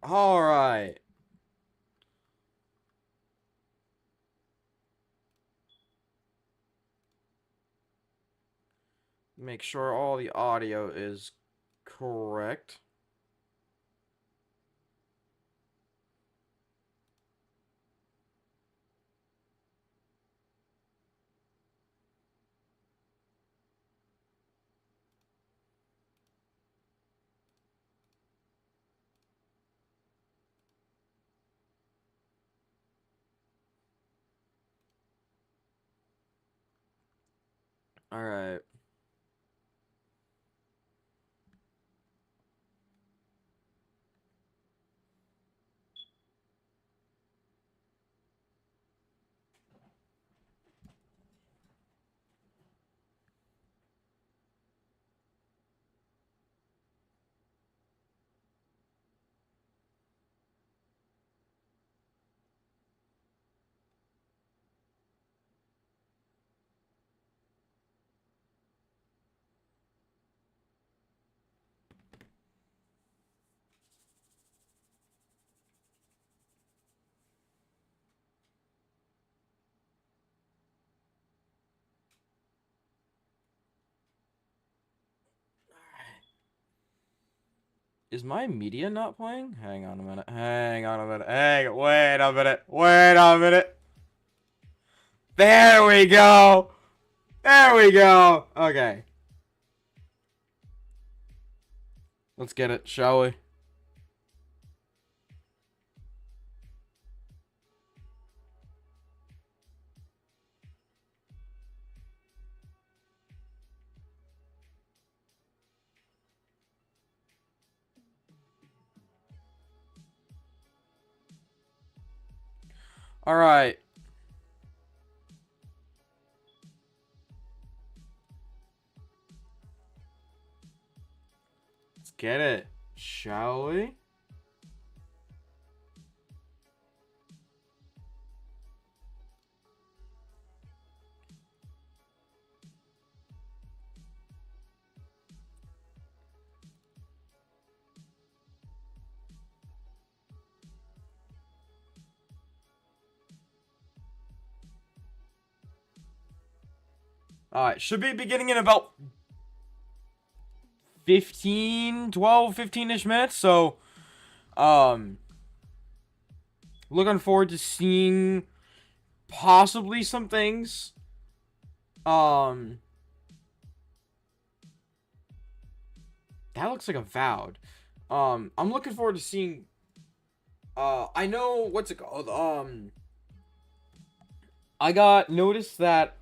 All right. Make sure all the audio is correct. All right. Is my media not playing? Hang on a minute. Hang on a minute. Wait a minute. Wait a minute. There we go. There we go. Okay. Let's get it, shall we? All right. Let's get it, shall we? Alright, should be beginning in about 15-ish minutes, so, looking forward to seeing possibly some things. That looks like a Vowed. I'm looking forward to seeing, I know, what's it called, I got noticed that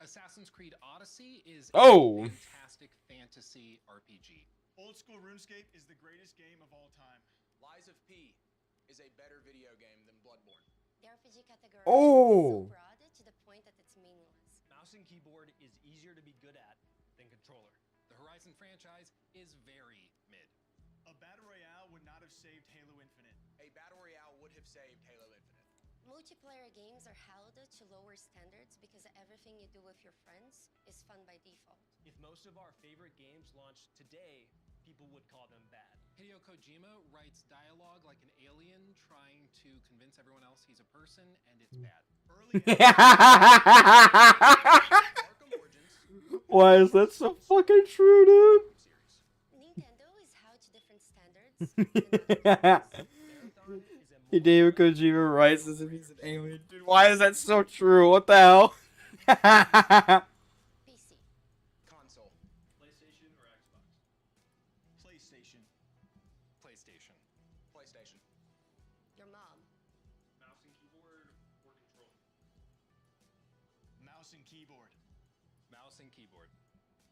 Assassin's Creed Odyssey is Oh. a fantastic fantasy RPG. Old school RuneScape is the greatest game of all time. Lies of P is a better video game than Bloodborne. The RPG category Oh. is so broad to the point that it's meaningless. Mouse and keyboard is easier to be good at than controller. The Horizon franchise is very mid. A battle royale would not have saved Halo Infinite. A battle royale would have saved Halo Infinite. Multiplayer games are held to lower standards because everything you do with your friends is fun by default. If most of our favorite games launched today, people would call them bad. Hideo Kojima writes dialogue like an alien trying to convince everyone else he's a person, and it's bad. Early Arkham Origins Why is that so fucking true, dude? series. Nintendo is held to different standards. than other games. Marathon is a Hideo Kojima writes as if he's an alien. Dude, why is that so true? What the hell? PC. Console. PlayStation or Xbox. PlayStation. PlayStation. PlayStation. Your mom. Mouse and keyboard or controller. Mouse and keyboard. Mouse and keyboard.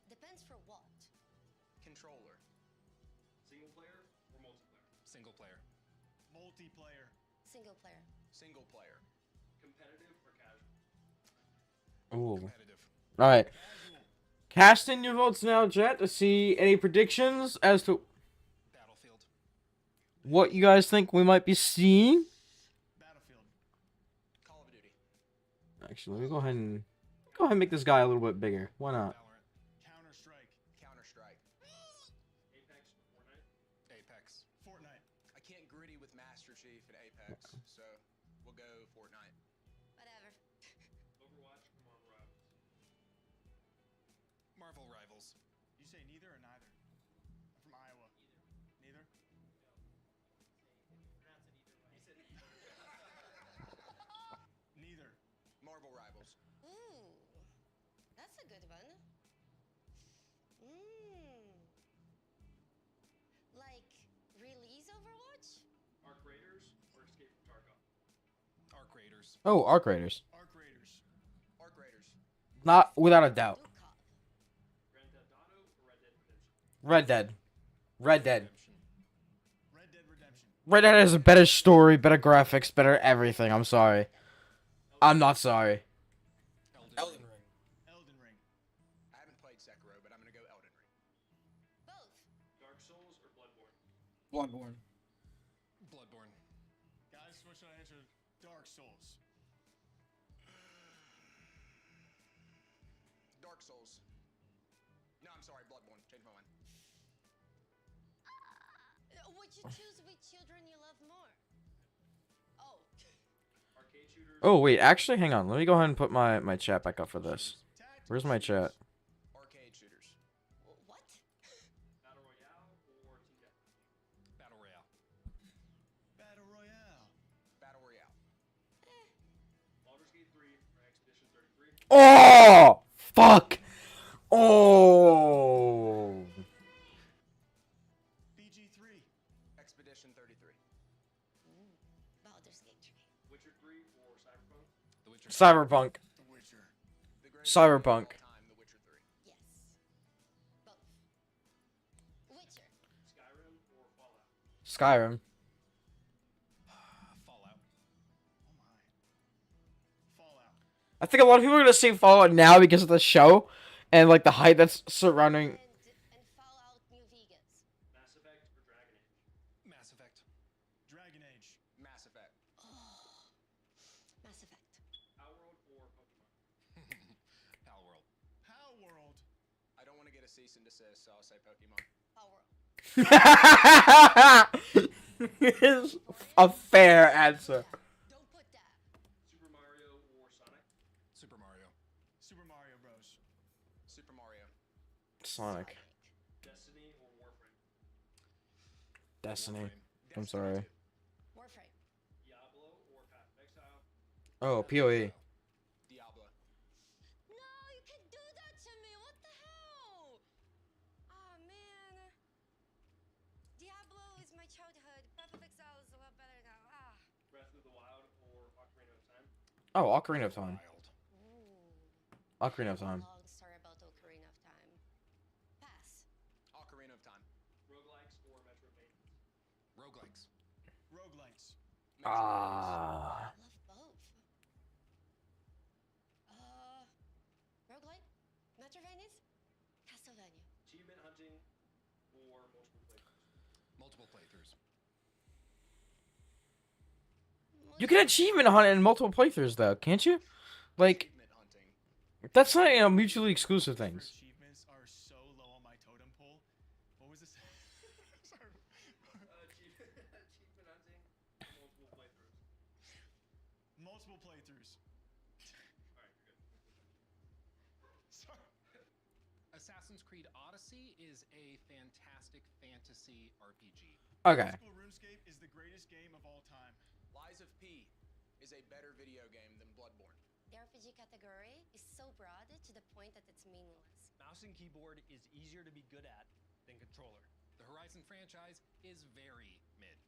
Depends for what. Controller. Single player or multiplayer. Single player. Multiplayer. Single player. Single player. Competitive or casual. Ooh. Competitive. Alright. Casual. Cast in your votes now, chat, to see any predictions as to Battlefield. what you guys think we might be seeing. Battlefield. Call of Duty. Actually, let me go ahead and make this guy a little bit bigger. Why not? Valorant. Counter-Strike. Counter-Strike. Apex, Fortnite. Apex. Fortnite. I can't gritty with Master Chief and Apex, so we'll go Fortnite. Whatever. Overwatch, Marvel Rivals. Marvel Rivals. You say neither or neither? I'm from Iowa. Neither? Neither. Marvel Rivals. Ooh, that's a good one. Like release Overwatch? Arc Raiders or Escape from Tarkov. Arc Raiders. Oh, Arc Raiders. Arc Raiders. Arc Raiders. Not without a doubt. Dukov. Grand Theft Auto or Red Dead Redemption. Red Dead. Red Dead. Redemption. Red Dead Redemption. Red Dead has a better story, better graphics, better everything. I'm sorry. I'm not sorry. Elden Ring. Elden Ring. I haven't played Sekiro, but I'm gonna go Elden Ring. Both. Dark Souls or Bloodborne. Bloodborne. Bloodborne. Guys, what should I answer? Dark Souls. Dark Souls. No, I'm sorry, Bloodborne. Change my mind. Would you choose which children you love more? Oh. Arcade shooters. Oh wait, actually, hang on. Let me go ahead and put my chat back up for this. Tactical Where's my chat? Arcade shooters. What? Battle Royale or Team Deathmatch. Battle Royale. Battle Royale. Battle Royale. Baldur's Gate 3 or Expedition 33. Oh! Fuck! Oh! BG3. Expedition 33. Baldur's Gate 3. Witcher 3 or Cyberpunk. The Witcher. Cyberpunk. The Witcher. The greatest Cyberpunk. game of all time, The Witcher 3. Yes. Both. Witcher. Skyrim or Fallout. Skyrim. Fallout. Oh my. Fallout. I think a lot of people are gonna say Fallout now because of the show and like the hype that's surrounding. And Fallout New Vegas. Mass Effect or Dragon Age. Mass Effect. Dragon Age. Mass Effect. Oh. Mass Effect. Outworld or Pokemon. Palworld. Pal World. I don't want to get a cease and desist, so I'll say Pokemon. Power. Is a fair answer. Don't put that. Super Mario or Sonic. Super Mario. Super Mario Bros. Super Mario. Sonic. Destiny or Warframe. Destiny. Warframe. I'm sorry. Warframe. Diablo or Path of Exile. Oh, PoE. Diablo. No, you can do that to me. What the hell? Oh man. Diablo is my childhood. Path of Exile is a lot better now. Ah. Breath of the Wild or Ocarina of Time. Oh, Ocarina of Time. Wild. Ooh. Ocarina of Time. Long story about Ocarina of Time. Pass. Ocarina of Time. Roguelikes or Metroidvania. Roguelikes. Roguelites. Ah. I love both. Roguelite? Metroidvanias? Castlevania. Achievement hunting or multiple playthroughs. Multiple playthroughs. You can achievement hunt in multiple playthroughs though, can't you? Like Achievement hunting. that's not mutually exclusive For things. achievements are so low on my totem pole. What was this? Sorry. Achievement hunting. Multiple playthroughs. Multiple playthroughs. All right, you're good. Sorry. Assassin's Creed Odyssey is a fantastic fantasy RPG. Okay. School RuneScape is the greatest game of all time. Lies of P is a better video game than Bloodborne. The RPG category is so broad to the point that it's meaningless. Mouse and keyboard is easier to be good at than controller. The Horizon franchise is very mid.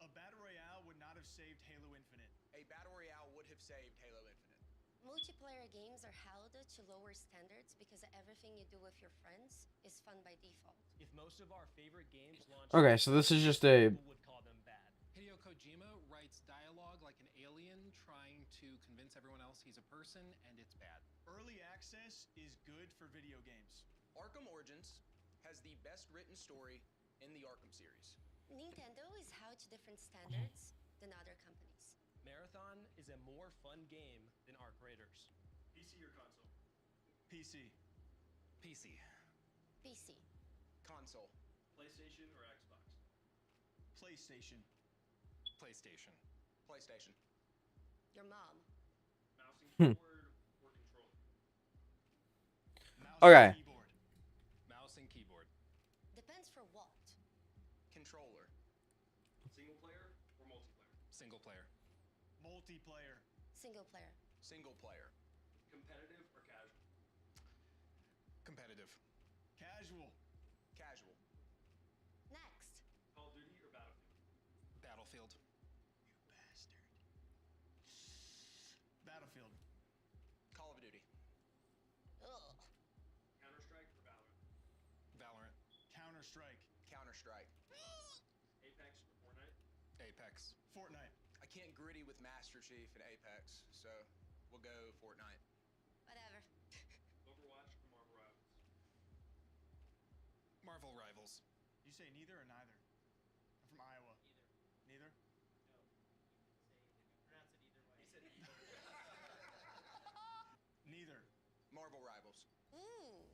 A battle royale would not have saved Halo Infinite. A Battle Royale would have saved Halo Infinite. Multiplayer games are held to lower standards because everything you do with your friends is fun by default. If most of our favorite games launch, Okay, so this is just a people would call them bad. Hideo Kojima writes dialogue like an alien trying to convince everyone else he's a person, and it's bad. Early access is good for video games. Arkham Origins has the best written story in the Arkham series. Nintendo is held to different standards than other companies. Marathon is a more fun game than Arkham. Raiders. PC or console? PC. PC. PC. Console. PlayStation or Xbox? PlayStation. PlayStation. PlayStation. Your mom. Mouse and keyboard or controller? Mouse Okay. and keyboard. Mouse and keyboard. Depends for what. Controller. Single player or multiplayer? Single player. Multiplayer. Single player. Single player. Competitive or casual? Competitive. Casual. Casual. Next. Call of Duty or Battlefield? Battlefield. You bastard. Battlefield. Call of Duty. Ugh. Counter-Strike or Valorant? Valorant. Counter-Strike. Counter-Strike. Apex or Fortnite? Apex. Fortnite. I can't gritty with Master Chief and Apex, so we'll go Fortnite. Whatever. Overwatch or Marvel Rivals? Marvel Rivals. You say neither or neither? I'm from Iowa. Neither? Neither. Marvel Rivals. Ooh.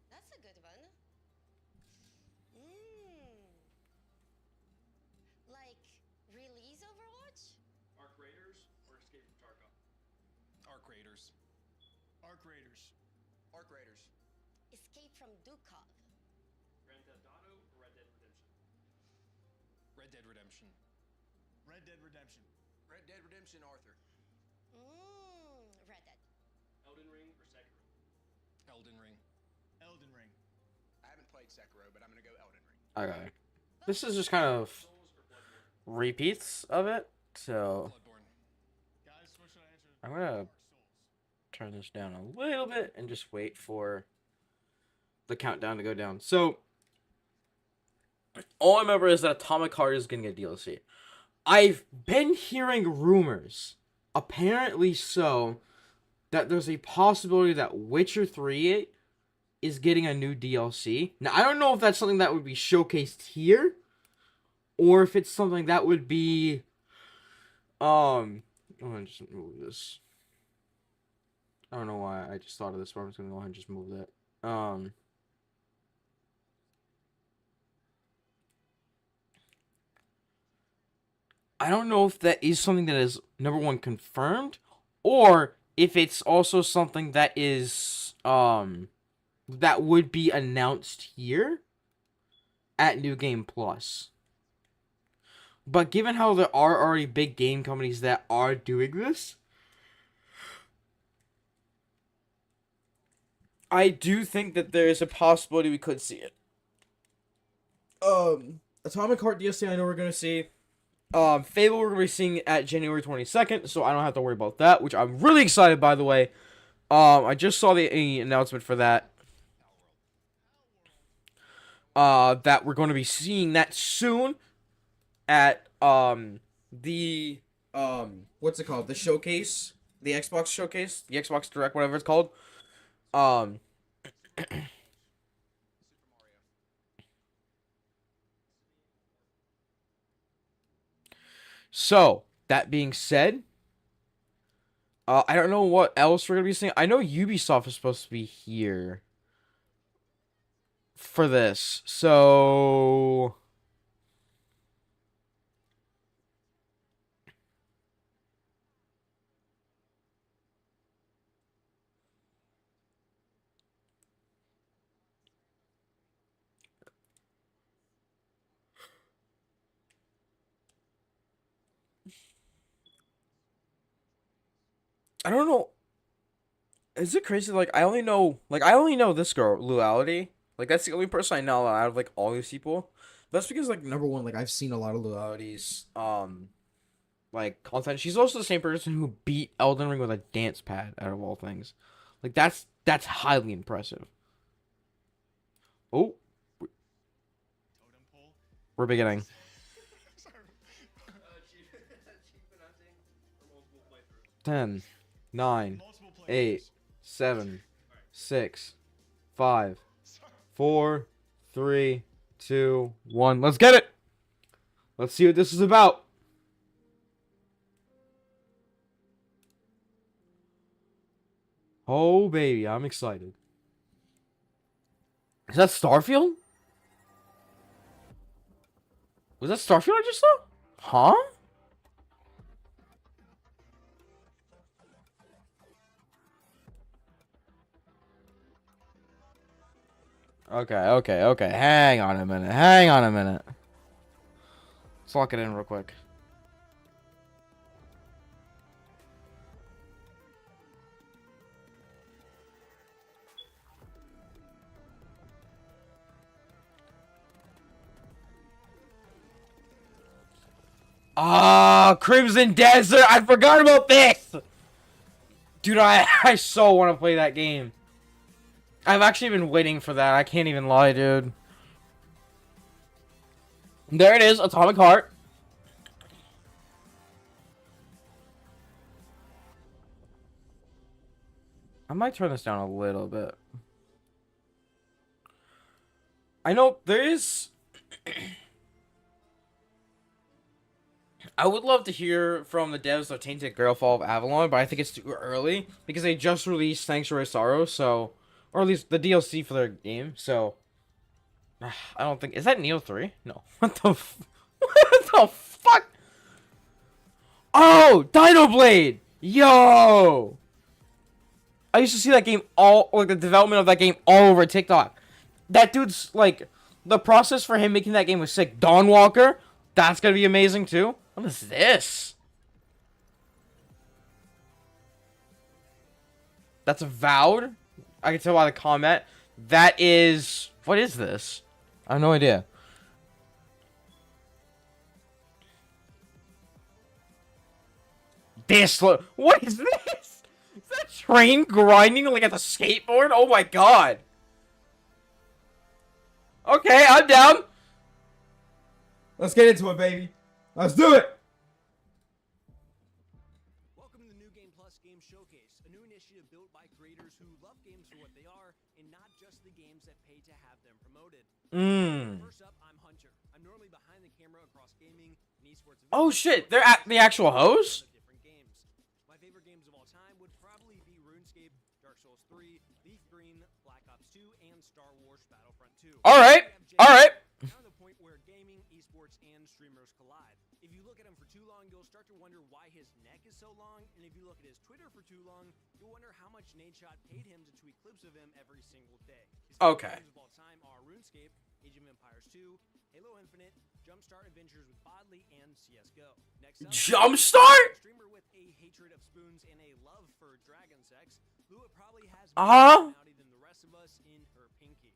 That's a good one. Mmm. Like, release Overwatch? Arc Raiders or Escape from Tarkov? Arc Raiders. Arc Raiders. Arc Raiders. Escape from Dukov. Grand Theft Auto or Red Dead Redemption? Red Dead Redemption. Red Dead Redemption. Red Dead Redemption, Arthur. Mmm. Red Dead. Elden Ring or Sekiro? Elden Ring. Elden Ring. I haven't played Sekiro, but I'm gonna go Elden Ring. Okay. This is just kind of Souls or Bloodborne? repeats of it. So Bloodborne. Guys, what should I answer? I'm gonna Dark Souls. turn this down a little bit and just wait for the countdown to go down. So all I remember is that Atomic Heart is getting a DLC. I've been hearing rumors, apparently so, that there's a possibility that Witcher 3 is getting a new DLC. Now, I don't know if that's something that would be showcased here, or if it's something that would be, I'm gonna just move this. I don't know why I just thought of this, but I'm just gonna go ahead and just move that. I don't know if that is something that is, number one, confirmed, or if it's also something that is, that would be announced here at New Game Plus. But given how there are already big game companies that are doing this, I do think that there is a possibility we could see it. Atomic Heart DLC I know we're gonna see. Fable we're gonna be seeing at January 22nd, so I don't have to worry about that, which I'm really excited, by the way. I just saw the announcement for that. That we're going to be seeing that soon at the what's it called? The showcase, the Xbox showcase, the Xbox Direct, whatever it's called. So, that being said, I don't know what else we're going to be seeing. I know Ubisoft is supposed to be here for this. So, I don't know. Is it crazy? Like, I only know this girl, Luality. Like, that's the only person I know out of, like, all these people. That's because, like, number one, like, I've seen a lot of Luality's, like, content. She's also the same person who beat Elden Ring with a dance pad, out of all things. Like, that's highly impressive. Oh, Totem pole. we're beginning. Sorry. Chief announcing for multiple playthroughs. 10, 9, Multiple players. 8, 7, 6, 5, 4, 3, 2, 1. Let's get it! Let's see what this is about. Oh baby, I'm excited. Is that Starfield? Was that Starfield I just saw? Huh? Okay. Hang on a minute. Let's lock it in real quick. Ah, Crimson Desert! I forgot about this! Dude, I so want to play that game. I've actually been waiting for that. I can't even lie, dude. There it is, Atomic Heart. I might turn this down a little bit. I know there is... I would love to hear from the devs of Tainted Grail Fall of Avalon, but I think it's too early because they just released Sanctuary Sorrow, so... Or at least the DLC for their game, so... I don't think... Is that Neo 3? No. What the what the fuck? Oh! Dino Blade! Yo! I used to see that game all... Like, the development of that game all over TikTok. That dude's, like... The process for him making that game was sick. Dawnwalker? That's gonna be amazing, too. What is this? That's Avowed? I can tell by the comment. That is... What is this? I have no idea. What is this? Is that train grinding like at the skateboard? Oh my god. Okay, I'm down. Let's get into it, baby. Let's do it. Welcome to the New Game Plus Game Showcase, a new initiative built by creators who love games for what they are and not just the games that pay to have them promoted. First up, I'm Hunter. I'm normally behind the camera across gaming and esports events. Oh shit, they're at the actual host? Different games. My favorite games of all time would probably be RuneScape, Dark Souls 3, Leaf Green, Black Ops 2, and Star Wars Battlefront 2. Alright. Now to the point where gaming, esports, and streamers collide. If you look at him for too long, you'll start to wonder why his neck is so long, and if you look at his Twitter for too long, you'll wonder how much Nadeshot paid him to tweet clips of him every single day. His favorite Okay. games of all time are RuneScape, Age of Empires 2, Halo Infinite, Jumpstart Adventures with Bodley, and CSGO. Next up, Jumpstart? a streamer with a hatred of spoons and a love for dragon sex, Lua probably has Uh-huh. more personality than the rest of us in her pinky.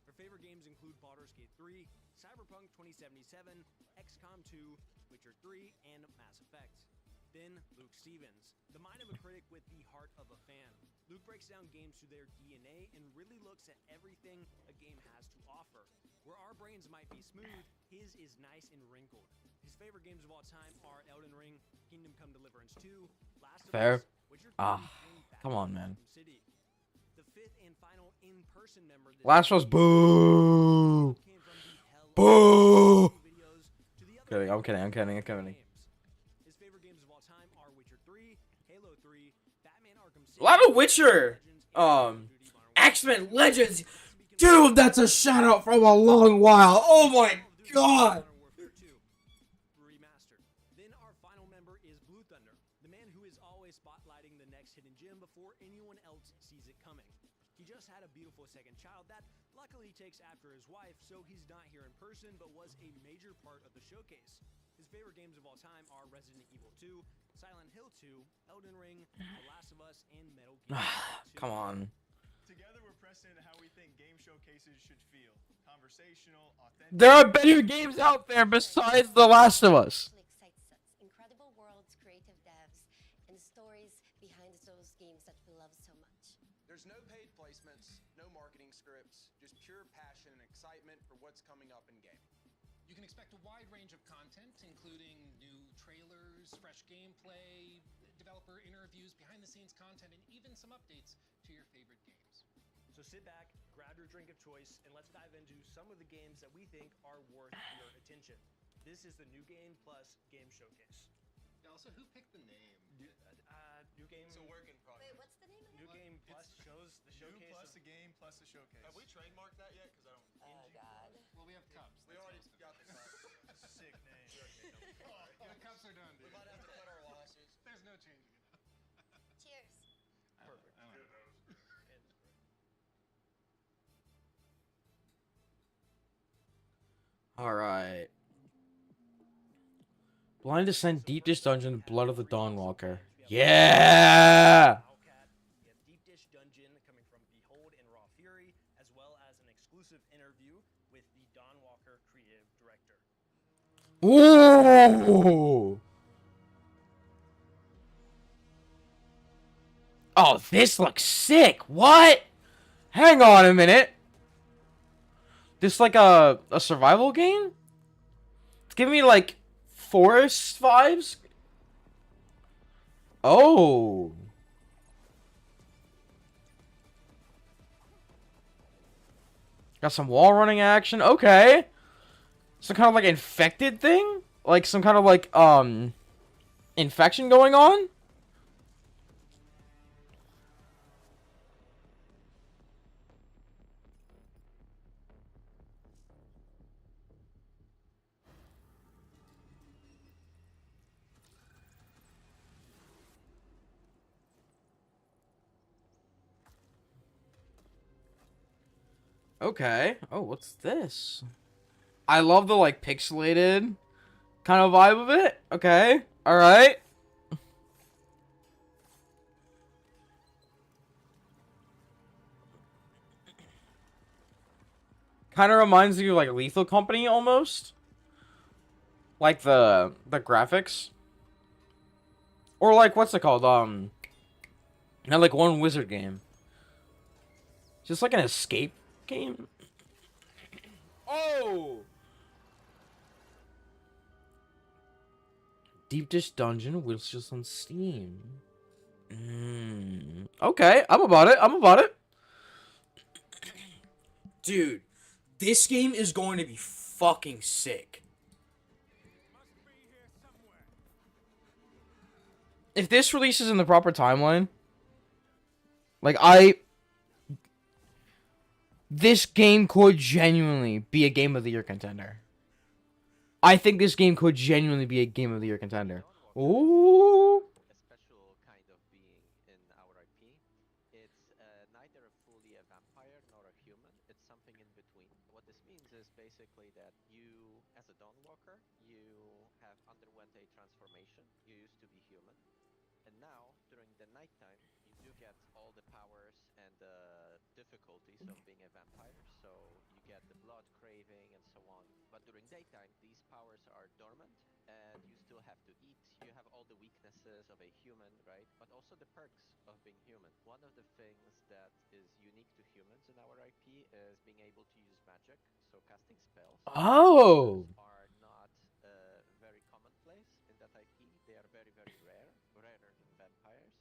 Her favorite games include Baldur's Gate 3, Cyberpunk 2077, XCOM 2, Witcher 3, and Mass Effect. Then, Luke Stevens, the mind of a critic with the heart of a fan. Luke breaks down games to their DNA and really looks at everything a game has to offer. Where our brains might be smooth, his is nice and wrinkled. His favorite games of all time are Elden Ring, Kingdom Come Deliverance 2, Last of Fair. Us, Witcher 3, Ah, and come on, man. Arkham City. The fifth and final in-person member this Last was boo. came from the hell Boo. videos to the other Kidding, I'm kidding. games. His favorite games of all time are Witcher 3, Halo 3, Batman Arkham City, A lot of Witcher. Legends, and Call of Duty Modern Warfare. X-Men Legends. Dude, that's a shout out from a long while. Oh my god. Modern Warfare 2 Remastered. Then our final member is Blue Thunder, the man who is always spotlighting the next hidden gem before anyone else sees it coming. He just had a beautiful second child that luckily takes after his wife, so he's not here in person, but was a major part of the showcase. His favorite games of all time are Resident Evil 2, Silent Hill 2, Elden Ring, The Last of Us, and Metal Gear Solid 2. Come on. Together, we're pressing into how we think game showcases should feel. Conversational, authentic. There are better games out there besides The Last of Us. Excites us. Incredible worlds, creative devs, and stories behind those games that we love so much. There's no paid placements, no marketing scripts, just pure passion and excitement for what's coming up in gaming. You can expect a wide range of content, including new trailers, fresh gameplay, developer interviews, behind-the-scenes content, and even some updates to your favorite games. So sit back, grab your drink of choice, and let's dive into some of the games that we think are worth your attention. This is the New Game Plus Game Showcase. Yeah, also, who picked the name? New Game. It's a work in progress. Wait, what's the name of New it? Game plus shows the New showcase. plus a game plus a showcase. Have we trademarked that yet? Because I don't. Oh God. Well, we have cups. We already got the cups. Sick name. The cups are done, We dude. might have to cut our losses. There's no changing it up. Cheers. Perfect. I don't know. All right. Blind Descent, Deep Dish Dungeon, Blood of the Dawnwalker. Yeah! Owlcat. We have Deep Dish Dungeon coming from Behold and Raw Fury, as well as an exclusive interview with the Dawnwalker creative director. Ooh! Oh, this looks sick. What? Hang on a minute. This like a survival game? It's giving me like forest vibes. Oh. Got some wall running action. Okay. Some kind of like infected thing? Like some kind of like infection going on? Okay. Oh, what's this? I love the like pixelated kind of vibe of it. Okay. All right. Kind of reminds me of like Lethal Company almost. Like the graphics. Or like what's it called? Not like one wizard game. Just like an escape game. Oh. Deep Dish Dungeon, which is just on Steam. Okay, I'm about it. I'm about it. Dude, this game is going to be fucking sick. If this releases in the proper timeline, like this game could genuinely be a Game of the Year contender. I think this game could genuinely be a Game of the Year contender. Ooh. A special kind of being in our IP. It's neither fully a vampire nor a human. It's something in between. What this means is basically that you, as a Dawnwalker, you have underwent a transformation. You used to be human. And now, during the nighttime, you do get all the powers and the difficulties of being a vampire. So you get the blood craving and so on. But during daytime, these powers are dormant and you still have to eat. You have all the weaknesses of a human, right? But also the perks of being human. One of the things that is unique to humans in our IP is being able to use magic, so casting spells. Oh. Are not very commonplace in that IP. They are very, very rare, rarer than vampires.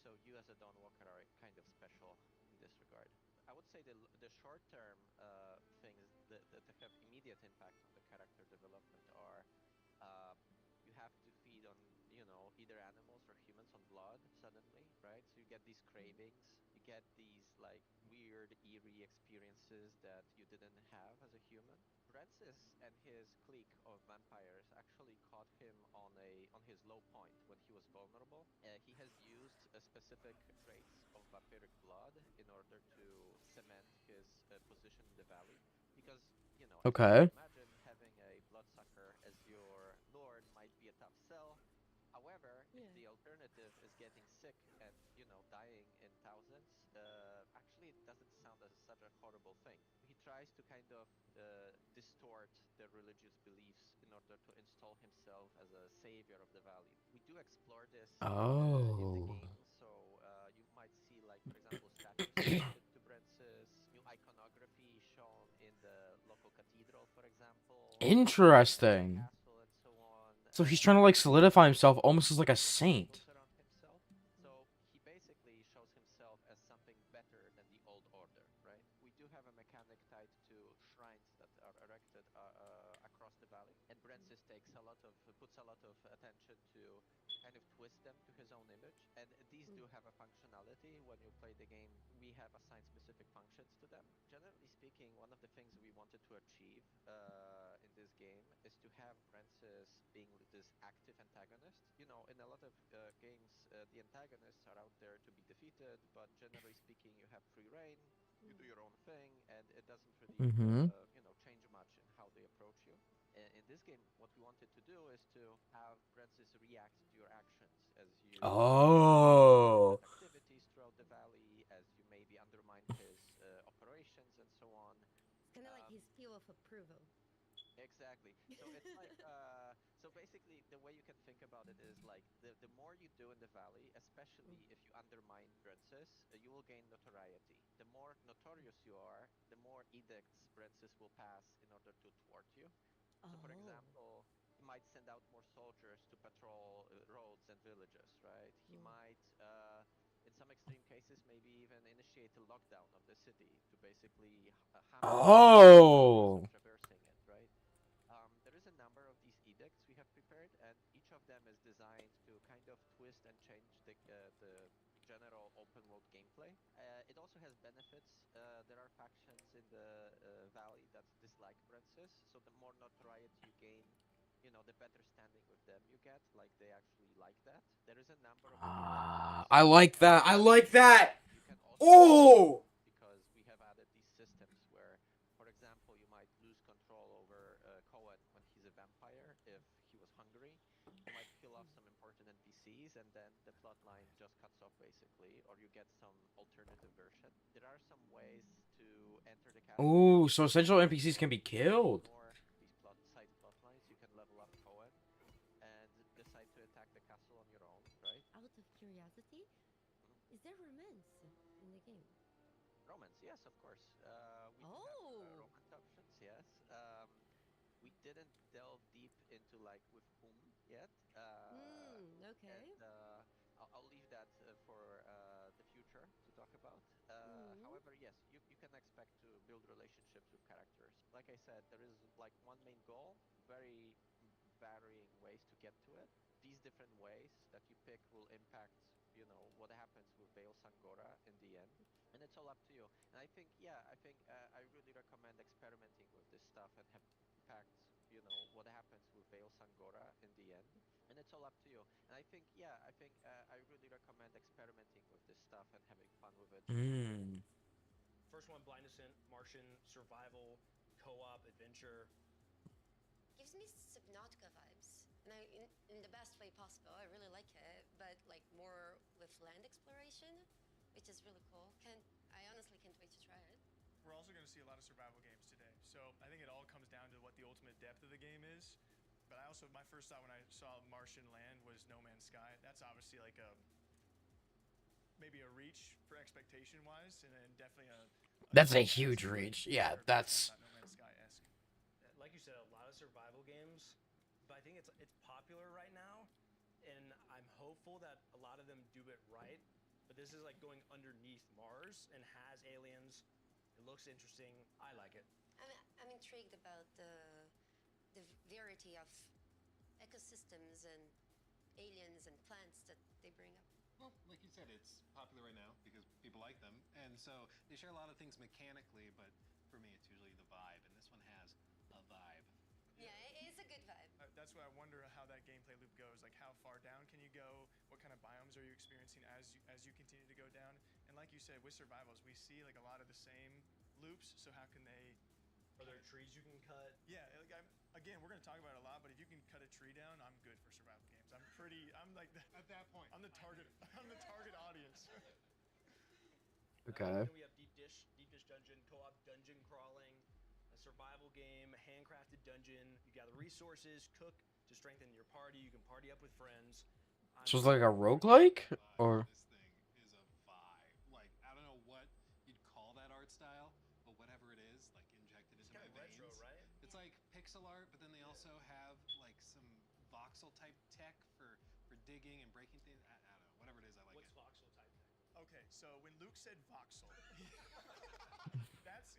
So you as a Dawnwalker are kind of special in this regard. I would say the short-term things that have immediate impact on the character development are you have to feed on, either animals or humans on blood suddenly, right? So you get these cravings, you get these like weird, eerie experiences that you didn't have as a human. Francis and his clique of vampires actually caught him on his low point when he was vulnerable. He has used specific traits of vampiric blood in order to cement his position in the valley. Because, Okay. imagine having a bloodsucker as your lord might be a tough sell. However, if the alternative is getting sick and, dying in thousands, actually it doesn't sound as such a horrible thing. He tries to kind of distort the religious beliefs in order to install himself as a savior of the valley. We do explore this in the game, so you might see, like, for example, statues dedicated to Francis, new iconography shown in the local cathedral, for example. Interesting. Castle and so on. So he's trying to like solidify himself almost as like a saint. Around himself. So he basically shows himself as something better than the old order, right? We do have a mechanic tied to shrines that are erected across the valley, and Francis puts a lot of attention to kind of twist them to his own image, and these do have a functionality. notoriety when you play the game. We have assigned specific functions to them. Generally speaking, one of the things we wanted to achieve in this game is to have Francis being this active antagonist. You know, in a lot of games, the antagonists are out there to be defeated, but generally speaking, you have free reign. You do your own thing, and it doesn't really, Mm-hmm. change much in how they approach you. In this game, what we wanted to do is to have Francis react to your actions as you Oh. activities throughout the valley, as you maybe undermine his operations and so on. It's kind of like Um, his feel of approval. Exactly. So it's like so basically the way you can think about it is like the more you do in the valley, especially if you undermine Brensis, you will gain notoriety. The more notorious you are, the more edicts Brensis will pass in order to thwart you. So for example, he might send out more soldiers to patrol roads and villages, right? He might in some extreme cases maybe even initiate a lockdown of the city to basically hamper Oh. traversing it, right? There is a number of these edicts we have prepared, and each of them is designed to kind of twist and change the general open world gameplay. It also has benefits. There are factions in the valley that dislike Brensis, so the more notoriety you gain, the better standing with them you get. Like they actually like that. There is a number of different I like that. I like that. you can also Oh. because we have added these systems where, for example, you might lose control over Cohen when he's a vampire if he was hungry. You might kill off some important NPCs and then the plot line just cuts off basically, or you get some alternative version. There are some ways to enter the castle. Oh, so essential NPCs can be killed. Ignore these side plot lines. You can level up Cohen and decide to attack the castle on your own, right? Out of curiosity, is there romance in the game? Romance, yes, of course. We do have romance options, yes. We didn't delve deep into like with whom yet. Okay. And I'll leave that for the future to talk about. However, yes, you can expect to build relationships with characters. Like I said, there is like one main goal, very varying ways to get to it. These different ways that you pick will impact, what happens with Veil Sangora in the end. And it's all up to you. And I think, yeah, I really recommend experimenting with this stuff and have impact, what happens with Veil Sangora in the end. And it's all up to you. And I think, yeah, I really recommend experimenting with this stuff and having fun with it. Mm. First one, Blind Descent, Martian, survival, co-op, adventure. Gives me Subnautica vibes, and in the best way possible. I really like it, but like more with land exploration, which is really cool. I honestly can't wait to try it. We're also going to see a lot of survival games today. So I think it all comes down to what the ultimate depth of the game is. But my first thought when I saw Martian land was No Man's Sky. That's obviously like maybe a reach for expectation wise, and then definitely That's a huge reach. Yeah, that's. No Man's Sky-esque. Like you said, a lot of survival games, but I think it's popular right now, and I'm hopeful that a lot of them do it right. But this is like going underneath Mars and has aliens. It looks interesting. I like it. I'm intrigued about the variety of ecosystems and aliens and plants that they bring up. Well, like you said, it's popular right now because people like them, and so they share a lot of things mechanically, but for me it's usually the vibe, and this one has a vibe. Yeah, it's a good vibe. That's why I wonder how that gameplay loop goes. Like, how far down can you go? What kind of biomes are you experiencing as you continue to go down? And like you said, with survivals, we see like a lot of the same loops. So how can they? Are there trees you can cut? Yeah, like again, we're gonna talk about it a lot, but if you can cut a tree down, I'm good for survival games. I'm like At that point, I'm the target. I'm the target audience. Okay. Then we have Deep Dish Dungeon, co-op dungeon crawling, a survival game, a handcrafted dungeon. You gather resources, cook to strengthen your party. You can party up with friends. So it's like a roguelike? Or. this thing is a vibe. Like, I don't know what you'd call that art style, but whatever it is, like injected into my Kind of veins. retro, right? It's like pixel art, but then they also have like some voxel type tech for digging and breaking things. I don't know, whatever it is, I like What's it. voxel type thing? Okay, so when Luke said voxel, that's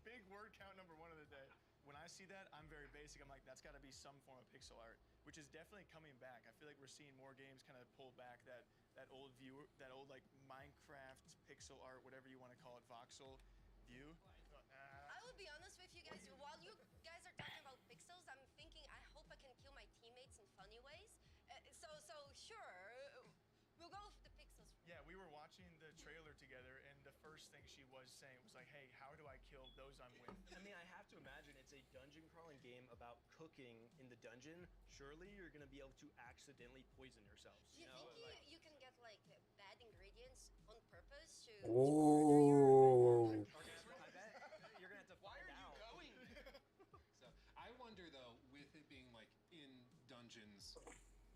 big word count number 1 of the day. When I see that, I'm very basic. I'm like, that's got to be some form of pixel art, which is definitely coming back. I feel like we're seeing more games kind of pull back that old view, that old like Minecraft pixel art, whatever you want to call it, voxel view. I will be honest with you guys. While you guys are talking about pixels, I'm thinking I hope I can kill my teammates in funny ways. So sure, we'll go with the pixels. Yeah, we were watching the trailer together, and the first thing she was saying was like, "Hey, how do I kill those I'm with?" I mean, I have to imagine it's a dungeon crawling game about cooking in the dungeon. Surely you're gonna be able to accidentally poison yourselves. Do you think you can get like bad ingredients on purpose to Oh. I bet you're gonna have to Why find are you out. going? So I wonder though, with it being like in dungeons,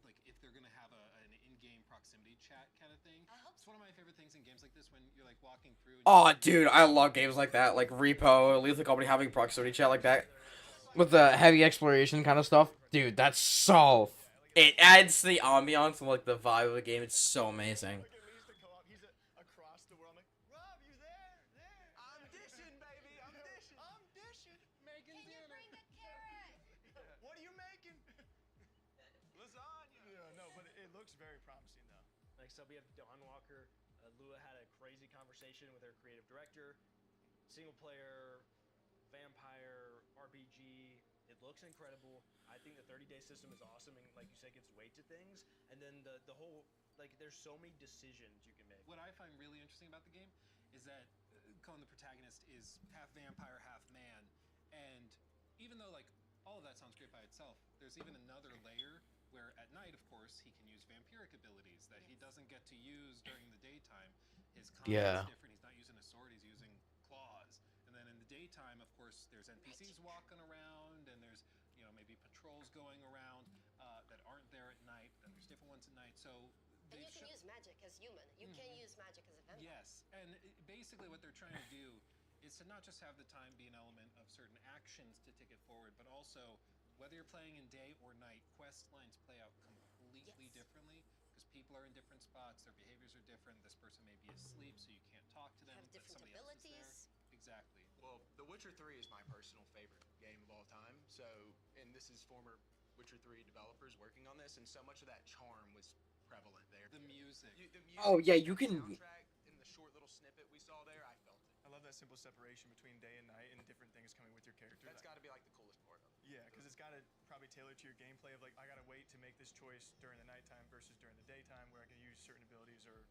like if they're gonna have an in-game proximity chat kind of thing. I hope It's one of my favorite things in games like this when you're like walking through. And Oh, dude, I love games like that, like Repo, Lethal Company having proximity chat like that, with the heavy exploration kind of stuff. Dude, that's so. It adds to the ambiance and like the vibe of the game. It's so amazing. Like at least the co-op, he's across the world. I'm like, Rob, you there? I'm dishing, baby. I'm dishing. I'm dishing. Making Can you dinner. bring the carrot? What are you making? Lasagna. Yeah, no, but it looks very promising though. Next up, we have Dawn Walker. Lua had a crazy conversation with her creative director. Single player, vampire, RPG. It looks incredible. I think the 30-day system is awesome and, like you said, gives weight to things. And then the whole, like, there's so many decisions you can make. What I find really interesting about the game is that Cullen, the protagonist, is half vampire, half man, and even though like all of that sounds great by itself, there's even another layer where at night, of course, he can use vampiric abilities that he doesn't get to use during the daytime. His combat's different. He's not using a sword; he's using claws. And then in the daytime, of course, there's NPCs walking around, and there's maybe patrols going around that aren't there at night. Then there's different ones at night. So And you can use magic as human. You can use magic as a vampire. yes, and basically what they're trying to do is to not just have the time be an element of certain actions to take it forward, but also whether you're playing in day or night, quest lines play out completely differently because people are in different spots, their behaviors are different. This person may be asleep, so you can't talk to them. Have but different somebody else is there. abilities. Exactly. Well, The Witcher 3 is my personal favorite game of all time. So, and this is former Witcher 3 developers working on this, and so much of that charm was prevalent there. The music. The music, Oh, yeah, you the can- soundtrack in the short little snippet we saw there, I felt it. I love that simple separation between day and night and different things coming with your character. That's got to be like the coolest part of it. Yeah, because it's got to probably tailor to your gameplay of like, I got to wait to make this choice during the nighttime versus during the daytime where I can use certain abilities or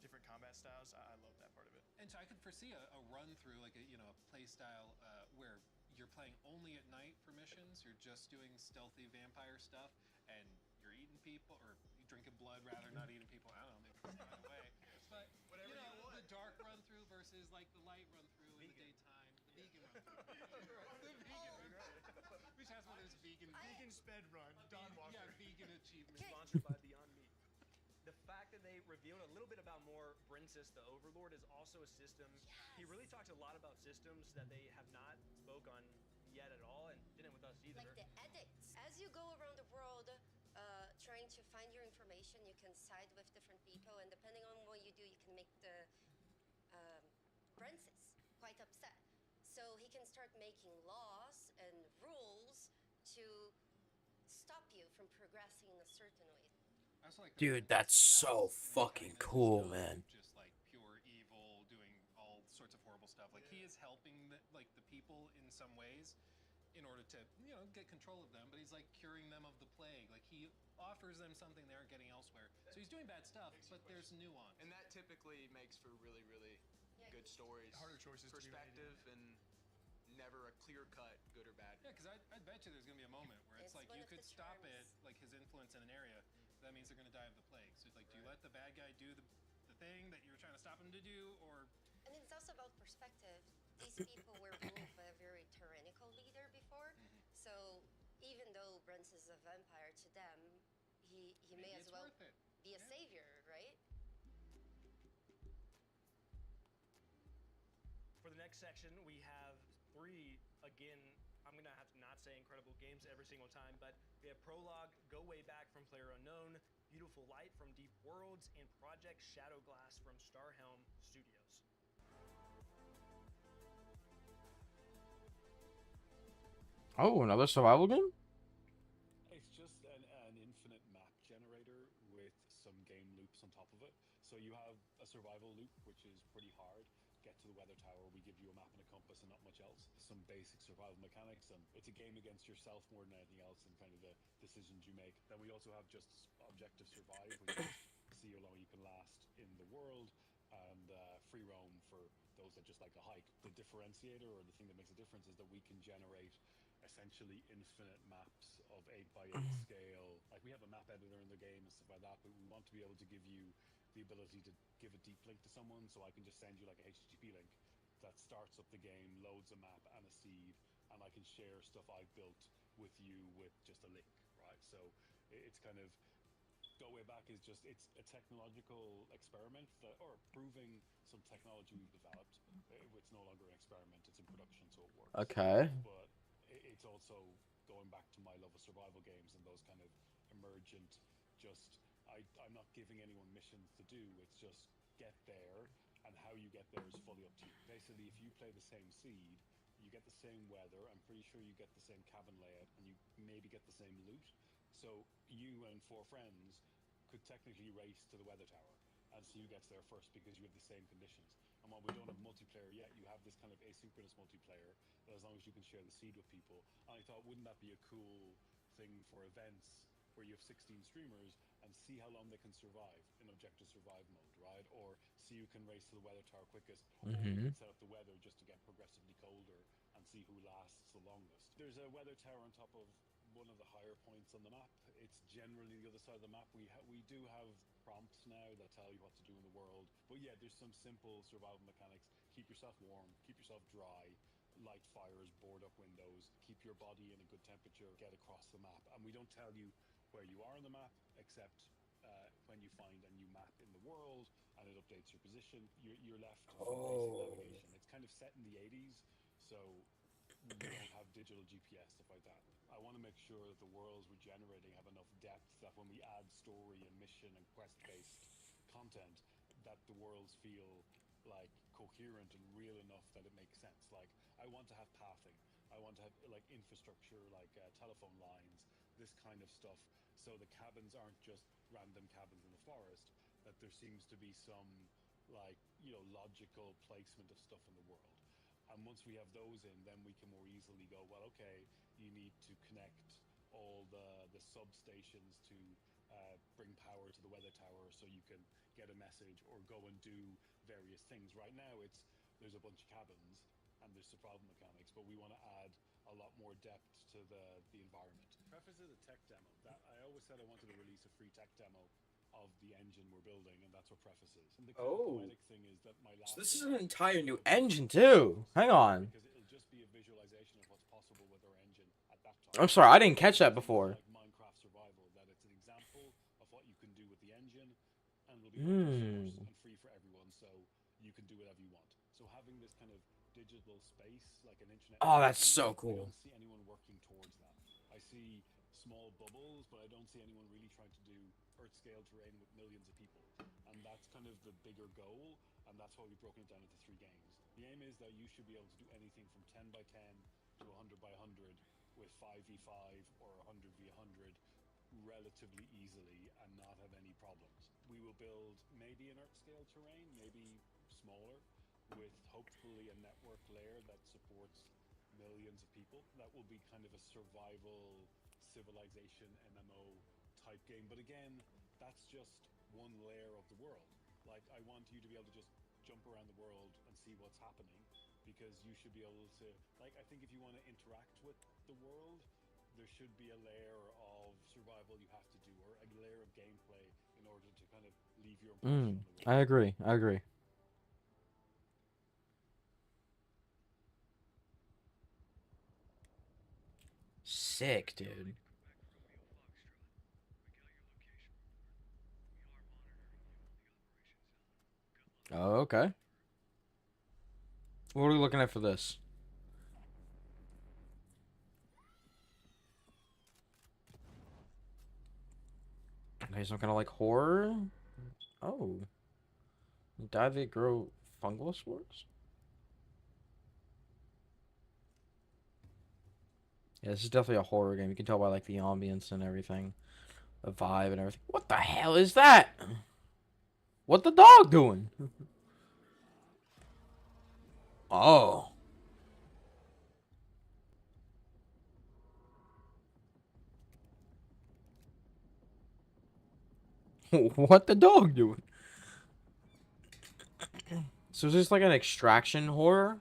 different combat styles. I love that part of it. And so I could foresee a run through, like a play style where you're playing only at night for missions. You're just doing stealthy vampire stuff, and you're eating people or you're drinking blood rather, not eating people. I don't know, maybe it's the other way. But Whatever you want. the dark run through versus like the light run through in the daytime. The vegan run through. The vegan run through. Which has one of those vegan. Vegan sped run, Don Walker. Yeah, vegan achievement. Sponsored by Beyond Meat. The fact that they revealed a little bit about more Brensis the Overlord is also a system. He really talked a lot about systems that they have not spoke on yet at all, and didn't with us either. Like the edicts. As you go around the world trying to find your information, you can side with different people, and depending on what you do, you can make the Brensis quite upset. So he can start making laws and rules to stop you from progressing in a certain way. I also like the Dude, fact that that's it's so not fucking this cool, stuff, man. Just like pure evil, doing all sorts of horrible stuff. Like he is helping the people in some ways, in order to get control of them. But he's like curing them of the plague. Like he offers them something they aren't getting elsewhere. So he's doing bad stuff, but there's nuance. And that typically makes for really, really good stories. Harder choices to be made, perspective, and never a clear cut good or bad. Yeah, because I bet you there's gonna be a moment where it's It's like one you of could the stop it, charms. like his influence in an area. That means they're gonna die of the plague. So it's like, do you let the bad guy do the thing that you were trying to stop him to do, or And it's also about perspective. These people were ruled by a very tyrannical leader before, so even though Brent is a vampire to them, he maybe may it's as well worth it? be a savior, right? For the next section, we have three, again, I'm going to have to not say incredible games every single time, but we have Prologue, Go Way Back from PlayerUnknown, Beautiful Light from Deep Worlds, and Project Shadowglass from Starhelm Studios. Oh, another survival game? It's just an infinite map generator with some game loops on top of it. So you have a survival loop, which is pretty hard. Get to the weather tower, we give you a map and a compass and not much else. Some basic survival mechanics, and it's a game against yourself more than anything else and kind of the decisions you make. Then we also have just objective survive, which is see how long you can last in the world, and free roam for those that just like a hike. The differentiator, or the thing that makes a difference, is that we can generate essentially infinite maps of 8x8 scale. Like, we have a map editor in the game and stuff like that, but we want to be able to give you the ability to give a deep link to someone, so I can just send you like a HTTP link that starts up the game, loads a map and a seed, and I can share stuff I've built with you with just a link, right? So it's kind of, Go Way Back is just, it's a technological experiment that, or proving some technology we've developed. It's no longer an experiment, it's in production, so it works. Okay. But it's also going back to my love of survival games and those kind of emergent, just, I'm not giving anyone missions to do, it's just get there, and how you get there is fully up to you. Basically, if you play the same seed, you get the same weather, I'm pretty sure you get the same cabin layout, and you maybe get the same loot. So you and 4 friends could technically race to the weather tower and see who gets there first, because you have the same conditions. And while we don't have multiplayer yet, you have this kind of asynchronous multiplayer that, as long as you can share the seed with people. And I thought, wouldn't that be a cool thing for events where you have 16 streamers and see how long they can survive in objective survive mode, right? Or see who can race to the weather tower quickest, or you can set up the weather just to get progressively colder and see who lasts the longest. There's a weather tower on top of one of the higher points on the map. It's generally the other side of the map. We do have prompts now that tell you what to do in the world, but yeah, there's some simple survival mechanics. Keep yourself warm, keep yourself dry, light fires, board up windows, keep your body in a good temperature, get across the map. And we don't tell you where you are on the map, except when you find a new map in the world and it updates your position, you're left with basic navigation. It's kind of set in the 80s, so we don't have digital GPS, stuff like that. I want to make sure that the worlds we're generating have enough depth that when we add story and mission and quest-based content, that the worlds feel like coherent and real enough that it makes sense. Like, I want to have pathing. I want to have like infrastructure, like telephone lines, this kind of stuff. So the cabins aren't just random cabins in the forest, that there seems to be some, like, logical placement of stuff in the world. And once we have those in, then we can more easily go, well, okay, you need to connect all the substations to bring power to the weather tower so you can get a message or go and do various things. Right now, there's a bunch of cabins and there's survival mechanics, but we want to add a lot more depth to the environment. Preface is a tech demo. That I always said I wanted to release a free tech demo of the engine we're building, and that's what Preface is. And the kind of poetic thing is that my last... So this is an entire new engine too. Hang on. Because it'll just be a visualization of what's possible with our engine at that time. I'm sorry, I didn't catch that before. Like Minecraft Survival, that it's an example of what you can do with the engine, and it'll be open source and free for everyone, so you can do whatever you want. So having this kind of digital space, like an internet... Oh, that's so I cool. don't see anyone working towards that. I see small bubbles, but I don't see anyone really trying to do Earth-scale terrain with millions of people. And that's kind of the bigger goal, and that's why we've broken it down into 3 games. The aim is that you should be able to do anything from 10 by 10 to 100 by 100 with 5v5 or 100v100 relatively easily and not have any problems. We will build maybe an Earth-scale terrain, maybe smaller, with hopefully a network layer that supports millions of people. That will be kind of a survival civilization MMO type game. But again, that's just one layer of the world. Like, I want you to be able to just jump around the world and see what's happening, because you should be able to, like, I think if you want to interact with the world, there should be a layer of survival you have to do, or a layer of gameplay in order to kind of leave your impression on the world. I agree. Sick, dude. Oh, okay. What are we looking at for this? Okay, some kind of like horror. Oh. Die they grow fungal spores? Yeah, this is definitely a horror game. You can tell by like the ambience and everything. The vibe and everything. What the hell is that? What the dog doing? Oh. What the dog doing? So is this like an extraction horror?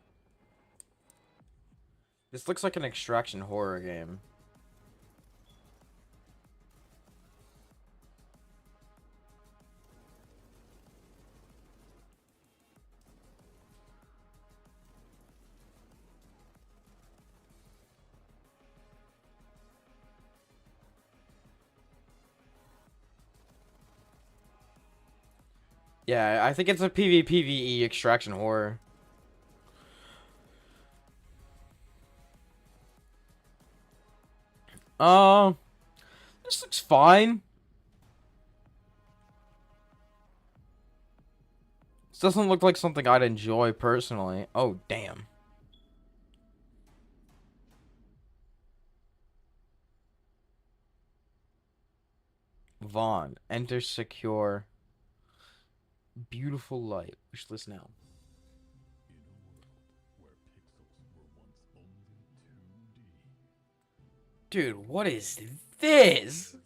This looks like an extraction horror game. Yeah, I think it's a PvPvE extraction horror. Uh, this looks fine. This doesn't look like something I'd enjoy personally. Oh, damn. Vaughn, enter secure. Beautiful light. Wish list now. Dude, what is this?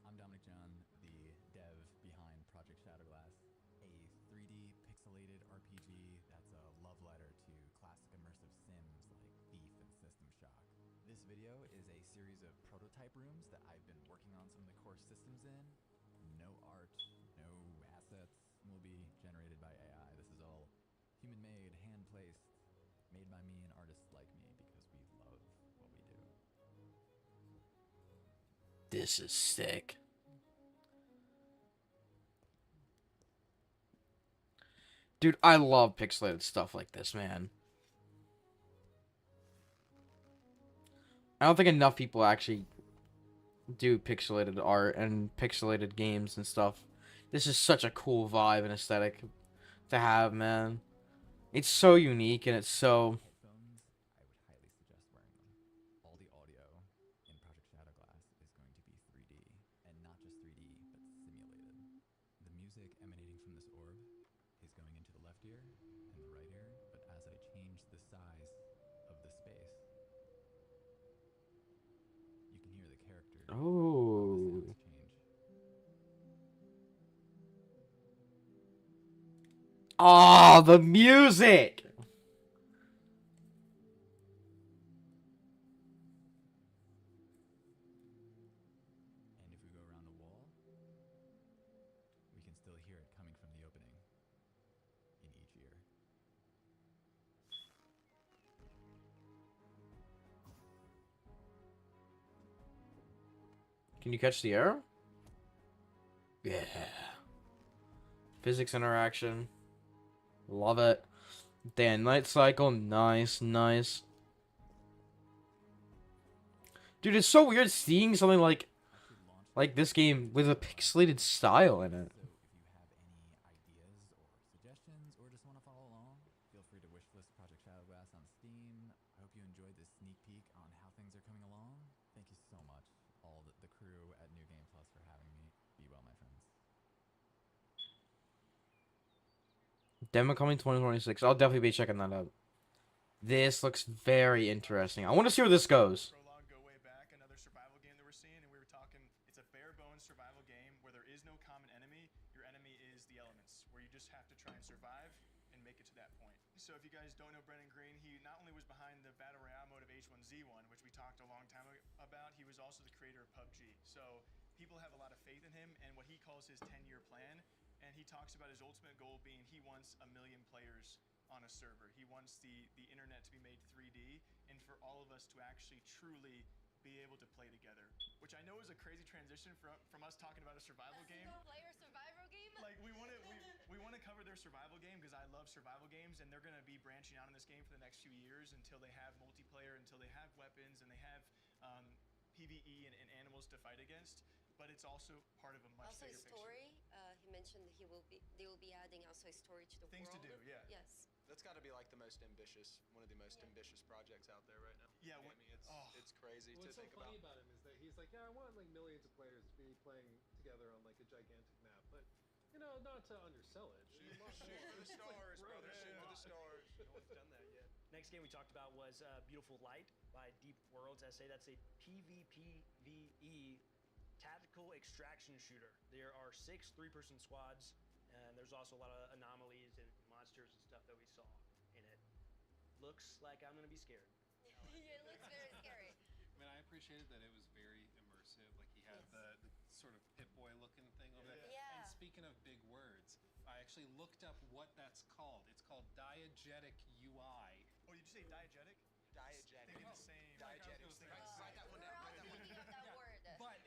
I'm Dominic John, the dev behind Project Shadowglass, a 3D pixelated RPG that's a love letter to classic immersive sims like Thief and System Shock. This video is a series of prototype rooms that I've been working on some of the core systems in. No art, no assets will be generated by AI. This is all human-made, hand-placed, made by me and artists like me because we love what we do. This is sick. Dude, I love pixelated stuff like this, man. I don't think enough people actually do pixelated art and pixelated games and stuff. This is such a cool vibe and aesthetic to have, man. It's so unique and it's so... Headphones, I would highly suggest wearing them. All the audio in Project Shadowglass is going to be 3D, and not just 3D, but simulated. The music emanating from this orb is going into the left ear and the right ear, but as I change the size of the space, you can hear the character. Oh. Change. Oh, the music! And if we go around the wall, we can still hear it coming from the opening in each ear. Can you catch the arrow? Yeah. Physics interaction. Love it. Day and night cycle. Nice, nice. Dude, it's so weird seeing something like this game with a pixelated style in it. So if you have any ideas or suggestions or just want to follow along, feel free to wishlist Project Shadowglass on Steam. I hope you enjoyed this sneak peek on how things are coming along. Thank you so much, all the crew at New Game Plus, for having me. Be well, my friends. Demo coming 2026. I'll definitely be checking that out. This looks very interesting. I want to see where this goes. Prologue go way back, another survival game that we're seeing, and we were talking, it's a bare bones survival game where there is no common enemy. Your enemy is the elements, where you just have to try and survive and make it to that point. So if you guys don't know Brennan Green, he not only was behind the Battle Royale mode of H1Z1, which we talked a long time about, he was also the creator of PUBG. So people have a lot of faith in him and what he calls his 10-year plan. And he talks about his ultimate goal being he wants 1 million players on a server. He wants the internet to be made 3D and for all of us to actually truly be able to play together. Which I know is a crazy transition from us talking about a survival game. Player survival game? Like we want to cover their survival game because I love survival games and they're going to be branching out in this game for the next few years until they have multiplayer, until they have weapons and they have PvE and animals to fight against. But it's also part of a much Also, bigger story. picture. He mentioned they will be adding also a story to the Things world. to do, yeah. Yes. That's got to be like the most ambitious, one of the most ambitious projects out there right now. Yeah, I mean, it's crazy What's to so think funny about. about him is that he's like, yeah, I want like millions of players to be playing together on like a gigantic map. not to undersell it. Shoot for the stars, brother. Shoot for the stars. No one's done that yet. Next game we talked about was Beautiful Light by Deep Worlds SA. That's a PvPvE tactical extraction shooter. There are 6 3-person squads, and there's also a lot of anomalies and monsters and stuff that we saw in it. Looks like I'm gonna be scared. It looks very scary. Man, I appreciated that it was very immersive. Like he had the sort of Pip-Boy looking thing over there. Yeah. And speaking of big words, I actually looked up what that's called. It's called diegetic UI. Oh, did you say diegetic? Diegetic. Thinking the same. Diegetic. Write that one We're down. also thinking of that word. But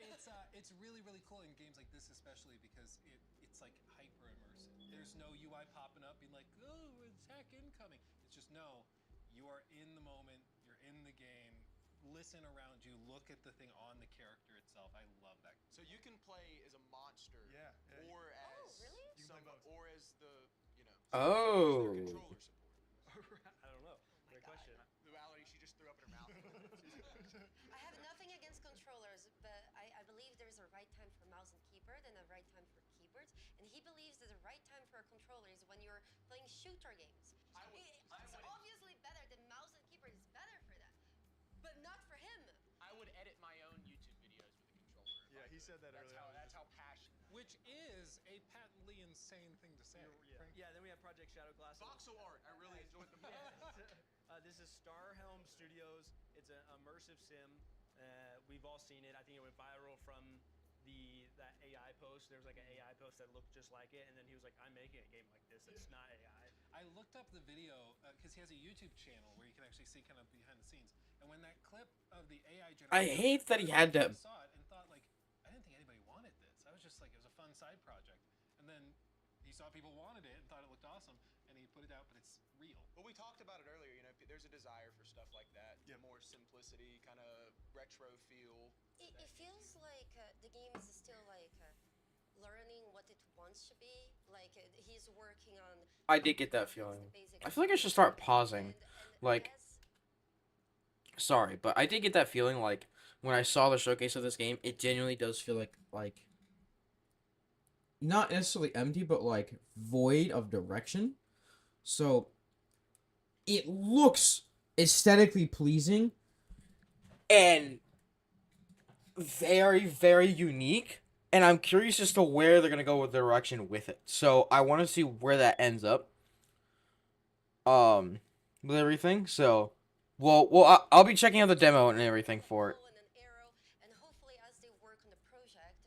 it's really, really cool in games like this, especially because it's like hyper immersive. There's no UI popping up being like, oh, attack incoming. It's just no, you are in the moment, you're in the game. Listen around you, look at the thing on the character itself. I love that. So you can play as a monster, Yeah. or as really? You can play both. or as the Oh. their controller support. I don't know. Great question. Duality, she just threw up in her mouth. I have nothing against controllers, but I believe there's a right time for mouse and keyboard and a right time for keyboards. And he believes that the right time for a controller is when you're playing shooter games. It's obviously better than mouse and keyboard is better for that, but not for him. I would edit my own YouTube videos with a controller. if Yeah, I he could. said that earlier. That's how passionate. Which is a patently insane thing to say. frankly. Yeah, then we have Project Shadow Glass. Voxel art. I really enjoyed the movie. This is Starhelm Studios. It's an immersive sim. We've all seen it. I think it went viral from that AI post. There was like an AI post that looked just like it, and then he was like, "I'm making a game like this. It's not AI." I looked up the video because he has a YouTube channel where you can actually see kind of behind the scenes. And when that clip of the AI generated, I hate that he had I to. saw it and thought like, I didn't think anybody wanted this. I was just like, it was a fun side project. And then he saw people wanted it and thought it looked awesome, and he put it out, but it's real. Well, we talked about it earlier. There's a desire for stuff like that. Yeah. More simplicity, kind of retro feel. It feels like the game is still like learning what it wants to be. Like he's working on. I did get that feeling. I feel like I should start pausing. Like, sorry, but I did get that feeling like when I saw the showcase of this game, it genuinely does feel like not necessarily empty, but like void of direction. So it looks aesthetically pleasing and very, very unique. And I'm curious as to where they're gonna go with the direction with it. So I want to see where that ends up. With everything. So, I'll be checking out the demo and everything for it. And an arrow, and hopefully, as they work on the project,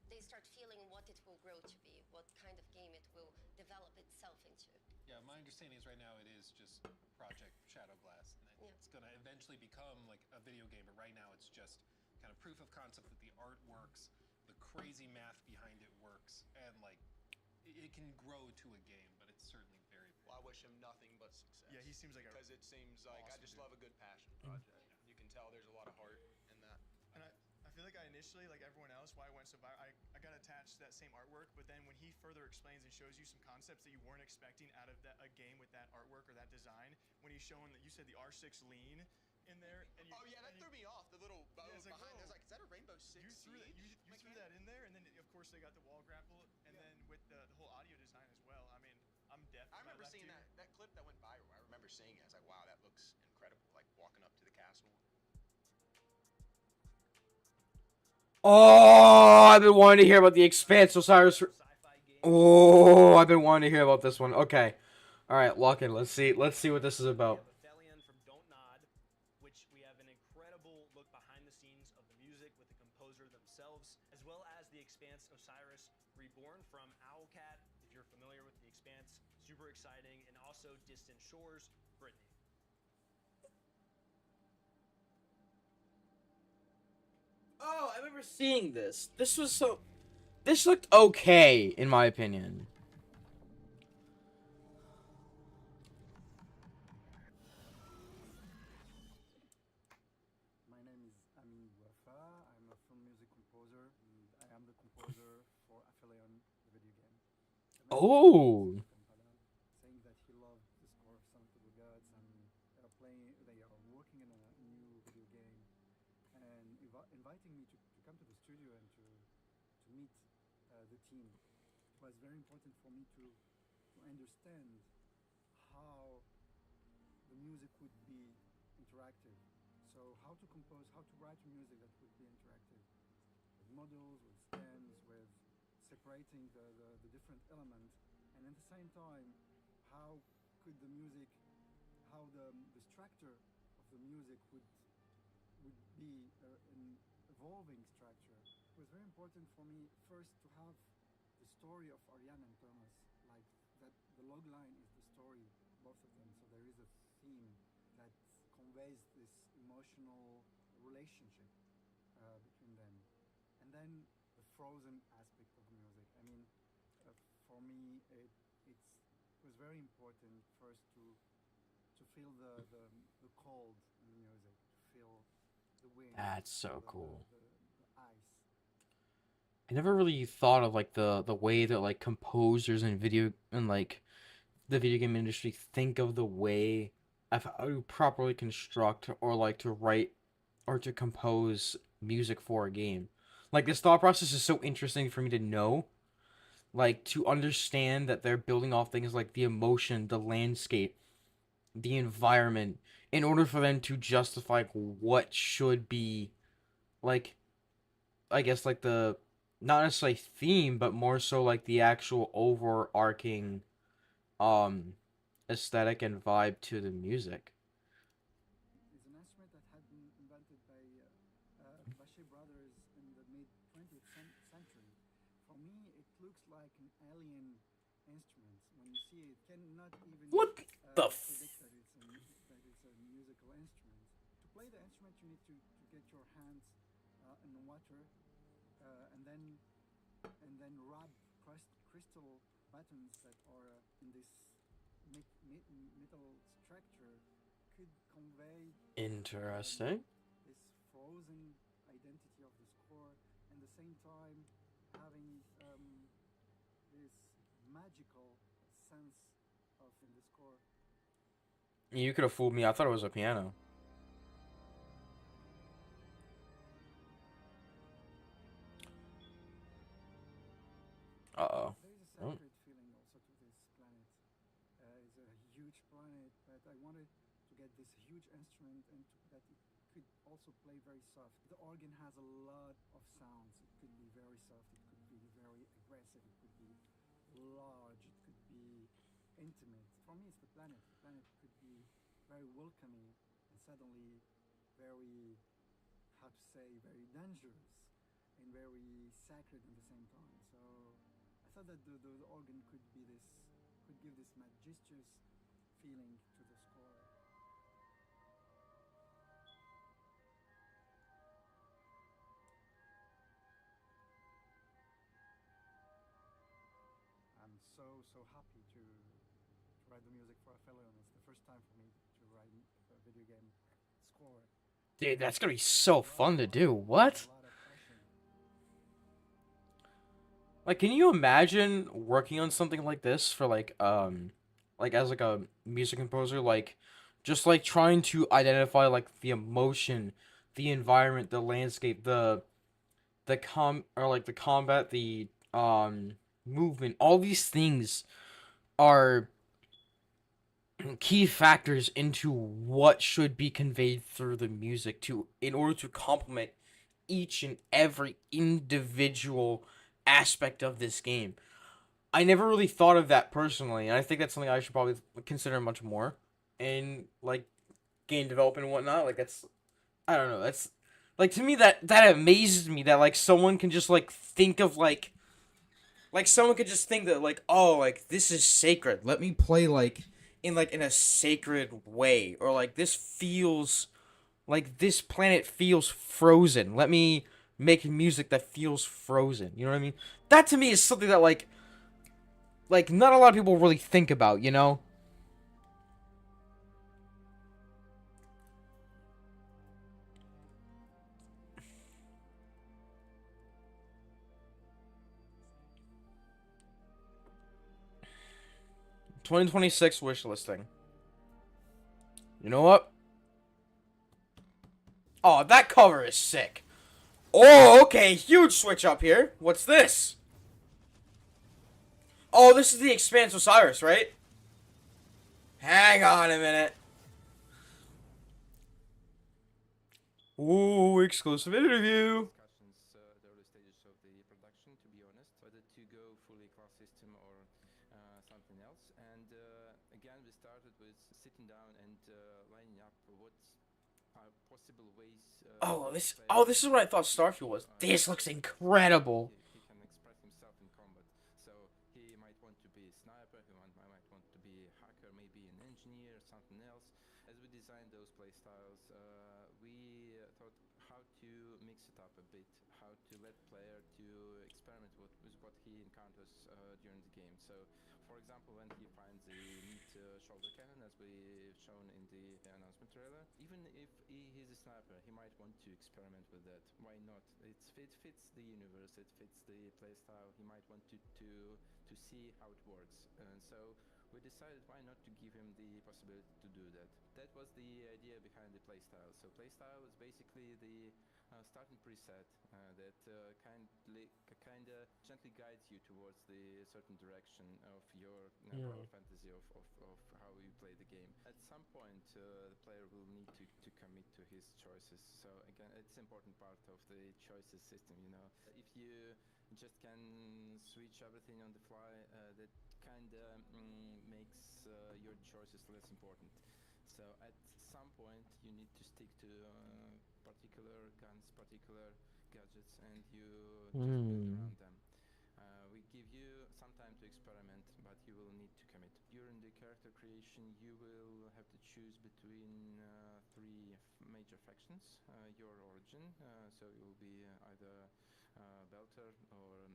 they start feeling what it will grow to be, what kind of game it will develop itself into. Yeah, my understanding is right now it is just Project Shadow Glass, and it's going to eventually become like a video game. But right now it's just kind of proof of concept that the art works, the crazy math behind it works, and like it can grow to a game. But it's certainly very. Well, I wish him nothing but success. Yeah, he seems like because it seems like I awesome just dude. love a good passion project. You can tell there's a lot of heart in that. And I feel like I initially, like everyone else, why I went so viral, I got attached to that same artwork, but then when he further explains and shows you some concepts that you weren't expecting out of a game with that artwork or that design, when he's showing that you said the R6 lean in there. And you, Oh yeah, that threw me off. The little bow Yeah, it's like, behind. whoa. I was like, is that a Rainbow Six? You threw that, you Like, threw that in there, and then of course they got the wall grapple, and then with the whole audio design as well. I mean, I'm deaf. I remember seeing that clip that went viral. I remember seeing it. I was like, wow, that looks incredible. Like walking up to the castle. Oh, I've been wanting to hear about the Expanse. Osiris. Oh, I've been wanting to hear about this one. Okay, all right, lock in. Let's see what this is about. Aphelion from Don't Nod, which we have an incredible look behind the scenes of the music with the composer themselves, as well as the Expanse Osiris Reborn from Owlcat. If you're familiar with the Expanse, super exciting, and also Distant Shores, Brittany. Oh, I remember seeing this. This looked okay, in my opinion. My name is Amin Wafa. I'm a film music composer, and I am the composer for Aphelion, the video game. Oh. Saying that he loved the score of Sonic the Gods, and they are working on a new video game, and inviting me to come to the studio and to meet the team. It was very important for me to understand how the music would be interactive. So how to compose, how to write music that would be interactive with models, with stems, with separating the different elements, and at the same time, how could the music, how the structure of the music would be an evolving structure. It was very important for me first to have the story of Ariane and Thomas, like that the log line is the story, both of them. So there is a theme that conveys this emotional relationship between them. And then the frozen aspect of music. I mean, for me, it was very important first to feel the cold in the music, to feel the wind. That's so cool. The ice. I never really thought of like the way that like composers and like the video game industry think of the way of how to properly construct or like to write or to compose music for a game. Like this thought process is so interesting for me to know. Like to understand that they're building off things like the emotion, the landscape, the environment, in order for them to justify what should be, like, I guess, like the, not necessarily theme, but more so like the actual overarching, aesthetic and vibe to the music. It's an instrument that had been invented by Bachet brothers in the mid-20th century. For me, it looks like an alien instrument. When you see it, cannot even What the predict that it's a musical instrument. To play the instrument, you need to get your hands in the water and then rub crystal buttons that are in this metal structure could convey Interesting. this frozen identity of the score, and at the same time having this magical sense of in the score. You could have fooled me. I thought it was a piano. Uh-oh. There is a sacred feeling also to this planet. It's a huge planet, but I wanted to get this huge instrument and that it could also play very soft. The organ has a lot of sounds. It could be very soft, it could be very aggressive, it could be large, it could be intimate. For me, it's the planet. The planet could be very welcoming and suddenly very, how to say, very dangerous and very sacred at the same time. So I thought that the organ could be this, could give this majestuous feeling to the score. I'm so happy to write the music for Aphelion. It's the first time for me to write a video game score. Dude, that's gonna be so fun to do. What? Like, can you imagine working on something like this for like as like a music composer, like just like trying to identify like the emotion, the environment, the landscape, the combat, the movement, all these things are key factors into what should be conveyed through the music to in order to complement each and every individual aspect of this game. I never really thought of that personally, and I think that's something I should probably consider much more in like game development and whatnot. Like that's, I don't know, that's like to me that amazes me that like someone can just like think of like someone could just think that like, oh, like this is sacred. Let me play like in a sacred way, or like this feels like this planet feels frozen. Let me make music that feels frozen. You know what I mean? That to me is something that like not a lot of people really think about, you know? $2026 wish listing. You know what? Oh, that cover is sick. Oh, okay, huge switch up here. What's this? Oh, this is the Expanse Osiris, right? Hang on a minute. Ooh, exclusive interview. Discussions the early stages of the production, to be honest, whether to go fully class system or something else. And again, we started with sitting down and lining up what are possible ways. This is what I thought Starfield was. This looks incredible. He can express himself in combat. So he might want to be a sniper, might want to be a hacker, maybe an engineer, something else. As we designed those playstyles, we thought how to mix it up a bit, how to let player to experiment with what he encounters during the game. So, for example, when he finds a neat shoulder cannon, as we've shown in the announcement trailer, even if he's a sniper, he might want to experiment with that. Why not? It fits the universe, it fits the playstyle. He might want to see how it works. And so we decided why not to give him the possibility to do that. That was the idea behind the playstyle. So playstyle is basically the starting preset that kind of gently guides you towards the certain direction of your power fantasy of how you play the game. At some point, the player will need to commit to his choices. So again, it's an important part of the choices system. You know, if you just can switch everything on the fly, that kind of makes your choices less important. So at some point you need to stick to particular guns, particular gadgets, and you just build around them. We give you some time to experiment, but you will need to commit. During the character creation, you will have to choose between three major factions. Your origin, so you will be either Belter or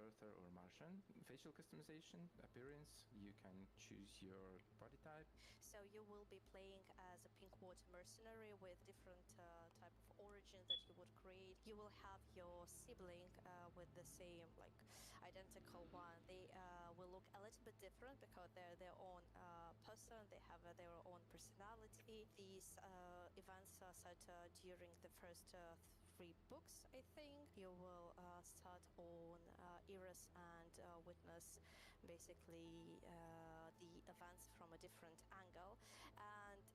Earther or Martian. Facial customization, appearance, you can choose your body type. So you will be playing as a Pinkwater mercenary with different type of origin that you would create. You will have your sibling with the same, like, identical one. They will look a little bit different because they're their own person. They have their own personality. These events are set during the first 3 books, I think. You will start on Eris and witness basically the events from a different angle, and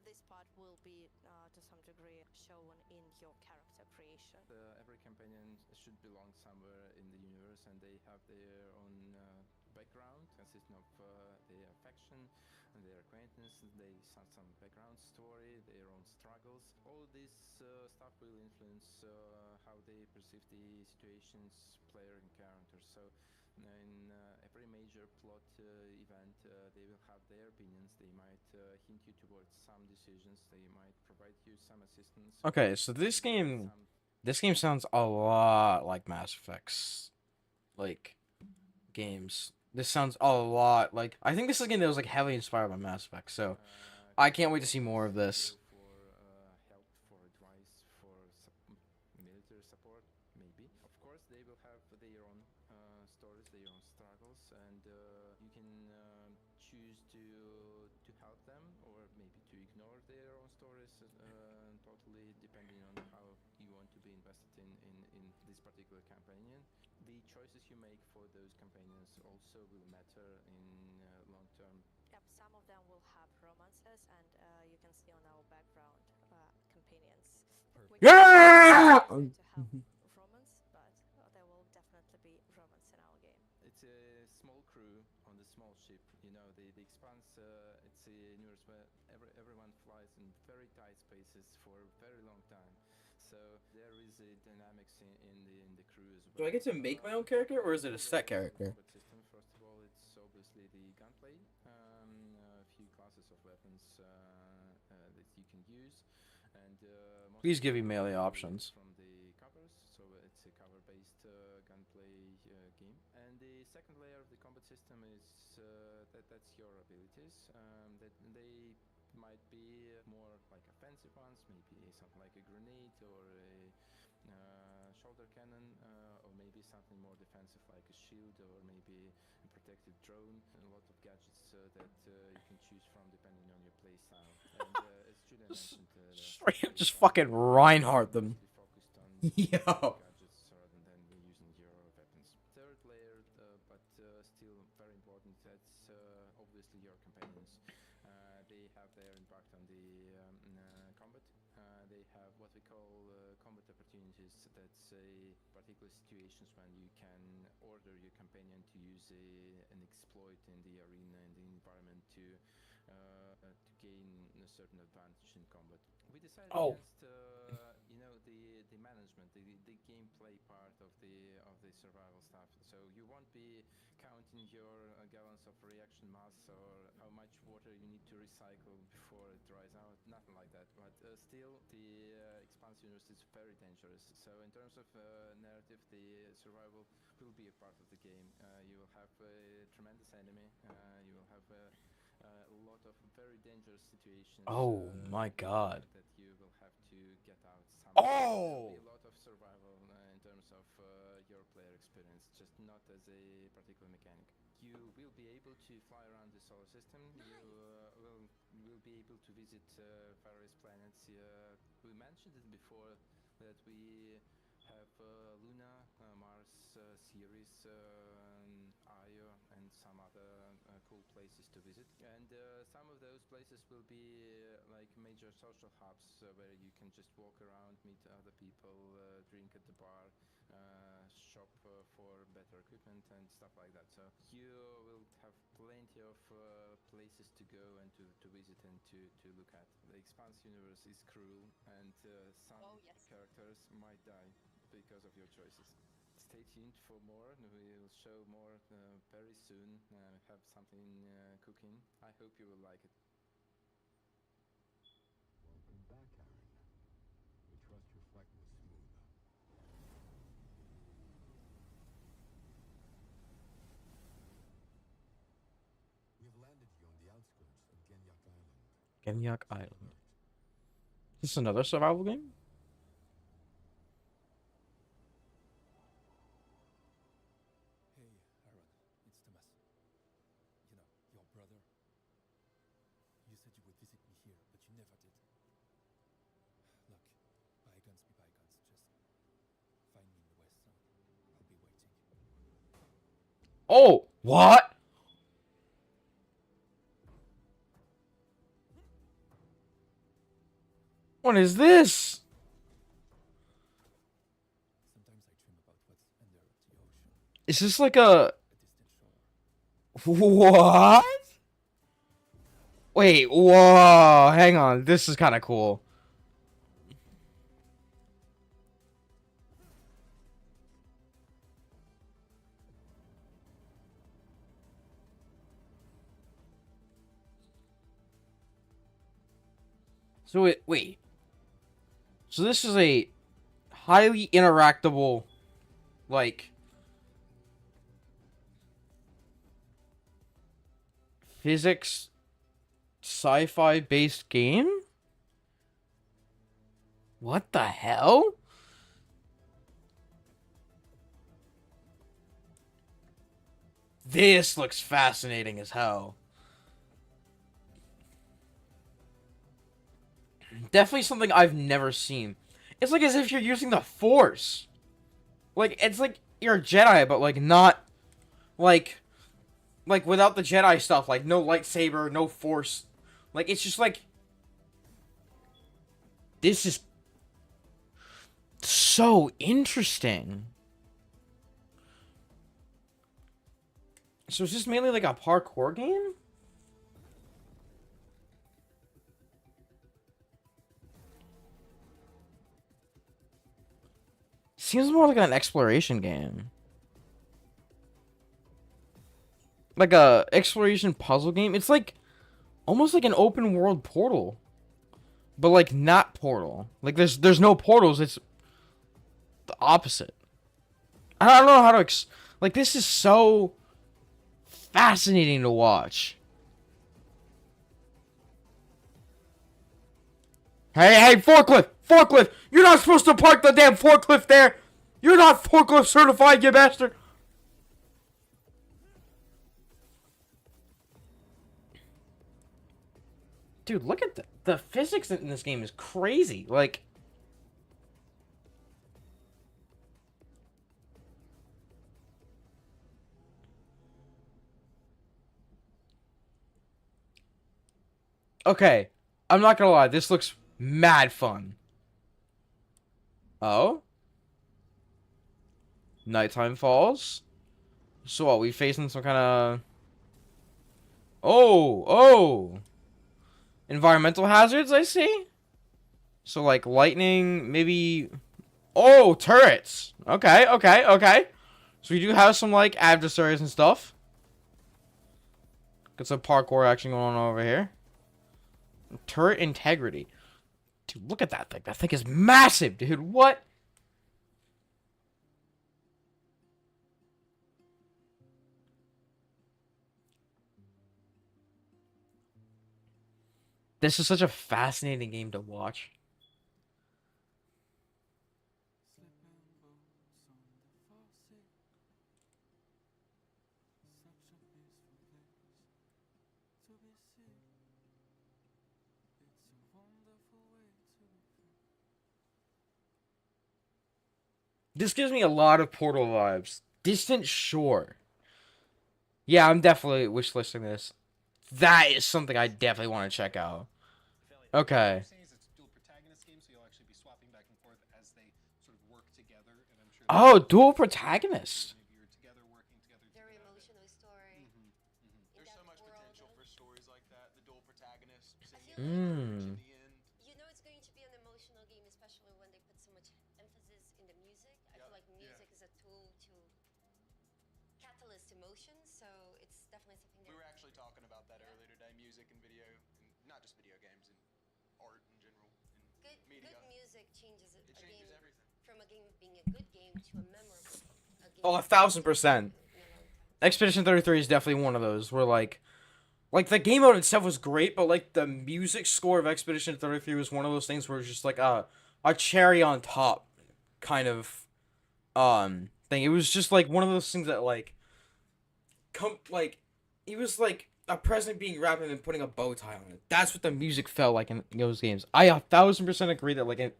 this part will be to some degree shown in your character creation. Every companion should belong somewhere in the universe, and they have their own background consisting of their faction and their acquaintance. They have some background story, their own struggles. All this stuff will influence how they perceive the situations player encounters. So in every major plot event, they will have their opinions. They might hint you towards some decisions. They might provide you some assistance. Okay, so this game sounds a lot like Mass Effect's like games. This sounds a lot like, I think this is a game that was like heavily inspired by Mass Effect. So I can't wait to see more of this. For help, for advice, for military support, maybe. Of course, they will have their own stories, their own struggles, and you can choose to help them or maybe to ignore their own stories, totally depending on how you want to be invested in this particular companion. The choices you make for those companions also will matter in long term. Yep, some of them will have romances, and you can see on our background companions. Yeah! To have romance, but there will definitely be romance in our game. It's a small crew on the small ship. You know, the Expanse, it's a universe where everyone flies in very tight spaces for a very long time. So there is a dynamics in the crew as well. Do I get to make my own character, or is it a set character? System, first of all, it's obviously the gunplay, a few classes of weapons that you can use, and Please give me melee options. from the covers, so it's a cover-based gunplay game. And the second layer of the combat system is that's your abilities. That they might be more like offensive ones, maybe something like a grenade or a shoulder cannon, or maybe something more defensive like a shield or maybe a protective drone. And a lot of gadgets that you can choose from depending on your playstyle. And as Julian mentioned, Straight up just fucking Reinhardt them. focused on Yo. gadgets rather than using your weapons. Third layer, but still very important. That's obviously your companions. They have their impact on the combat. They have what we call combat opportunities. That's particular situations when you can order your companion to use an exploit in the arena, in the environment to gain a certain advantage in combat. We decided against the management, the gameplay part of the survival stuff. So you won't be counting your gallons of reaction mass or how much water you need to recycle before it dries out. Nothing like that. But still, the Expanse universe is very dangerous. So in terms of narrative, the survival will be a part of the game. You will have a tremendous enemy. You will have a lot of very dangerous situations. Oh my god. That you will have to get out somehow. Oh! There will be a lot of survival in terms of your player experience, just not as a particular mechanic. You will be able to fly around the solar system. You will be able to visit various planets. We mentioned it before that we have Luna, Mars, Ceres, Io, and some other cool places to visit. And some of those places will be like major social hubs where you can just walk around, meet other people, drink at the bar, shop for better equipment and stuff like that. So you will have plenty of places to go and to visit and to look at. The Expanse universe is cruel, and some characters might die because of your choices. Stay tuned for more. We will show more very soon. Have something cooking. I hope you will like it. Welcome back, Aaron. We trust your flight was smooth. We have landed you on the outskirts of Genyak Island. Genyak Island. Is this another survival game? Hey, Aaron, it's Thomas. You know, your brother. You said you would visit me here, but you never did. Look, bygones be bygones. Just find me in the West Zone. I'll be waiting. Oh! What? What is this? Sometimes I dream about what's under the ocean. Is this like a... What? Wait, whoa, hang on. This is kind of cool. So wait. So this is a highly interactable, like, physics sci-fi based game? What the hell? This looks fascinating as hell. Definitely something I've never seen. It's like as if you're using the Force. Like, it's like you're a Jedi, but like not like without the Jedi stuff, like no lightsaber, no Force. Like, it's just like, this is so interesting. So is this mainly like a parkour game? Seems more like an exploration game. Like a exploration puzzle game. It's like almost like an open world Portal. But like not Portal. Like there's no portals, it's the opposite. I don't know how to like, this is so fascinating to watch. Hey, forklift! Forklift! You're not supposed to park the damn forklift there! You're not forklift certified, you bastard! Dude, look at the physics in this game is crazy. Like, Okay, I'm not gonna lie, this looks mad fun. Oh? Nighttime falls? So what, we facing some kind of... Oh! Environmental hazards, I see? So, like, lightning, maybe... Oh, turrets! Okay. So we do have some, like, adversaries and stuff. Got some parkour action going on over here. Turret integrity. Dude, look at that thing. That thing is massive, dude. What? This is such a fascinating game to watch. This gives me a lot of Portal vibes. Distant Shore. Yeah, I'm definitely wishlisting this. That is something I definitely want to check out. Okay. Oh, dual protagonist. Very emotional story. There's so much potential for stories like that. The dual protagonist. You know it's going to be an emotional game, especially when they put so much emphasis in the music. I feel like music is a tool to catalyst emotions, so it's definitely something We were actually talking about that earlier today. Music and video, and not just video games, and art in general, and media. Good music changes It changes everything. from a game being a good game to a memorable game. Oh, 1,000%. Expedition 33 is definitely one of those where, like the game mode itself was great, but, like, the music score of Expedition 33 was one of those things where it's just, like, a cherry on top kind of, thing. It was just, like, one of those things that, like, it was, like, a present being wrapped and then putting a bow tie on it. That's what the music felt like in those games. I 1,000% agree that, like,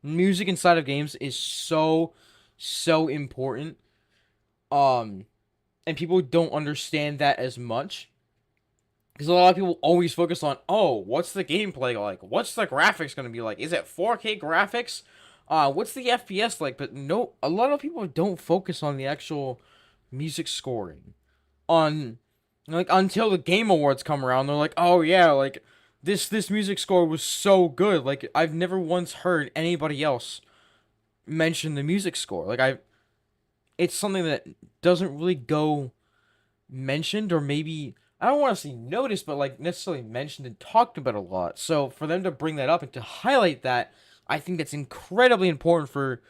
music inside of games is so important. And people don't understand that as much. Because a lot of people always focus on, oh, what's the gameplay like? What's the graphics going to be like? Is it 4K graphics? What's the FPS like? But no, a lot of people don't focus on the actual music scoring. Until the Game Awards come around, they're like, oh yeah, like, this music score was so good. Like, I've never once heard anybody else mention the music score. Like, it's something that doesn't really go mentioned, or maybe... I don't want to say noticed, but, like, necessarily mentioned and talked about a lot. So for them to bring that up and to highlight that, I think that's incredibly important for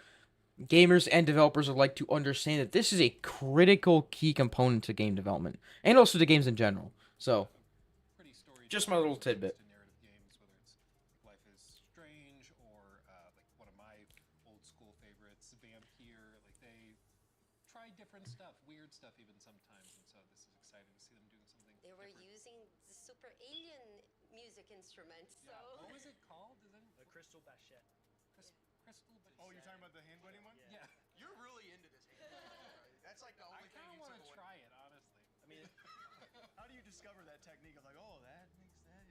gamers and developers alike to understand that this is a critical key component to game development and also to games in general. So, just my little tidbit. Life is Strange or like one of my old school favorites, Vampire. Like they try different stuff, weird stuff even sometimes, and so this is exciting to see them doing something. They were using the super alien music instrument. So What was it called? Is it The Crystal Bachette. Crystal Bachette. Oh, you're talking about the hand wedding one? Yeah. You're really into this hand wedding. That's like the only I thing kind of you want to took away. try it, honestly. I mean, How do you discover that technique of like, oh, that makes that,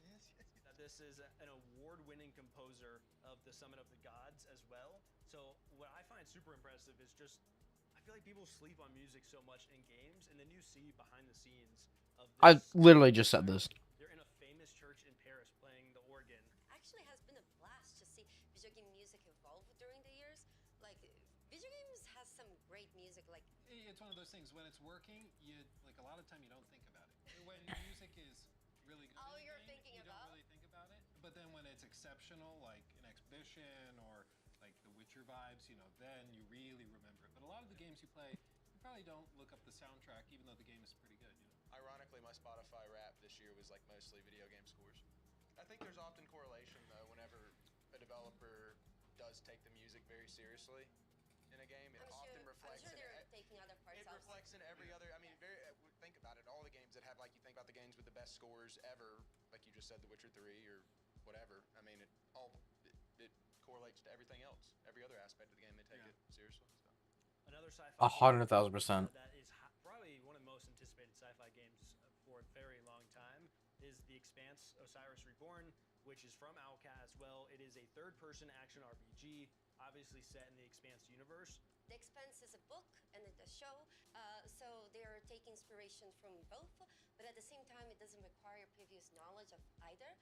yes. this is an award-winning composer of the Summon of the Gods as well. So what I find super impressive is just, I feel like people sleep on music so much in games, and then you see behind the scenes of this. I literally just said this. They're in a famous church in Paris playing the organ. actually has been a blast to see video game music evolve during the years. Like video games has some great music. Like It's one of those things. When it's working, you like a lot of time you don't think about it. When music is really good, all in a you're game, thinking you about. don't really think about it. But then when it's exceptional, like an Expedition or like the Witcher vibes, then you really remember it. But a lot of the games you play, you probably don't look up the soundtrack, even though the game is pretty good. Ironically, my Spotify rap this year was like mostly video game scores. I think there's often correlation though whenever a developer does take the music very seriously in a game. It often reflects. I'm sure they're taking other parts. It reflects in every other. I mean, think about it. All the games that have like you think about the games with the best scores ever, like you just said, The Witcher 3 or whatever. I mean, it correlates to everything else. Every other aspect of the game, they take it seriously. So. Another sci-fi. 100,000%. That is probably one of the most anticipated sci-fi games for a very long time is The Expanse: Osiris Reborn, which is from Owlcat as well. It is a third-person action RPG, obviously set in the Expanse universe. The Expanse is a book and a show, so they are taking inspiration from both, but at the same time, it doesn't require previous knowledge of either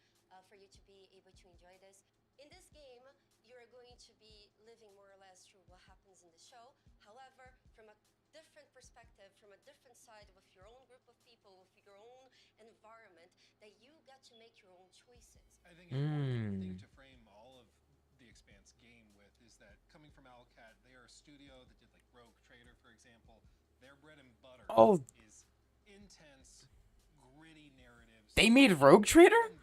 for you to be able to enjoy this. In this game, you're going to be living more or less through what happens in the show. However, from a different perspective, from a different side, with your own group of people, with your own environment, that you got to make your own choices. I think an important thing to frame all of the Expanse game with is that coming from Owlcat, they are a studio that did like Rogue Trader, for example. Their bread and butter is intense, gritty narratives. They made Rogue Trader?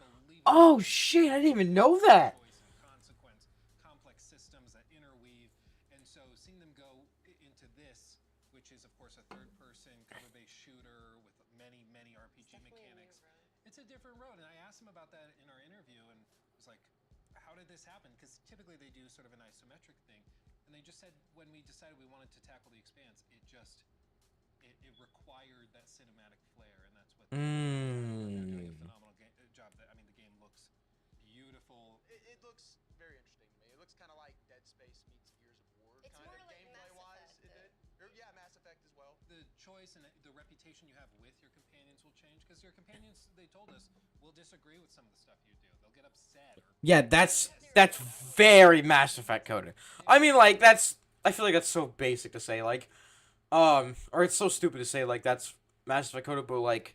Oh shit, I didn't even know that. Consequence, complex systems that interweave, and so seeing them go into this, which is of course a third-person cover-based shooter with many RPG mechanics, it's a different road. And I asked him about that in our interview, and was like, "How did this happen?" Because typically they do sort of an isometric thing, and they just said when we decided we wanted to tackle the Expanse, it required that cinematic flair, and that's what they're doing a phenomenal job. That, I mean, the game looks beautiful. It looks very interesting to me. It looks kind of like Dead Space meets Gears of War, It's kind more of like gameplay-wise. It did. Yeah, Mass Effect as well. The choice and the reputation you have with your companions will change, because your companions, they told us, will disagree with some of the stuff you do. They'll get upset. Yeah, that's very Mass Effect coded. I mean, like, I feel like that's so basic to say, like, or it's so stupid to say, like, that's Mass Effect coded, but, like,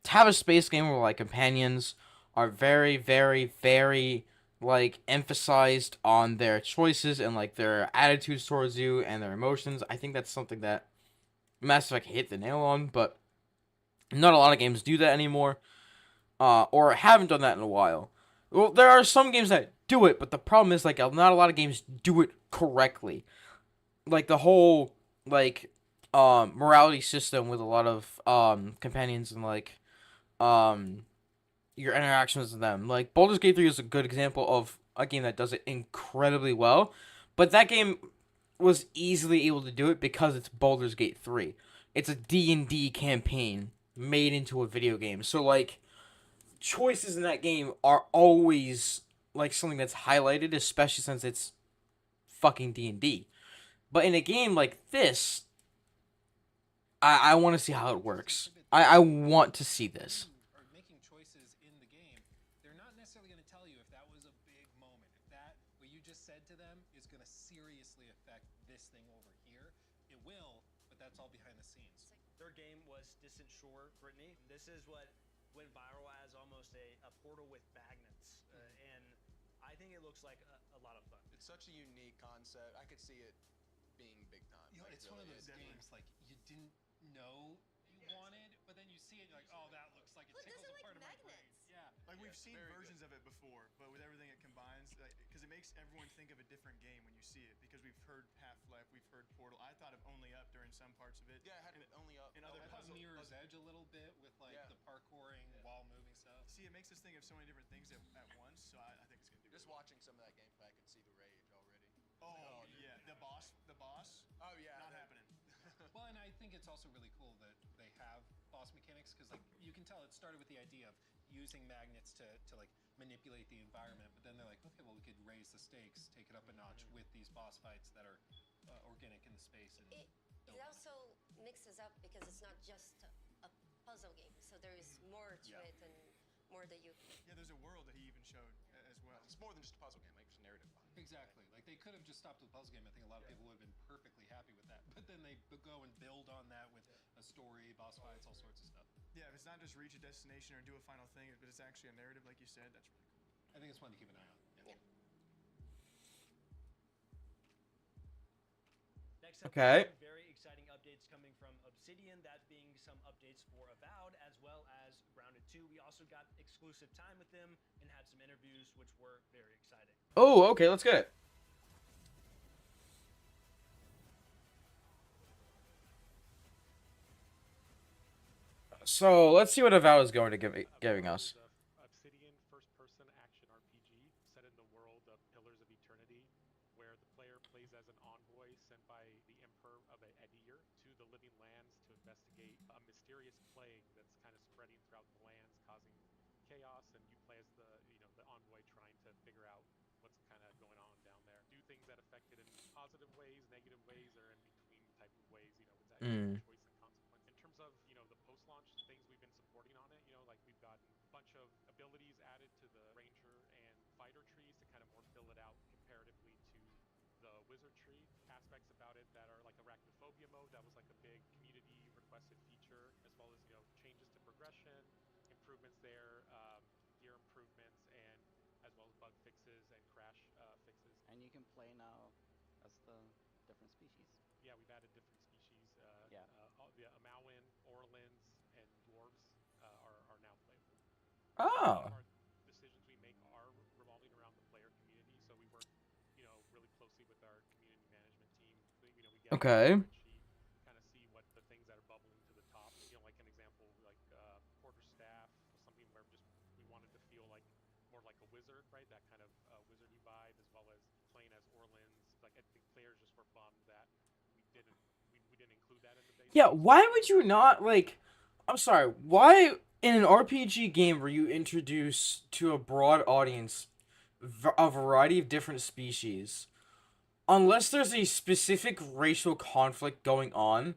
to have a space game where, like, companions are very, very, very, like, emphasized on their choices and, like, their attitudes towards you and their emotions, I think that's something that Mass Effect hit the nail on, but not a lot of games do that anymore, or haven't done that in a while. Well, there are some games that do it, but the problem is, like, not a lot of games do it correctly. Like, the whole, like, morality system with a lot of, companions and, like, your interactions with them. Like, Baldur's Gate 3 is a good example of a game that does it incredibly well, but that game was easily able to do it because it's Baldur's Gate 3. It's a D&D campaign made into a video game. So, like, choices in that game are always, like, something that's highlighted, especially since it's fucking D&D. But in a game like this, I want to see how it works. I want to see this. Are making choices in the game. They're not necessarily going to tell you if that was a big moment. If that, what you just said to them, is going to seriously affect this thing over here. It will, but that's all behind the scenes. Third game was Distant Shore, Brittany. This is what went viral as almost a portal with magnets, and I think it looks like a lot of fun. It's such a unique concept. I could see it being big time. You know, Like, it's really one of those is. games like you didn't know you wanted, but then you see it, you're like, oh, that looks like it tickles a part of my brain. Yeah. Like we've seen versions of it before, but with everything it combines, because it makes everyone think of a different game when you see it. Because we've heard Half-Life, we've heard Portal. I thought of Only Up during some parts of it. Yeah, I had Only Up. And other I thought puzzle, Mirror's Edge a little bit with like the parkouring, wall moving stuff. See, it makes us think of so many different things at once. So I think it's gonna do. Just watching some of that gameplay, I could see the rage already. Oh yeah, the boss. Oh yeah, not happening. Well, and I think it's also really cool that they have boss mechanics, because like you can tell it started with the idea of using magnets to like manipulate the environment, but then they're like, okay, well we could raise the stakes, take it up a notch with these boss fights that are organic in the space. And it also mixes up because it's not just a puzzle game, so there is more to it and more that you. Yeah, there's a world that he even showed as well. It's more than just a puzzle game. Like there's narrative behind it. Exactly. Like they could have just stopped with the puzzle game. I think a lot of people would have been perfectly happy with that. But then they go and build on that with a story, boss fights, all sorts of stuff. Yeah, if it's not just reach a destination or do a final thing, but it's actually a narrative, like you said, that's really cool. I think it's one to keep an eye on. Yeah. Next up, Okay. we have very exciting updates coming from Obsidian, that being some updates for Avowed as well as Grounded 2. We also got exclusive time with them and had some interviews, which were very exciting. Oh, okay, let's get it. So, let's see what Avowed is going to giving us. Obsidian first-person action RPG set in the world of Pillars of Eternity, where the player plays as an envoy sent by the Emperor of Edir to the Living Lands to investigate a mysterious plague that's kind of spreading throughout the lands, causing boss, and you play as the envoy trying to figure out what's kind of going on down there. Do things that affect it in positive ways, negative ways, or in between type of ways. With that Mm. choice and consequence. In terms of the post-launch things we've been supporting on it, like we've gotten a bunch of abilities added to the ranger and fighter trees to kind of more fill it out comparatively to the wizard tree. Aspects about it that are like arachnophobia mode, that was like a big community requested feature, as well as changes to progression, improvements there, gear improvements, and as well as bug fixes and crash fixes. And you can play now as the different species. Yeah, we've added different species. The Amauin, Orlins, and dwarves are now playable. A lot of Oh. our decisions we make are revolving around the player community, so we work, really closely with our community management team. We get Okay. a spreadsheet, kind of see what the things that are bubbling to the top. Like an example, like quarterstaff was something where we wanted to feel like more like a wizard, right? That kind of wizardy vibe, as well as playing as Orlins. Like I think players just were bummed that we didn't include that in the base. Yeah, why would you not, like, I'm sorry, why in an RPG game where you introduce to a broad audience a variety of different species, unless there's a specific racial conflict going on,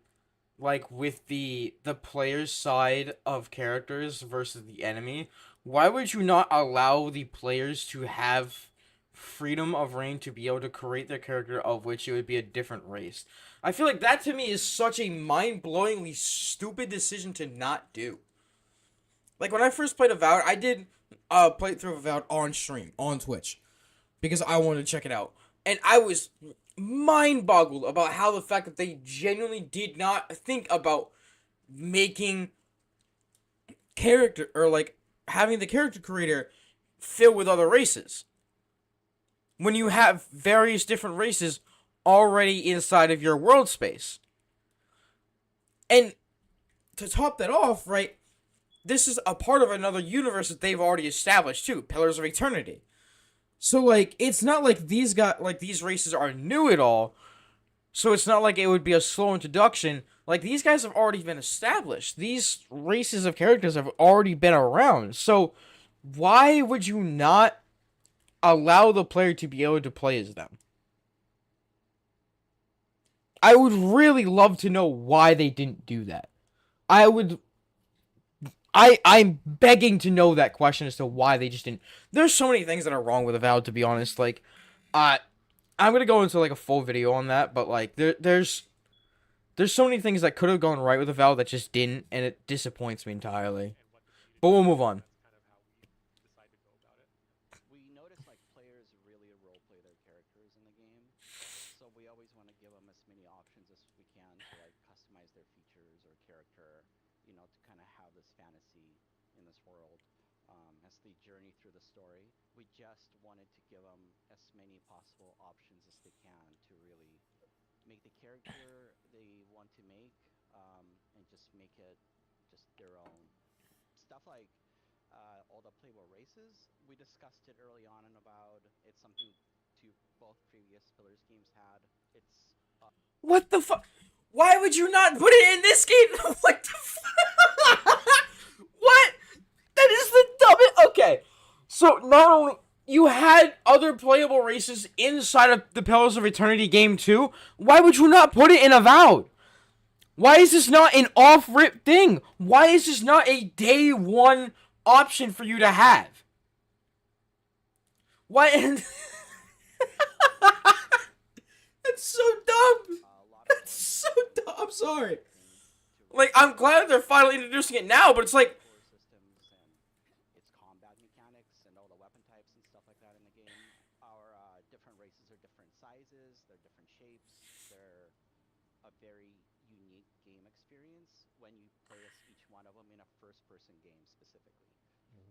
like with the player's side of characters versus the enemy, why would you not allow the players to have freedom of reign to be able to create their character of which it would be a different race? I feel like that to me is such a mind-blowingly stupid decision to not do. Like when I first played Avowed, I did play through Avowed on stream, on Twitch, because I wanted to check it out. And I was mind-boggled about how the fact that they genuinely did not think about making character, or like having the character creator fill with other races. When you have various different races already inside of your world space. And to top that off, right, this is a part of another universe that they've already established too, Pillars of Eternity. So like it's not like these races are new at all. So it's not like it would be a slow introduction. Like these guys have already been established. These races of characters have already been around. So why would you not allow the player to be able to play as them? I would really love to know why they didn't do that. I'm begging to know that question as to why they just didn't. There's so many things that are wrong with Avowed, to be honest. Like, I'm gonna go into like a full video on that, but like there's so many things that could have gone right with Avowed that just didn't, and it disappoints me entirely. But we'll move on. We notice like players really roleplay their characters in the game, so we always want to give them as many options as we can to like customize their features or character, to kind of have this fantasy in this world as they journey through the story. We just wanted to give them as many possible options as they can to really make the character they want to make, and just make it just their own. Stuff like all the playable races, we discussed it early on and about. It's something to both previous Pillars games had. It's What the fuck? Why would you not put it in this game? What the fuck? What? That is the dumbest. Okay, so not only you had other playable races inside of the Pillars of Eternity game too, why would you not put it in Avowed? Why is this not an off-rip thing? Why is this not a day one option for you to have? Why? That's so dumb. That's so dumb. I'm sorry. Like, I'm glad they're finally introducing it now, but it's like, its combat mechanics and all the weapon types and stuff like that in the game. Our different races are different sizes, they're different shapes, they're a very unique game experience when you play as each one of them in a first-person game specifically.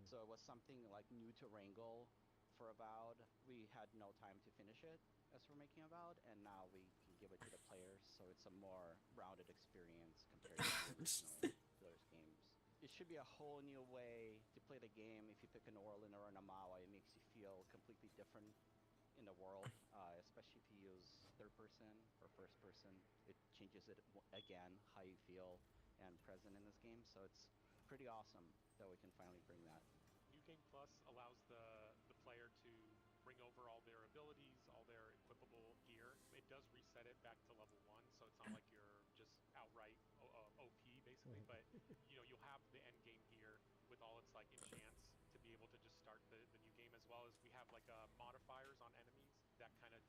So it was something like new to Wrangle for Avowed. We had no time to finish it as we're making Avowed, and now we can give it to the players, so it's a more rounded experience compared to the original Pillars games. It should be a whole new way to play the game. If you pick an Orlin or an Amawa, it makes you feel completely different in the world, especially if you use third person or first person. It changes it again, how you feel and present in this game, so it's pretty awesome that we can finally bring that. New Game Plus allows the player to bring over all their abilities, all their equipable gear. It does reset it back to level 1, so it's not like you're just outright OP basically, but you'll have the end game gear with all its like enchants to be able to just start the new game, as well as we have like modifiers on enemies that kind of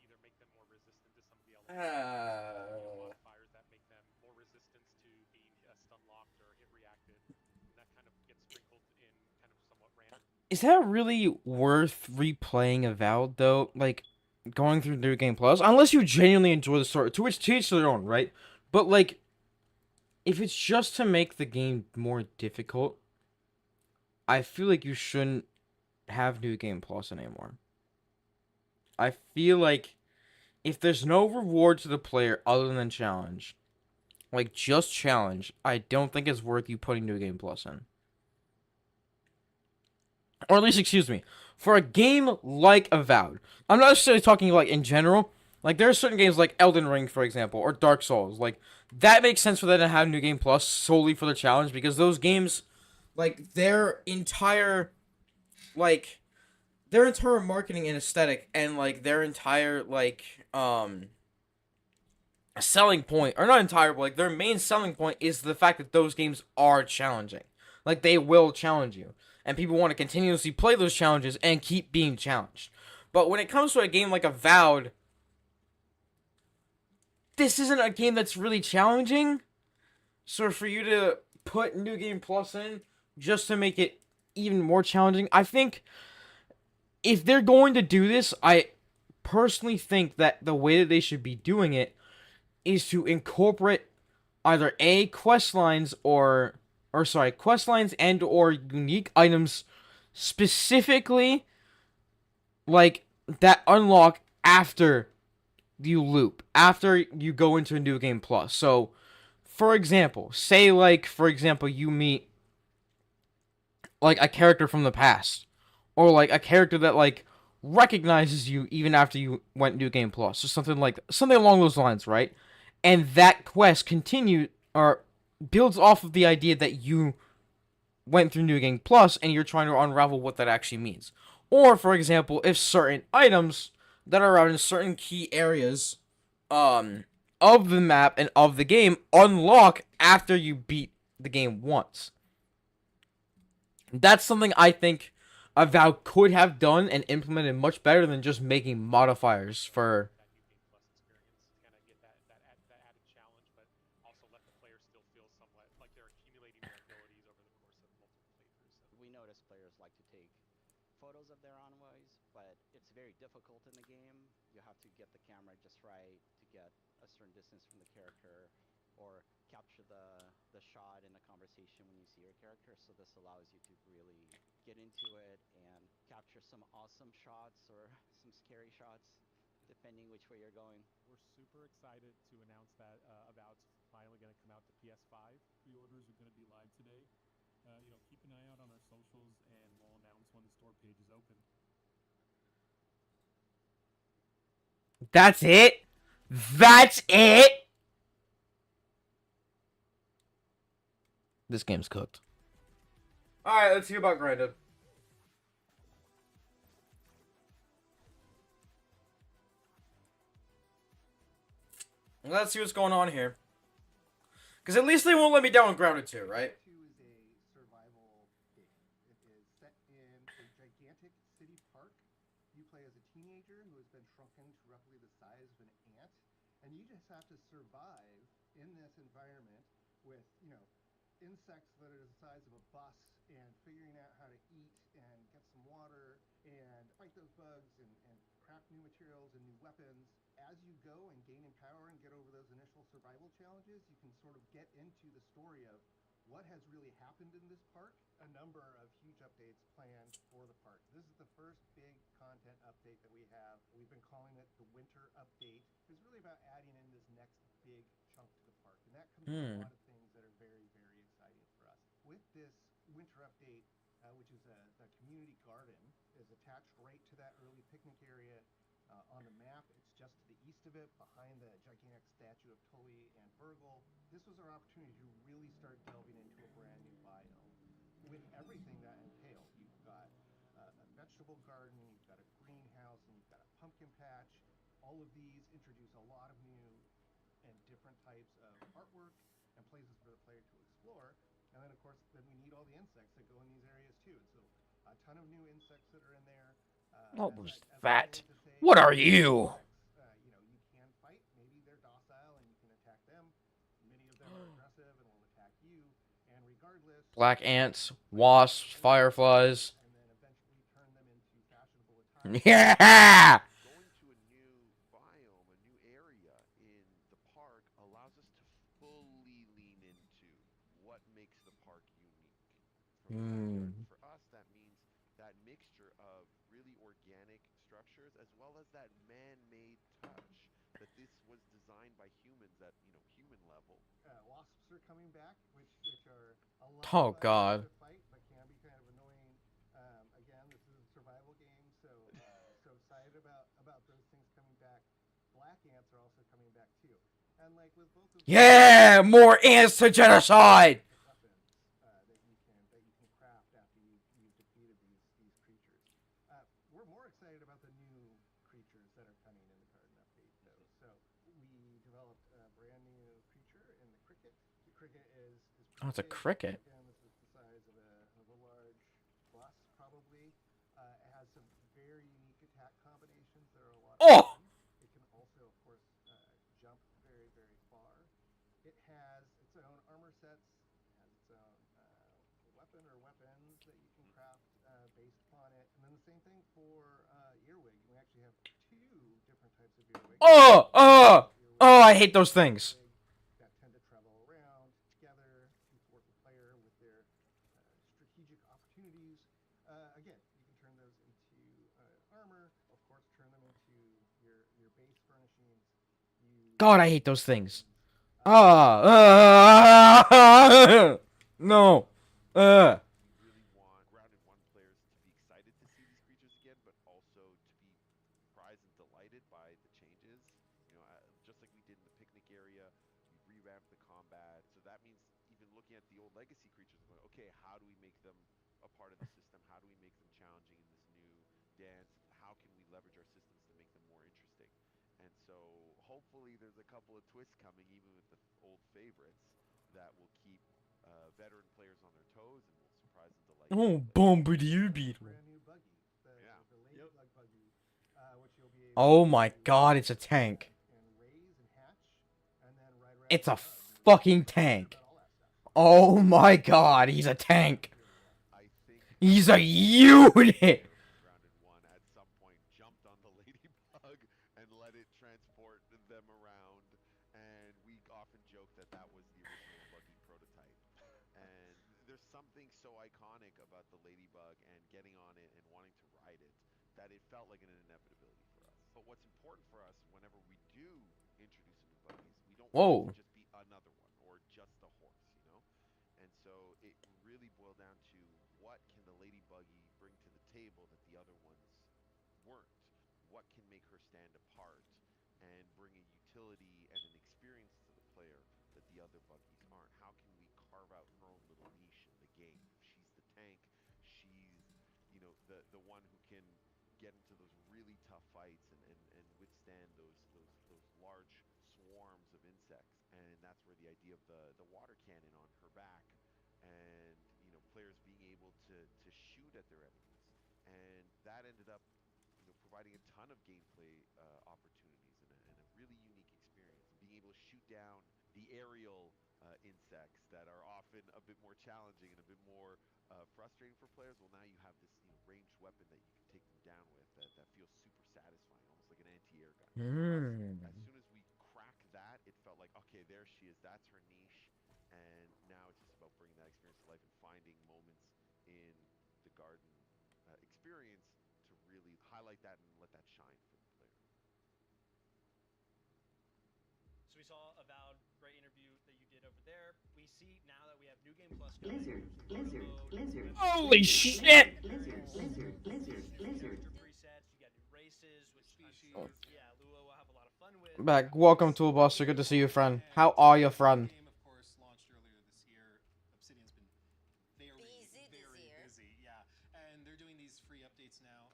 either make them more resistant to some of the elements, modifiers that make them more resistant to being stun locked or hit reacted, and that kind of gets sprinkled in kind of somewhat random. Is that really worth replaying Avowed though? Like going through New Game Plus, unless you genuinely enjoy the story, to which to each their own, right? But like, if it's just to make the game more difficult, I feel like you shouldn't have New Game Plus anymore. I feel like if there's no reward to the player other than challenge, like just challenge, I don't think it's worth you putting New Game Plus in. Or at least, excuse me, for a game like Avowed. I'm not necessarily talking like in general. Like there are certain games like Elden Ring, for example, or Dark Souls. Like that makes sense for them to have New Game Plus solely for the challenge, because those games, like their entire marketing and aesthetic and like their entire selling point, or not entire, but like their main selling point is the fact that those games are challenging. Like they will challenge you, and people want to continuously play those challenges and keep being challenged. But when it comes to a game like Avowed, this isn't a game that's really challenging. So for you to put New Game Plus in just to make it even more challenging, I think if they're going to do this, I personally think that the way that they should be doing it is to incorporate either quest lines and or unique items specifically like that unlock after you loop, after you go into a New Game Plus. So for example, say you meet like a character from the past, or like a character that like recognizes you even after you went New Game Plus, or something along those lines, right? And that quest builds off of the idea that you went through New Game Plus and you're trying to unravel what that actually means. Or, for example, if certain items that are around in certain key areas of the map and of the game unlock after you beat the game once. That's something I think Avowed could have done and implemented much better than just making modifiers for... We notice players like to take photos of their envoys, but it's very difficult in the game. You have to get the camera just right to get a certain distance from the character, or capture the shot in a conversation when you see your character. So this allows you to really get into it and capture some awesome shots or some scary shots, depending which way you're going. We're super excited to announce that Avowed's finally going to come out to PS5. Pre-orders are going to be live today. Keep an eye out on our socials, and we'll announce when the store page is open. That's it? That's it? This game's cooked. Alright, let's hear about Grinded. Let's see what's going on here. Because at least they won't let me down with Grounded 2, right? And you just have to survive in this environment with, insects that are the size of a bus, and figuring out how to eat and get some water and fight those bugs and craft new materials and new weapons. As you go and gain in power and get over those initial survival challenges, you can sort of get into the story of what has really happened in this park. A number of huge updates planned for the park. This is the first big content update that we have. We've been calling it the Winter Update. It's really about adding in this next big chunk to the park. And that comes with a lot of things that are very, very exciting for us. With this Winter Update, which is the community garden, is attached right to that early picnic area on the map. It's just to the east of it, behind the gigantic statue of Tully and Virgil. This was our opportunity to really start delving into a brand new biome with everything that entailed. You've vegetable garden, you've got a greenhouse, and you've got a pumpkin patch. All of these introduce a lot of new and different types of artwork and places for the player to explore. And then, of course, then we need all the insects that go in these areas too. And so a ton of new insects that are in there. What was that? What are you? You know, you can fight. Maybe they're docile and you can attack them. Many of them are aggressive and will attack you. And regardless, Black ants, wasps, fireflies. and then eventually turn them into fashionable attire. Yeah! Going to a new biome, a new area in the park allows us to fully lean into what makes the park unique. For us, that means that mixture of really organic structures as well as that man-made touch. That this was designed by humans at human level. Wasps are coming back, which are a lot Oh, of God. to fight, but can be kind of annoying. Again, this is a survival game, so so excited about those things coming back. Black ants are also coming back too, and like with both of Yeah! More ants to genocide! weapons that you can craft after you've defeated these creatures. We're more excited about the new creatures that are coming in the Garden update, though. So we developed a brand new creature in the cricket. The cricket is Oh, it's a pretty big. cricket. Again, this is the size of a large bus, probably. It has some very unique attack combinations that are a lot of Oh! fun. It can also, of course, jump very, very far. It has its own armor sets. It has its own weapon or weapons that you can craft based upon it. And then the same thing for earwig. We actually have two different types of earwig. Oh, I hate those things. That tend to travel around together, support the player with their strategic opportunities. Again, you can turn those into armor. Of course, turn them into your base furnishings. God, I hate those things. No. Really want Grounded 1 players to be excited to see these creatures again, but also to be surprised and delighted by the changes. Just like we did in the picnic area, we revamped the combat. So that means even looking at the old legacy creatures, going, okay, how do we make them a part of the system? How do we make them challenging in this new dance? How can we leverage our systems to make them more interesting? And so hopefully there's a couple of twists coming, even with the old favorites, that will keep veteran players on their toes and will surprise and delight. Oh, Bombardier Beetle. Brand new buggy, the Ladybug buggy, which you'll be able Oh my God, it's a tank. and raise and hatch, and then ride around. It's a fucking tank. Oh my God, he's a tank. He's a unit. Grounded 1 at some point jumped on the Ladybug and let it transport them around, and we often joke that that was the original buggy prototype. And there's something so iconic about the Ladybug and getting on it and wanting to ride it that it felt like an inevitability for us. But what's important for us whenever we do introduce a new buggies, we don't want it to just be another one or just a horse, And so it really boiled down to what can the Ladybuggy bring to the table that the other ones weren't? What can make her stand apart and bring a utility and an experience to the player that the other buggies aren't? How can we carve out her own little niche in the game? If she's the tank, she's the one who can get into those really tough fights and withstand those large swarms of insects. And that's where the idea of the water cannon on her back and players being able to shoot at their enemies. And that ended up providing a ton of gameplay opportunities and a really unique experience. Being able to shoot down the aerial insects that are often a bit more challenging and a bit more frustrating for players. Well, now you have this ranged weapon that you can take them down with that feels super satisfying, almost like an anti-air gun. As soon as we cracked that, it felt like, okay, there she is. That's her niche. And now it's just about bringing that experience to life and finding moments in the garden experience to really highlight that and let that shine for the player. So we saw Avowed, great interview that you did over there. We see now that we have New Game Plus coming. Blizzard. Holy shit! Blizzard. Presets, you got new races, which species. Yeah, Lua will have a lot of fun with. Back. Welcome, Toolbuster. Good to see you, friend. How are you, friend? Game, of course, launched earlier this year. Obsidian's been very busy. Yeah, and they're doing these free updates now.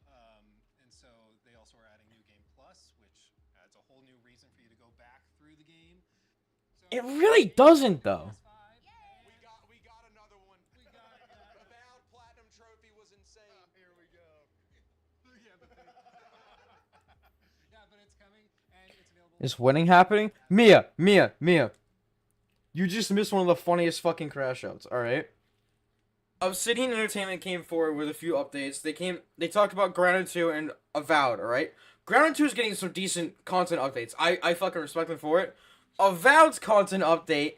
And so they also are adding New Game Plus, which adds a whole new reason for you to go back through the game. It really doesn't, though. We got another one. We got the Avowed Platinum Trophy was insane. Here we go. Yeah, but it's coming and it's available. Is winning happening? Mia. You just missed one of the funniest fucking crash outs, alright? Obsidian Entertainment came forward with a few updates. They talked about Grounded 2 and Avowed, alright? Grounded 2 is getting some decent content updates. I fucking respect them for it. Avowed's content update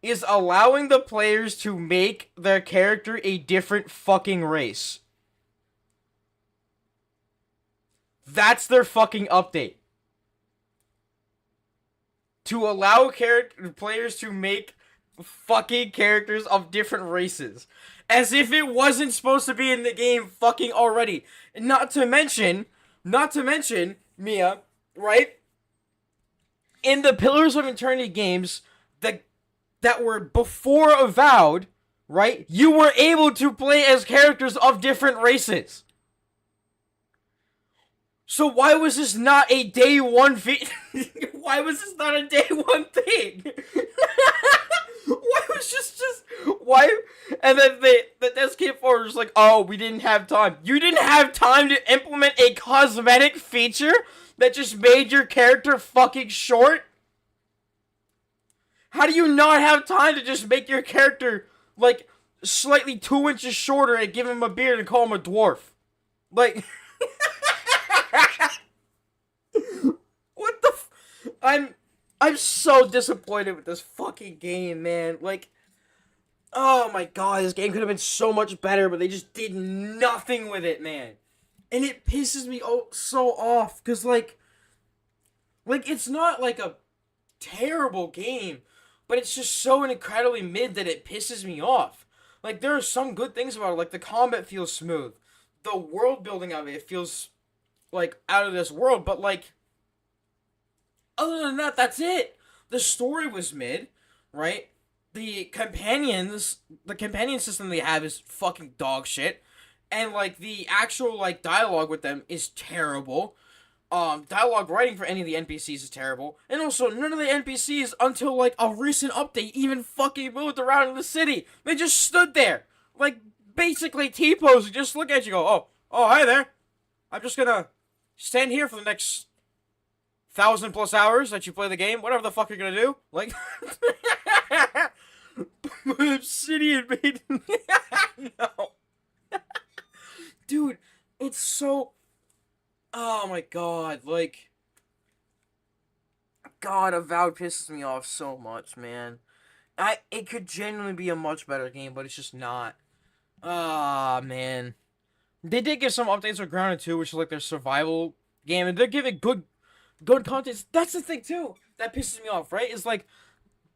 is allowing the players to make their character a different fucking race. That's their fucking update. To allow players to make fucking characters of different races. As if it wasn't supposed to be in the game fucking already. And not to mention, Mia, right? In the Pillars of Eternity games that were before Avowed, right? You were able to play as characters of different races. So why was this not a day one thing? Why was this not a day one thing? Why was just why? And then the SK forward was like, oh, we didn't have time. You didn't have time to implement a cosmetic feature that just made your character fucking short? How do you not have time to just make your character like slightly 2 inches shorter and give him a beard and call him a dwarf? Like what the I'm so disappointed with this fucking game, man. Like, oh my god, this game could have been so much better, but they just did nothing with it, man. And it pisses me so off, because, like, it's not, like, a terrible game, but it's just so incredibly mid that it pisses me off. Like, there are some good things about it, like, the combat feels smooth. The world building of it feels, like, out of this world, but, like, other than that, that's it. The story was mid, right? The companion system they have is fucking dog shit. And, like, the actual, like, dialogue with them is terrible. Dialogue writing for any of the NPCs is terrible. And also, none of the NPCs, until, like, a recent update, even fucking moved around in the city. They just stood there. Like, basically T-pose and just look at you and go, oh, hi there. I'm just gonna stand here for the next 1,000+ hours that you play the game, whatever the fuck you're gonna do. Like, Obsidian made no. Dude, it's so. Oh my god, like. God, Avowed pisses me off so much, man. It could genuinely be a much better game, but it's just not. Ah, man. They did give some updates for Grounded 2, which is like their survival game, and they're giving good content. That's the thing too that pisses me off, right? Is like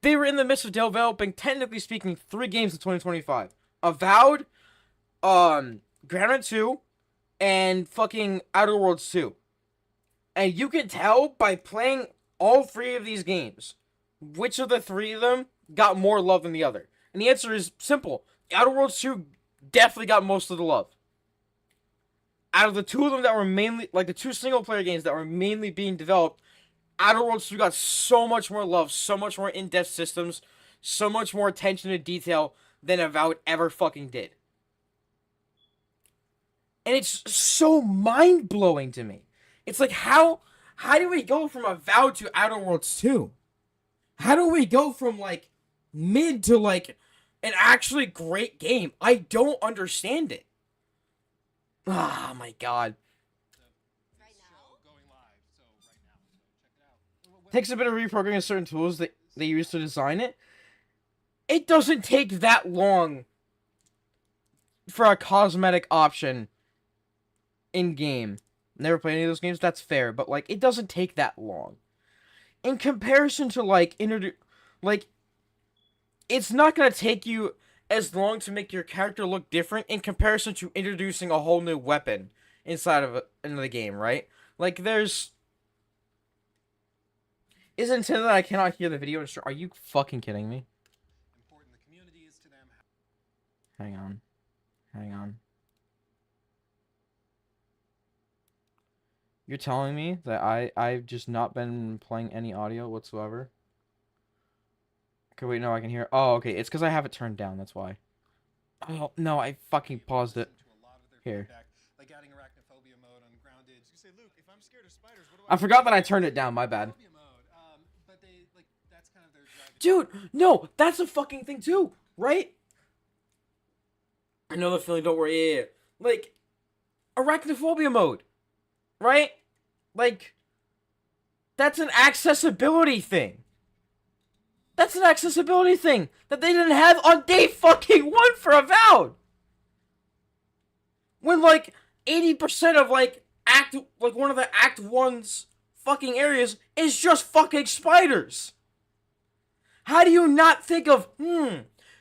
they were in the midst of developing, technically speaking, 3 games in 2025: Avowed, Grounded 2, and fucking Outer Worlds 2. And you can tell by playing all 3 of these games which of the 3 of them got more love than the other. And the answer is simple: Outer Worlds 2 definitely got most of the love. Out of the 2 of them that were mainly, like the 2 single-player games that were mainly being developed, Outer Worlds 2 got so much more love, so much more in-depth systems, so much more attention to detail than Avowed ever fucking did. And it's so mind-blowing to me. It's like, how do we go from Avowed to Outer Worlds 2? How do we go from, like, mid to, like, an actually great game? I don't understand it. Ah, my god. Takes a bit of reprogramming of certain tools that they use to design it. It doesn't take that long for a cosmetic option in game. Never played any of those games, that's fair, but like it doesn't take that long. In comparison to like it's not gonna take you as long to make your character look different in comparison to introducing a whole new weapon inside of the game, right? Like there's. Is it intended that I cannot hear the video? Are you fucking kidding me? Important the community is to them. Hang on. You're telling me that I've just not been playing any audio whatsoever? Okay, wait, no, I can hear. Oh, okay, it's because I have it turned down, that's why. Oh, no, I fucking paused it. Here. Like adding arachnophobia mode on Grounded. You say, Luke, if I'm scared of spiders, what do I I forgot that I turned it down, my bad. But they like that's kind of their drive. Dude, no, that's a fucking thing too, right? I know the feeling, don't worry, yeah. Like, arachnophobia mode, right? Like, that's an accessibility thing. That's an accessibility thing that they didn't have on day fucking 1 for Avowed. When, like, 80% of, like, one of the Act 1's fucking areas is just fucking spiders. How do you not think of,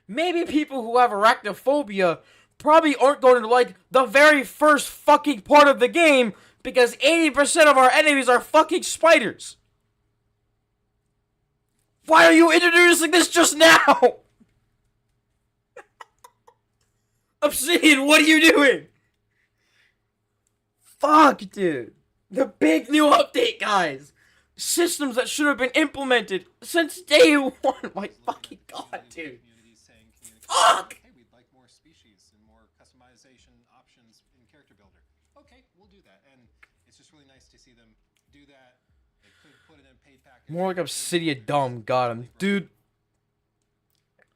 maybe people who have arachnophobia probably aren't going to like the very first fucking part of the game because 80% of our enemies are fucking spiders. Why are you introducing this just now? Obsidian, what are you doing? Fuck, dude. The big new update, guys. Systems that should have been implemented since day 1. My fucking god, dude. Fuck! Hey, we'd like more species and more customization options in Character Builder. Okay, we'll do that. And it's just really nice to see them do that. They could put it in paid package. More like Obsidian dumb. Got him. Dude.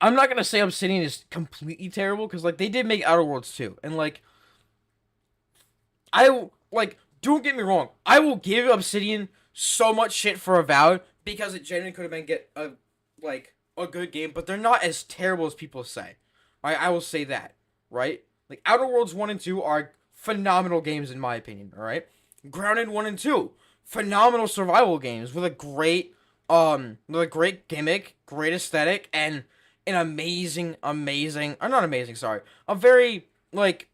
I'm not gonna say Obsidian is completely terrible, because, like, they did make Outer Worlds too. And, like, don't get me wrong. I will give Obsidian so much shit for Avowed, because it genuinely could have been a good game, but they're not as terrible as people say. I will say that, right? Like, Outer Worlds 1 and 2 are phenomenal games in my opinion, alright? Grounded 1 and 2, phenomenal survival games with a great gimmick, great aesthetic, and an a very, like,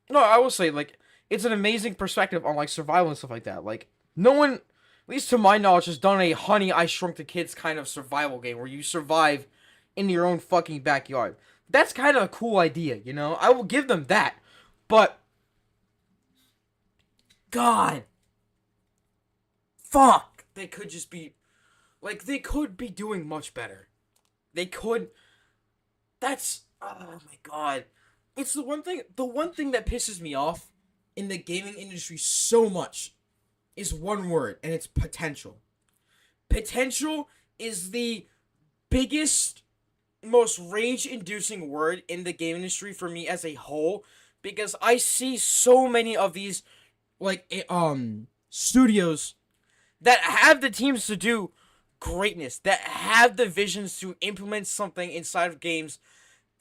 no, I will say, like, it's an amazing perspective on, like, survival and stuff like that. Like, no one, at least to my knowledge, has done a Honey, I Shrunk the Kids kind of survival game where you survive in your own fucking backyard. That's kind of a cool idea, you know? I will give them that. But, God, fuck, they could just be, like, they could be doing much better. They could, that's, oh my god. It's the one thing that pisses me off in the gaming industry so much is one word, and it's potential. Potential is the biggest, most rage-inducing word in the game industry for me as a whole, because I see so many of these, like, studios that have the teams to do greatness, that have the visions to implement something inside of games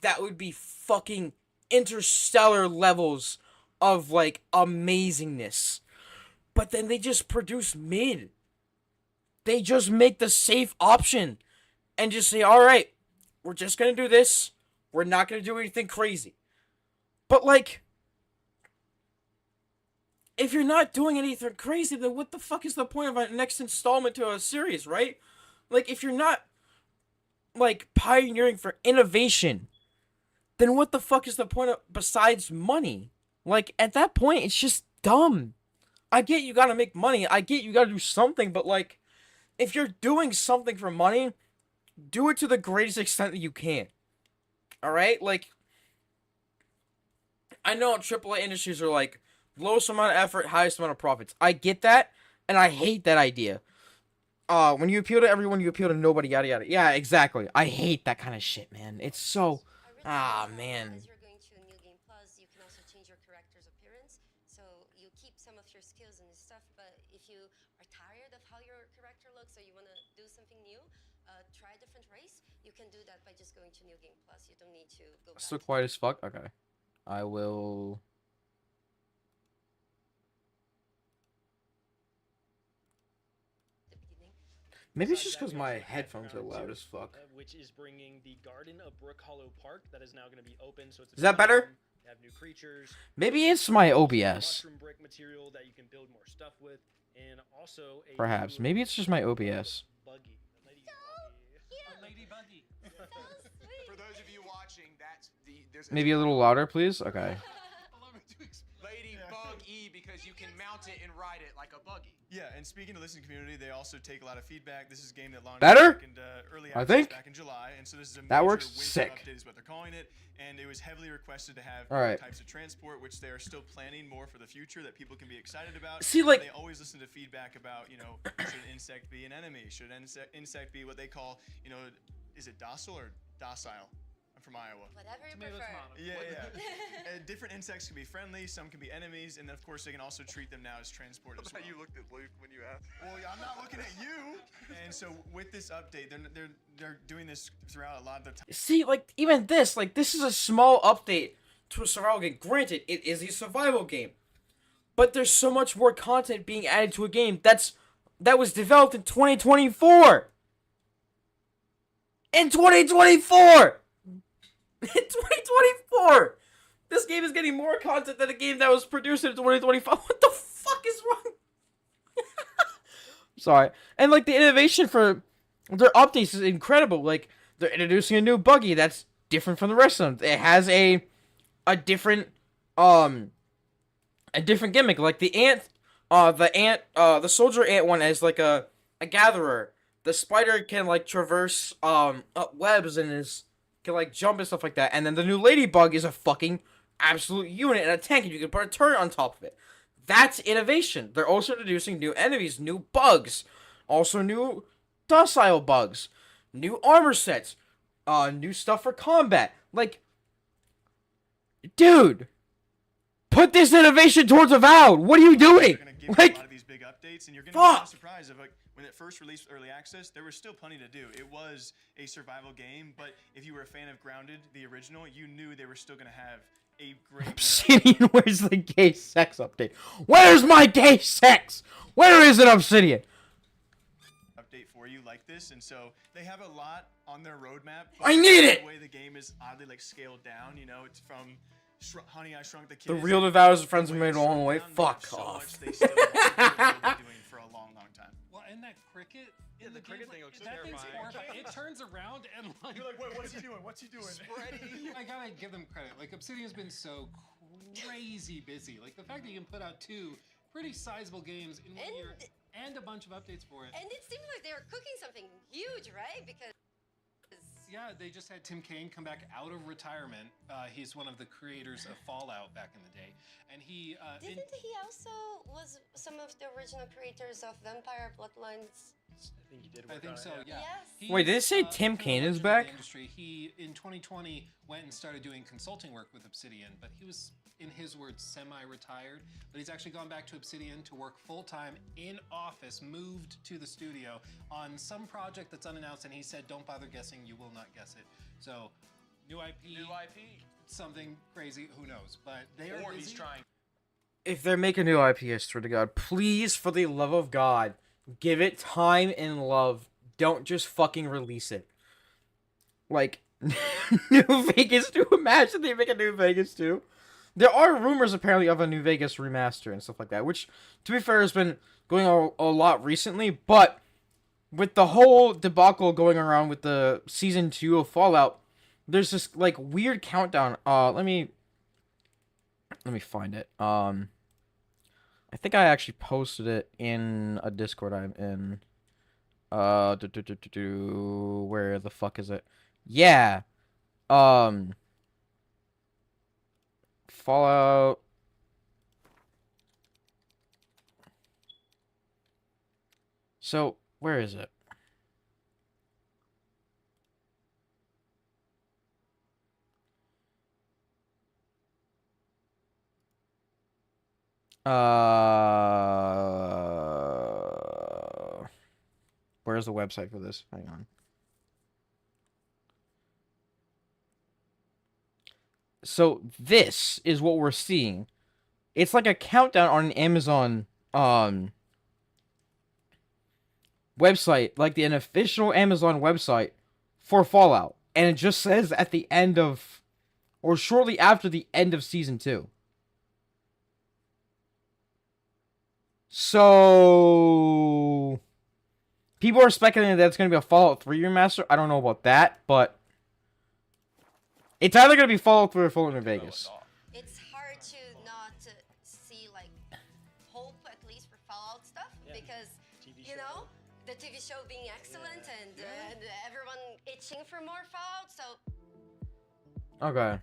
that would be fucking interstellar levels of, like, amazingness. But then they just produce mid. They just make the safe option and just say, alright, we're just gonna do this. We're not gonna do anything crazy. But, like, if you're not doing anything crazy, then what the fuck is the point of a next installment to a series, right? Like, if you're not, like, pioneering for innovation, then what the fuck is the point of, besides money? Like, at that point, it's just dumb. I get you gotta make money, I get you gotta do something, but, like, if you're doing something for money, do it to the greatest extent that you can. Alright? Like, I know AAA industries are like, lowest amount of effort, highest amount of profits. I get that, and I hate that idea. When you appeal to everyone, you appeal to nobody, yada yada. Yeah, exactly. I hate that kind of shit, man. It's so... man. As you're going to New Game Plus, you can also change your character's appearance. So you keep some of your skills and stuff, but if you are tired of how your character looks or you want to do something new, try a different race, you can do that by just going to New Game Plus. You don't need to go back. Still quiet as fuck? Okay. I will... Maybe it's just because my headphones are loud as fuck. Which is bringing the Garden of Brook Hollow Park that is now going to be open. So it's Is that better? Have new creatures. Maybe it's my OBS. Mushroom brick material that you can build more stuff with, and also a Perhaps. Maybe it's just my OBS. Buggy. A lady buggy. For those of you watching, that's the Maybe a little louder, please? Okay. Ladybug E, because because you can mount it and ride it like a buggy. Yeah, and speaking to listening community, they also take a lot of feedback. This is a game that launched Better? back in early I access think. back in July, and so this is a That major works. winter Sick. update is what they're calling it, and it was heavily requested to have All right. different types of transport, which they are still planning more for the future that people can be excited about. See, like- they always listen to feedback about, you know, should an insect be an enemy? Should an insect be what they call, you know, is it docile or docile? I'm from Iowa. Whatever you Tomato, prefer. tomato. Yeah. Different insects can be friendly, some can be enemies, and then of course they can also treat them now as transport as well. You looked at Luke when you asked. Well, I'm not looking at you. And so with this update, they're doing this throughout a lot of the time. See, like, even this, like, this is a small update to a survival game. Granted, it is a survival game. But there's so much more content being added to a game that was developed in 2024! In 2024! In 2024! This game is getting more content than a game that was produced in 2025. What the fuck is wrong? Sorry. And, like, the innovation for their updates is incredible. Like, they're introducing a new buggy that's different from the rest of them. It has a different gimmick. Like, the soldier ant one is like a gatherer. The spider can, like, traverse up webs and can, like, jump and stuff like that. And then the new ladybug is a fucking absolute unit and a tank, and you can put a turret on top of it. That's innovation. They're also introducing new enemies, new bugs, also new docile bugs, new armor sets, new stuff for combat. Like, dude, put this innovation towards Avowed. What are you doing? They're gonna give you Like, a lot of these big updates, and you're gonna fuck. be surprised of, like, when it first released early access, there was still plenty to do. It was a survival game, but if you were a fan of Grounded, the original, you knew they were still gonna have a great Obsidian, where's the gay sex update? Where's my gay sex? Where is it, Obsidian? update for you like this, and so they have a lot on their roadmap. I need the it! way the game is oddly, like, scaled down, you know, it's from Honey, I Shrunk the Kids. The real Devours and Friends we made along the way. Down, Fuck so off. much they still want to do what they've been doing for a long, long time. Well, and that cricket. Yeah, in the cricket game, thing looks that thing's terrifying. horrifying. It turns around and like. You're like, wait, what's he doing? What's he doing? I gotta give them credit. Like, Obsidian's been so crazy busy. Like, the fact that you can put out 2 pretty sizable games in 1 year and a bunch of updates for it. And it seemed like they were cooking something huge, right? Because Yeah, they just had Tim Kaine come back out of retirement. He's one of the creators of Fallout back in the day, and he didn't he also was some of the original creators of Vampire Bloodlines? I think you did. I think so. Yeah. Yes. Wait, did it say He's, Tim kind of a Kaine is legend of the back? Industry. He in 2020 went and started doing consulting work with Obsidian, but he was, in his words, semi-retired. But he's actually gone back to Obsidian to work full-time in office, moved to the studio on some project that's unannounced, and he said, "Don't bother guessing. You will not guess it." So, new IP. New IP. Something crazy. Who knows? But they are Or busy. he's trying. If they're making a new IP, I swear to God, please, for the love of God, give it time and love. Don't just fucking release it. Like, New Vegas 2. Imagine they make a New Vegas 2. There are rumors, apparently, of a New Vegas remaster and stuff like that, which, to be fair, has been going on a lot recently, but with the whole debacle going around with the Season 2 of Fallout, there's this, like, weird countdown. Let me find it. I think I actually posted it in a Discord I'm in. Where the fuck is it? Yeah. Fallout. So, where is it? Where's the website for this? Hang on. So this is what we're seeing. It's like a countdown on an Amazon website, like an official Amazon website for Fallout. And it just says at the end of, or shortly after the end of Season 2. So people are speculating that it's going to be a Fallout 3 remaster. I don't know about that, but it's either going to be Fallout 3 or Fallout New Vegas. It's hard to not see like You know, the TV show being excellent and everyone itching for more Fallout. So Okay.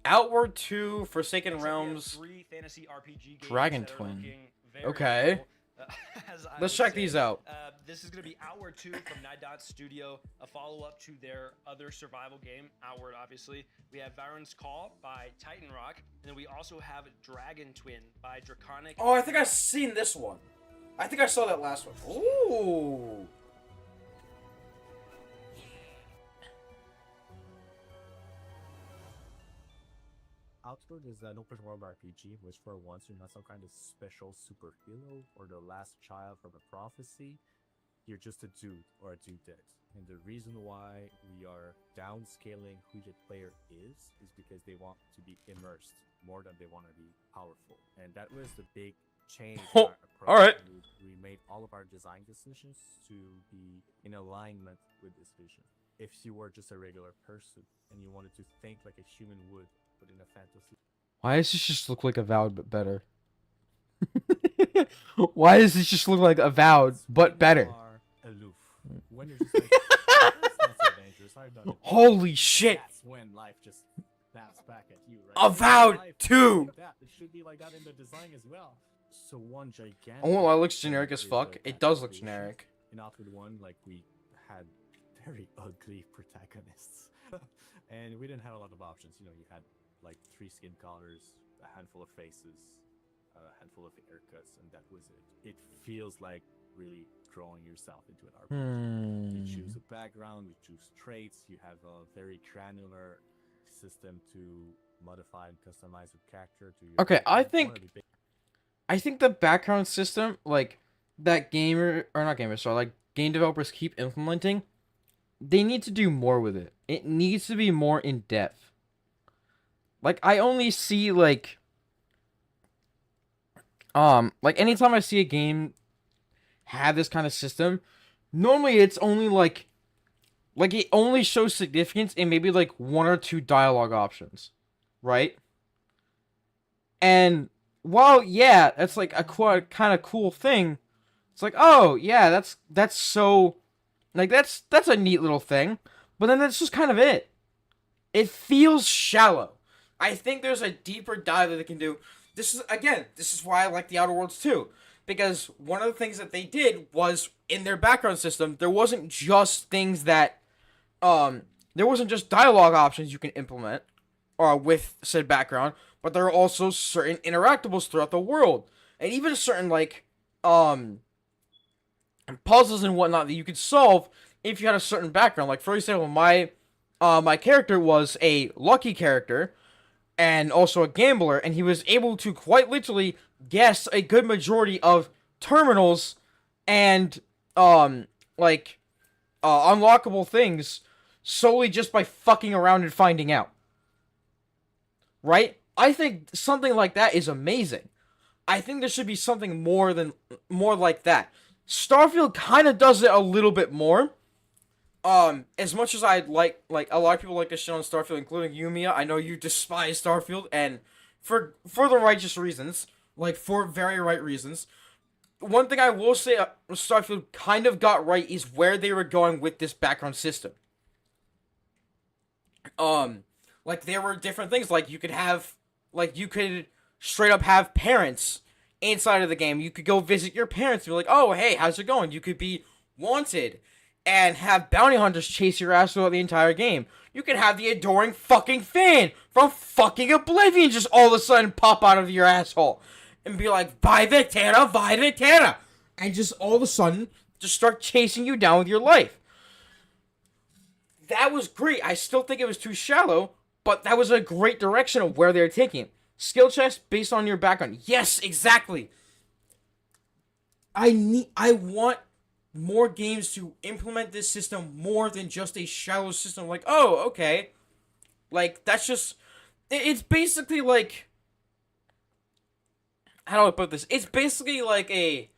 Outward 2, Forsaken Next up, we have Realms, 3 fantasy RPG games Dragon that are Twin. looking very Okay. cool, as I Let's would check say. these out. This is going to be Outward 2 from Night Dot Studio, a follow-up to their other survival game, Outward, obviously. We have Varen's Call by Titan Rock, and then we also have Dragon Twin by Draconic. Oh, I think I've seen this one. I think I saw that last one. Ooh. Outward is an open world RPG, which for once you're not some kind of special superhero or the last child from a prophecy. You're just a dude or a dudette. And the reason why we are downscaling who the player is because they want to be immersed more than they want to be powerful. And that was the big change in our approach. All right. We made all of our design decisions to be in alignment with this vision. If you were just a regular person and you wanted to think like a human would, but in a fantasy. Why does this just look like Avowed but better? Why does this just look like Avowed but better? Aloof. When you're just like, "That's not so dangerous, I've done it." Holy shit! That's when life just snaps back at you, right? Avowed Life 2! like that. It should be like that in the design as well. So one gigantic. Oh, well, it looks generic as is, fuck. like, It does look activation. generic. In Outward 1, like, we had very ugly protagonists. And we didn't have a lot of options. You know, you had like 3 skin colors, a handful of faces, a handful of haircuts, and that was it. It feels like really drawing yourself into an RPG. You choose a background, you choose traits, you have a very granular system to modify and customize your character to your Okay, I one of think the big- the background system, like, that game developers keep implementing, they need to do more with it. It needs to be more in depth. Like, I only see, like, anytime I see a game have this kind of system, normally it's only, like, it only shows significance in maybe, like, 1 or 2 dialogue options, right? And while, yeah, that's, like, a kind of cool thing, it's like, oh, yeah, that's so, like, that's a neat little thing, but then that's just kind of it. It feels shallow. I think there's a deeper dive that they can do. This is why I like the Outer Worlds too. Because one of the things that they did was, in their background system, there wasn't just things that, there wasn't just dialogue options you can implement, with said background, but there are also certain interactables throughout the world. And even certain, like, puzzles and whatnot that you could solve if you had a certain background. Like, for example, my character was a lucky character, and also a gambler, and he was able to quite literally guess a good majority of terminals and, unlockable things solely just by fucking around and finding out. Right? I think something like that is amazing. I think there should be something more like that. Starfield kind of does it a little bit more. As much as I'd like a lot of people like to shit on Starfield, including Yumiya. I know you despise Starfield, and for the righteous reasons, like, for very right reasons. One thing I will say Starfield kind of got right is where they were going with this background system. Like, there were different things, like, you could straight up have parents inside of the game. You could go visit your parents and be like, oh, hey, how's it going? You could be wanted and have bounty hunters chase your ass throughout the entire game. You can have the adoring fucking fan from fucking Oblivion just all of a sudden pop out of your asshole and be like, Vai Vectana, and just all of a sudden just start chasing you down with your life. That was great. I still think it was too shallow, but that was a great direction of where they're taking it. Skill checks based on your background. Yes, exactly. I want more games to implement this system more than just a shallow system. Like, oh, okay. Like, that's just... It's basically like... How do I put this? It's basically like a...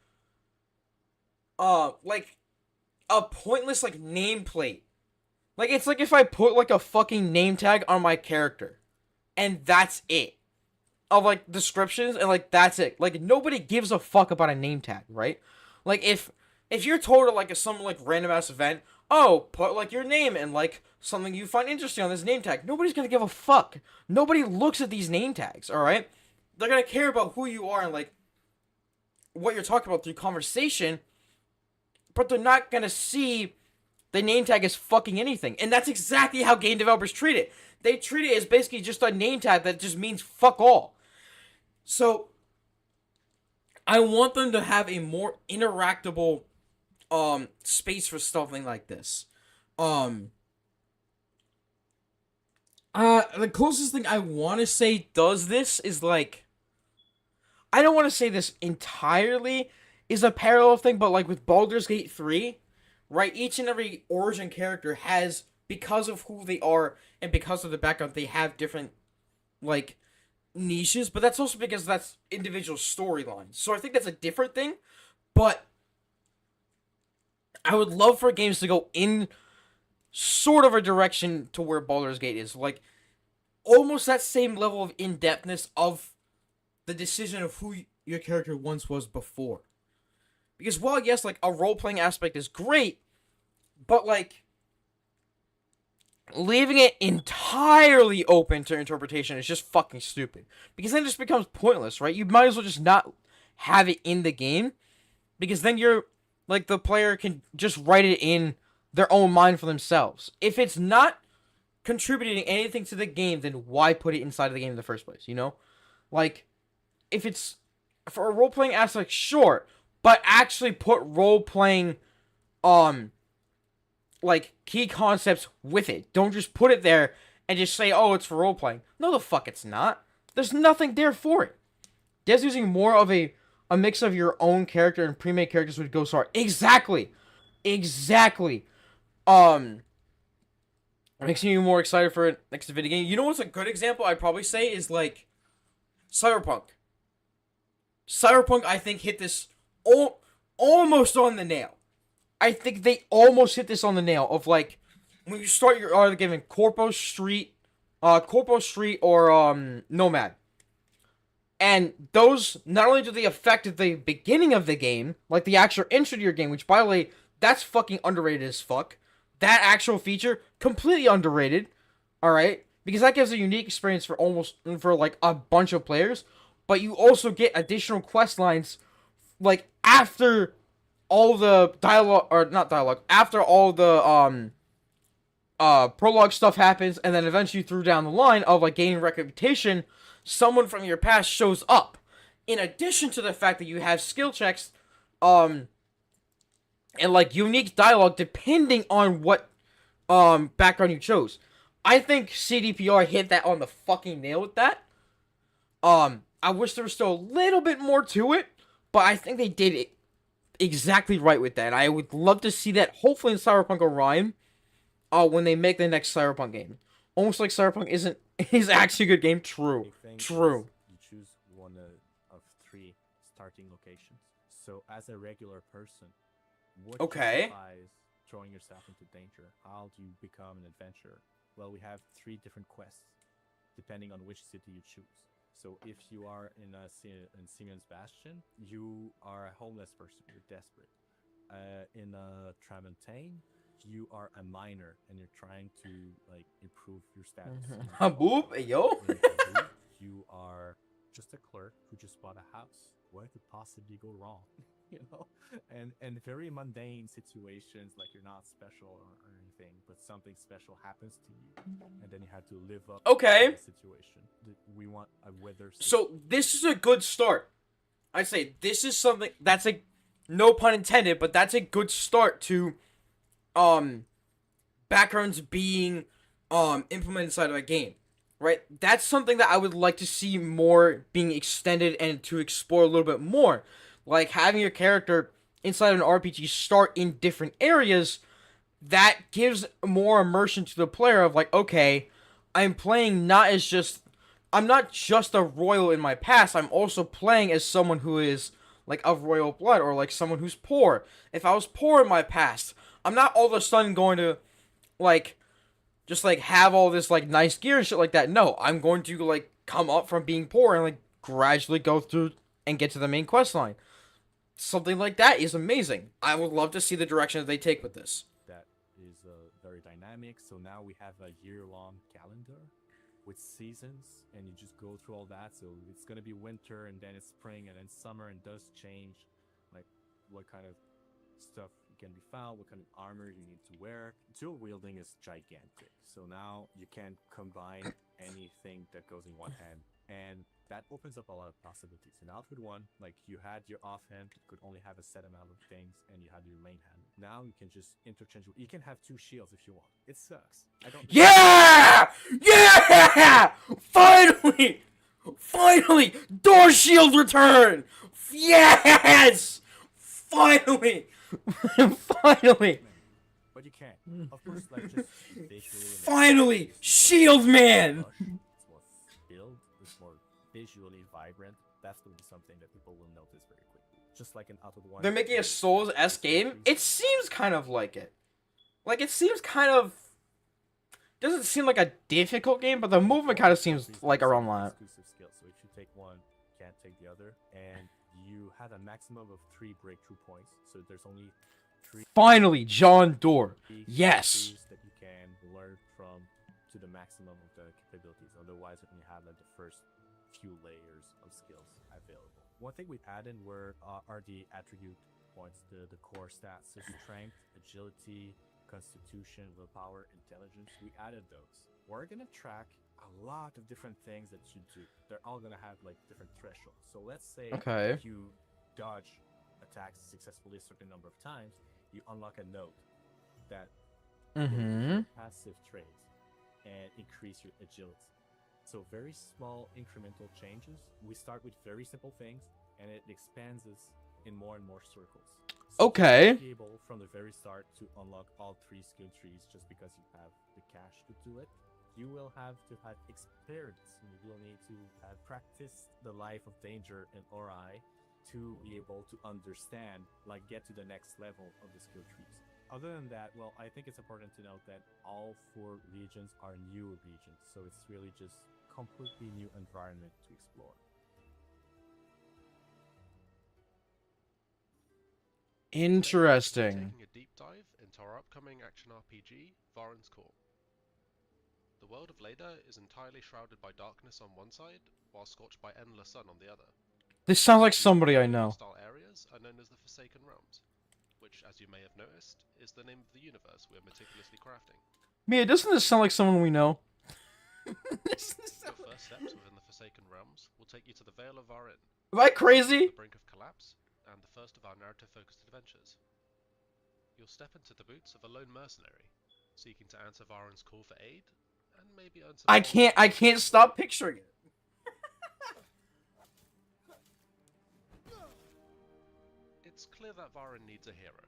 pointless, like, nameplate. Like, it's like if I put, like, a fucking name tag on my character. And that's it. Of, like, descriptions, and, like, that's it. Like, nobody gives a fuck about a name tag, right? Like, if you're told at, like, some, like, random ass event, oh, put, like, your name and, like, something you find interesting on this name tag, nobody's gonna give a fuck. Nobody looks at these name tags, alright? They're gonna care about who you are and, like, what you're talking about through conversation, but they're not gonna see the name tag as fucking anything. And that's exactly how game developers treat it. They treat it as basically just a name tag that just means fuck all. So, I want them to have a more interactable space for something like this. The closest thing I want to say does this is, like, I don't want to say this entirely is a parallel thing, but, like, with Baldur's Gate 3, right, each and every origin character has, because of who they are and because of the background, they have different, like, niches, but that's also because that's individual storylines. So I think that's a different thing, but I would love for games to go in sort of a direction to where Baldur's Gate is, like, almost that same level of in-depthness of the decision of who your character once was before. Because while, yes, like, a role-playing aspect is great, but, like, leaving it entirely open to interpretation is just fucking stupid. Because then it just becomes pointless, right? You might as well just not have it in the game, because then you're, like, the player can just write it in their own mind for themselves. If it's not contributing anything to the game, then why put it inside of the game in the first place, you know? Like, if it's for a role-playing aspect, sure, but actually put role-playing, like, key concepts with it. Don't just put it there and just say, oh, it's for role-playing. No, the fuck it's not. There's nothing there for it. Just using more of a mix of your own character and pre-made characters would go so hard. Exactly. Makes you more excited for next video game. You know what's a good example I'd probably say is, like, Cyberpunk. Cyberpunk, I think, hit this almost on the nail. I think they almost hit this on the nail of, like, when you start your game in Corpo Street or Nomad. And those, not only do they affect the beginning of the game, like the actual intro to your game, which, by the way, that's fucking underrated as fuck. That actual feature, completely underrated, alright? Because that gives a unique experience for like, a bunch of players. But you also get additional quest lines, like, after all the dialogue, or not dialogue, after all the, prologue stuff happens, and then eventually through down the line of, like, gaining reputation, someone from your past shows up. In addition to the fact that you have skill checks, and, like, unique dialogue depending on what, background you chose. I think CDPR hit that on the fucking nail with that. I wish there was still a little bit more to it, but I think they did it exactly right with that. I would love to see that, hopefully, in Cyberpunk Orion, when they make the next Cyberpunk game. Almost like Cyberpunk is actually a good game. True. You choose one of 3 starting locations. So, as a regular person, what justifies throwing yourself into danger? How do you become an adventurer? Well, we have 3 different quests, depending on which city you choose. So if you are in Simeon's Bastion, you are a homeless person. You're desperate. In Tramontaine, you are a miner and you're trying to, like, improve your status. Boop, yo. You are just a clerk who just bought a house. What could possibly go wrong? You know, and very mundane situations, like you're not special or anything, but something special happens to you, and then you have to live up to the situation. We want a weather system. So this is a good start. I say this is something that's a, no pun intended, but that's a good start to backgrounds being implemented inside of a game, right? That's something that I would like to see more being extended and to explore a little bit more. Like, having your character inside of an RPG start in different areas, that gives more immersion to the player of, like, okay, I'm playing I'm not just a royal in my past, I'm also playing as someone who is, like, of royal blood, or, like, someone who's poor. If I was poor in my past, I'm not all of a sudden going to, like, just, like, have all this, like, nice gear and shit like that. No, I'm going to, like, come up from being poor and, like, gradually go through and get to the main quest line. something like that is amazing. I would love to see the direction that they take with this. That is very dynamic. So now we have a year-long calendar with seasons, and you just go through all that. So it's gonna be winter, and then it's spring, and then summer, and does change, like what kind of stuff can be found, what kind of armor you need to wear. Dual wielding is gigantic. So now you can combine anything that goes in one hand, and that opens up a lot of possibilities. In Outward 1, like you had your offhand, you could only have a set amount of things, and you had your main hand. Now you can just interchange. You can have 2 shields if you want. It sucks. I don't. Yeah! Yeah! Finally! Finally! Door shield return! Yes! Finally! Finally! But you can't. Of course, like just visually. Finally! Shield man! It's more build, it's more visually vibrant. That's going to be something that people will notice very quickly. Just like an Outward 1. They're making a Souls-esque game? It seems kind of like it. Like, it seems kind of... Doesn't seem like a difficult game, but the movement kind of seems like around that. Exclusive skills. So if you take one, you can't take the other. And you have a maximum of 3 breakthrough points. So there's only 3... Finally, John Doerr. Yes! ...that you can learn from to the maximum of the capabilities. Otherwise, you only have like the first few layers of skills available. One thing we added are the attribute points, the core stats, so strength, agility, constitution, willpower, intelligence. We added those. We're gonna track a lot of different things that you do. They're all gonna have like different thresholds. So let's say if you dodge attacks successfully a certain number of times, you unlock a node that will passive traits and increase your agility. So very small incremental changes. We start with very simple things, and it expands us in more and more circles. So Okay. be able from the very start to unlock all 3 skill trees just because you have the cash to do it. You will have to have experience. You will need to have practiced the life of danger in Ori to be able to understand, like get to the next level of the skill trees. Other than that, well, I think it's important to note that all 4 regions are new regions, so it's really just completely new environment to explore. Interesting. Taking a deep dive into our upcoming action RPG, Varen's Call. The world of Leda is entirely shrouded by darkness on one side, while scorched by endless sun on the other. This sounds like somebody I know. Hostile areas are known as the Forsaken Realms, which, as you may have noticed, is the name of the universe we are meticulously crafting. Mia, doesn't this sound like someone we know? Your first steps within the Forsaken Realms will take you to the Vale of Varen. Am I crazy? The brink of collapse, and the first of our narrative-focused adventures. You'll step into the boots of a lone mercenary, seeking to answer Varen's call for aid, and maybe earn some... I can't stop picturing it. It's clear that Varen needs a hero,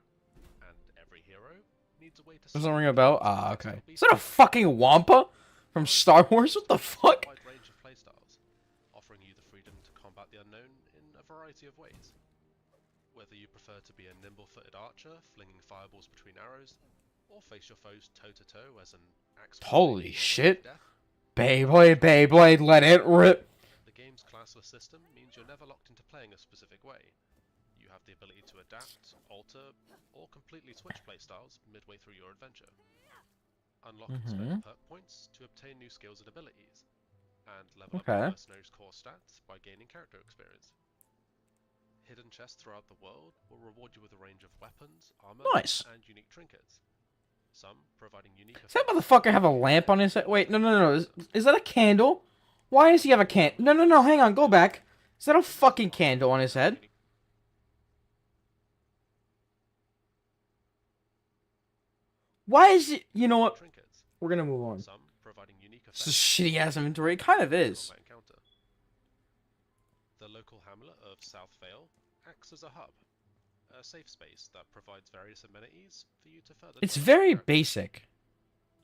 and every hero needs a way to... Doesn't ring a bell? Ah, okay. Is that a fucking Wampa from Star Wars? What the fuck? Wide range of playstyles, offering you the freedom to combat the unknown in a variety of ways. Whether you prefer to be a nimble-footed archer, flinging fireballs between arrows, or face your foes toe-to-toe as an axe... Holy shit. Beyblade, let it rip. The game's classless system means you're never locked into playing a specific way. You have the ability to adapt, alter, or completely switch playstyles midway through your adventure. Unlock and spend perk points to obtain new skills and abilities, and level up your mercenary's core stats by gaining character experience. Hidden chests throughout the world will reward you with a range of weapons, armor, and unique trinkets. Some providing unique... Does that motherfucker have a lamp on his head? Wait, no. Is that a candle? Why does he have a No, hang on, go back. Is that a fucking candle on his head? Why is it... You know what? We're gonna move on. Some providing unique It's a shitty ass inventory. It kind of is. The local hamlet of South Vale acts as a hub, a safe space that provides various amenities for you to further... It's very basic.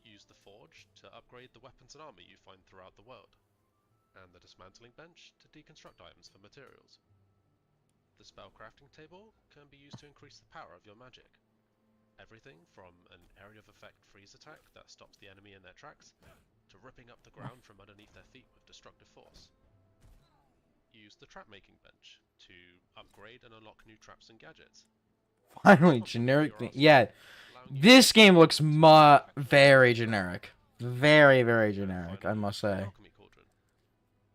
Use the forge to upgrade the weapons and armor you find throughout the world, and the dismantling bench to deconstruct items for materials. The spell crafting table can be used to increase the power of your magic. Everything from an area of effect freeze attack that stops the enemy in their tracks, to ripping up the ground from underneath their feet with destructive force. use the trap making bench to upgrade and unlock new traps and gadgets. Finally, generic thing. Yeah, this game looks very generic. Very, very generic, I must say.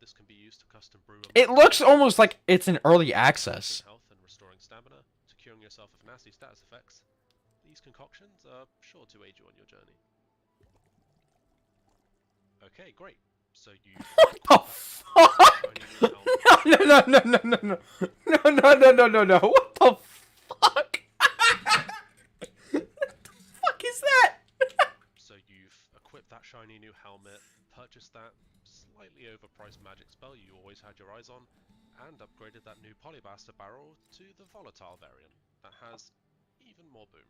This can be used to custom brew It looks almost like it's in early access. health and restoring stamina, to curing yourself of nasty status effects. These concoctions are sure to aid you on your journey. Okay, great. So you What the fuck? No. No. What the fuck? What the fuck is that? So you've equipped that shiny new helmet, purchased that slightly overpriced magic spell you always had your eyes on, and upgraded that new Polybuster barrel to the volatile variant that has even more boom.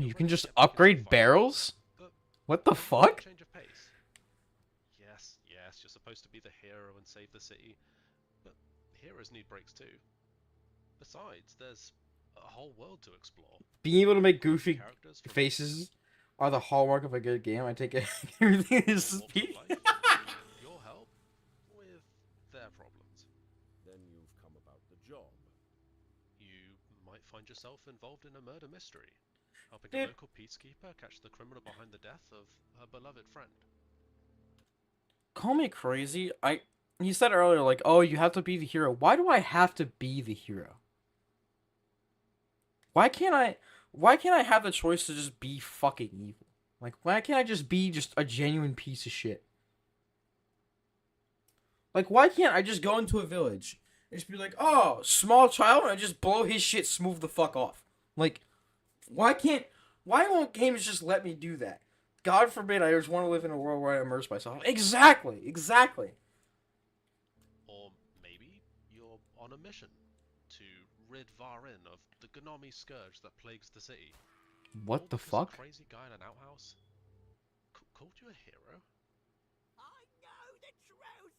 You can just upgrade barrels? What the fuck? Change of pace. Yes, you're supposed to be the hero and save the city, but heroes need breaks too. Besides, there's a whole world to explore. Being able to make goofy faces are the hallmark of a good game. I take it everything is speed. Your help with their problems. Then you've come about the job. You might find yourself involved in a murder mystery, helping Dude. a local peacekeeper catch the criminal behind the death of her beloved friend. Call me crazy. You said earlier, like, oh, you have to be the hero. Why do I have to be the hero? Why can't I have the choice to just be fucking evil? Like, why can't I just be just a genuine piece of shit? Like, why can't I just go into a village and just be like, oh, small child, and just blow his shit smooth the fuck off? Like, why won't games just let me do that? God forbid I just want to live in a world where I immerse myself. Exactly. Or maybe you're on a mission to rid Varin of the Gnomi scourge that plagues the city. What the Because fuck? A crazy guy in an outhouse called you a hero? I know the truth!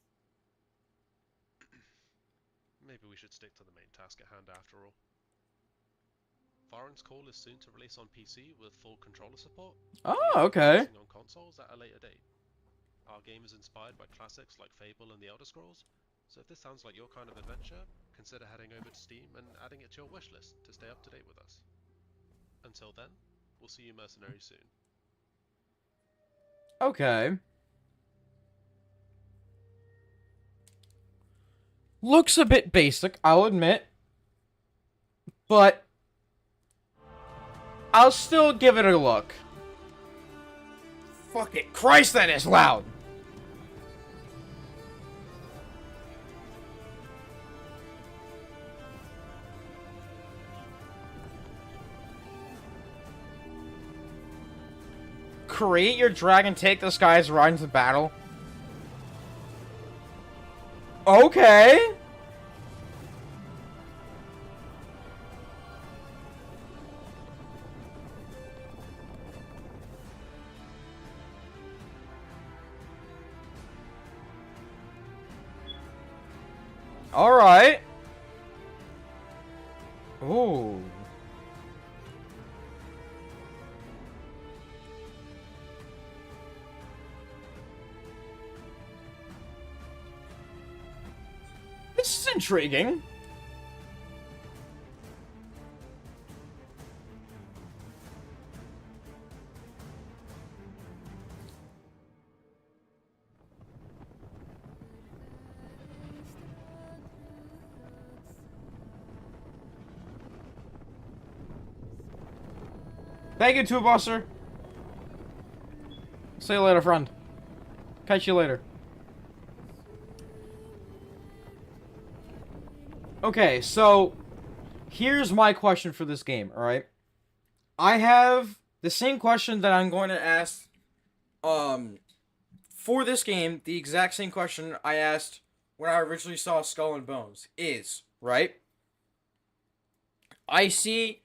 Maybe we should stick to the main task at hand after all. Varen's Call is soon to release on PC with full controller support. Oh, okay. Releasing on consoles at a later date. Our game is inspired by classics like Fable and The Elder Scrolls, so if this sounds like your kind of adventure, consider heading over to Steam and adding it to your wishlist to stay up to date with us. Until then, we'll see you mercenaries soon. Okay. Looks a bit basic, I'll admit. But I'll still give it a look. Fuck it. Christ, that is loud. Create your dragon, take the skies, ride into battle. Okay. Alright. Ooh. This is intriguing. Thank you, Two-Bosser. See you later, friend. Catch you later. Okay, so here's my question for this game, alright? I have the same question that I'm going to ask for this game, the exact same question I asked when I originally saw Skull and Bones is, right? I see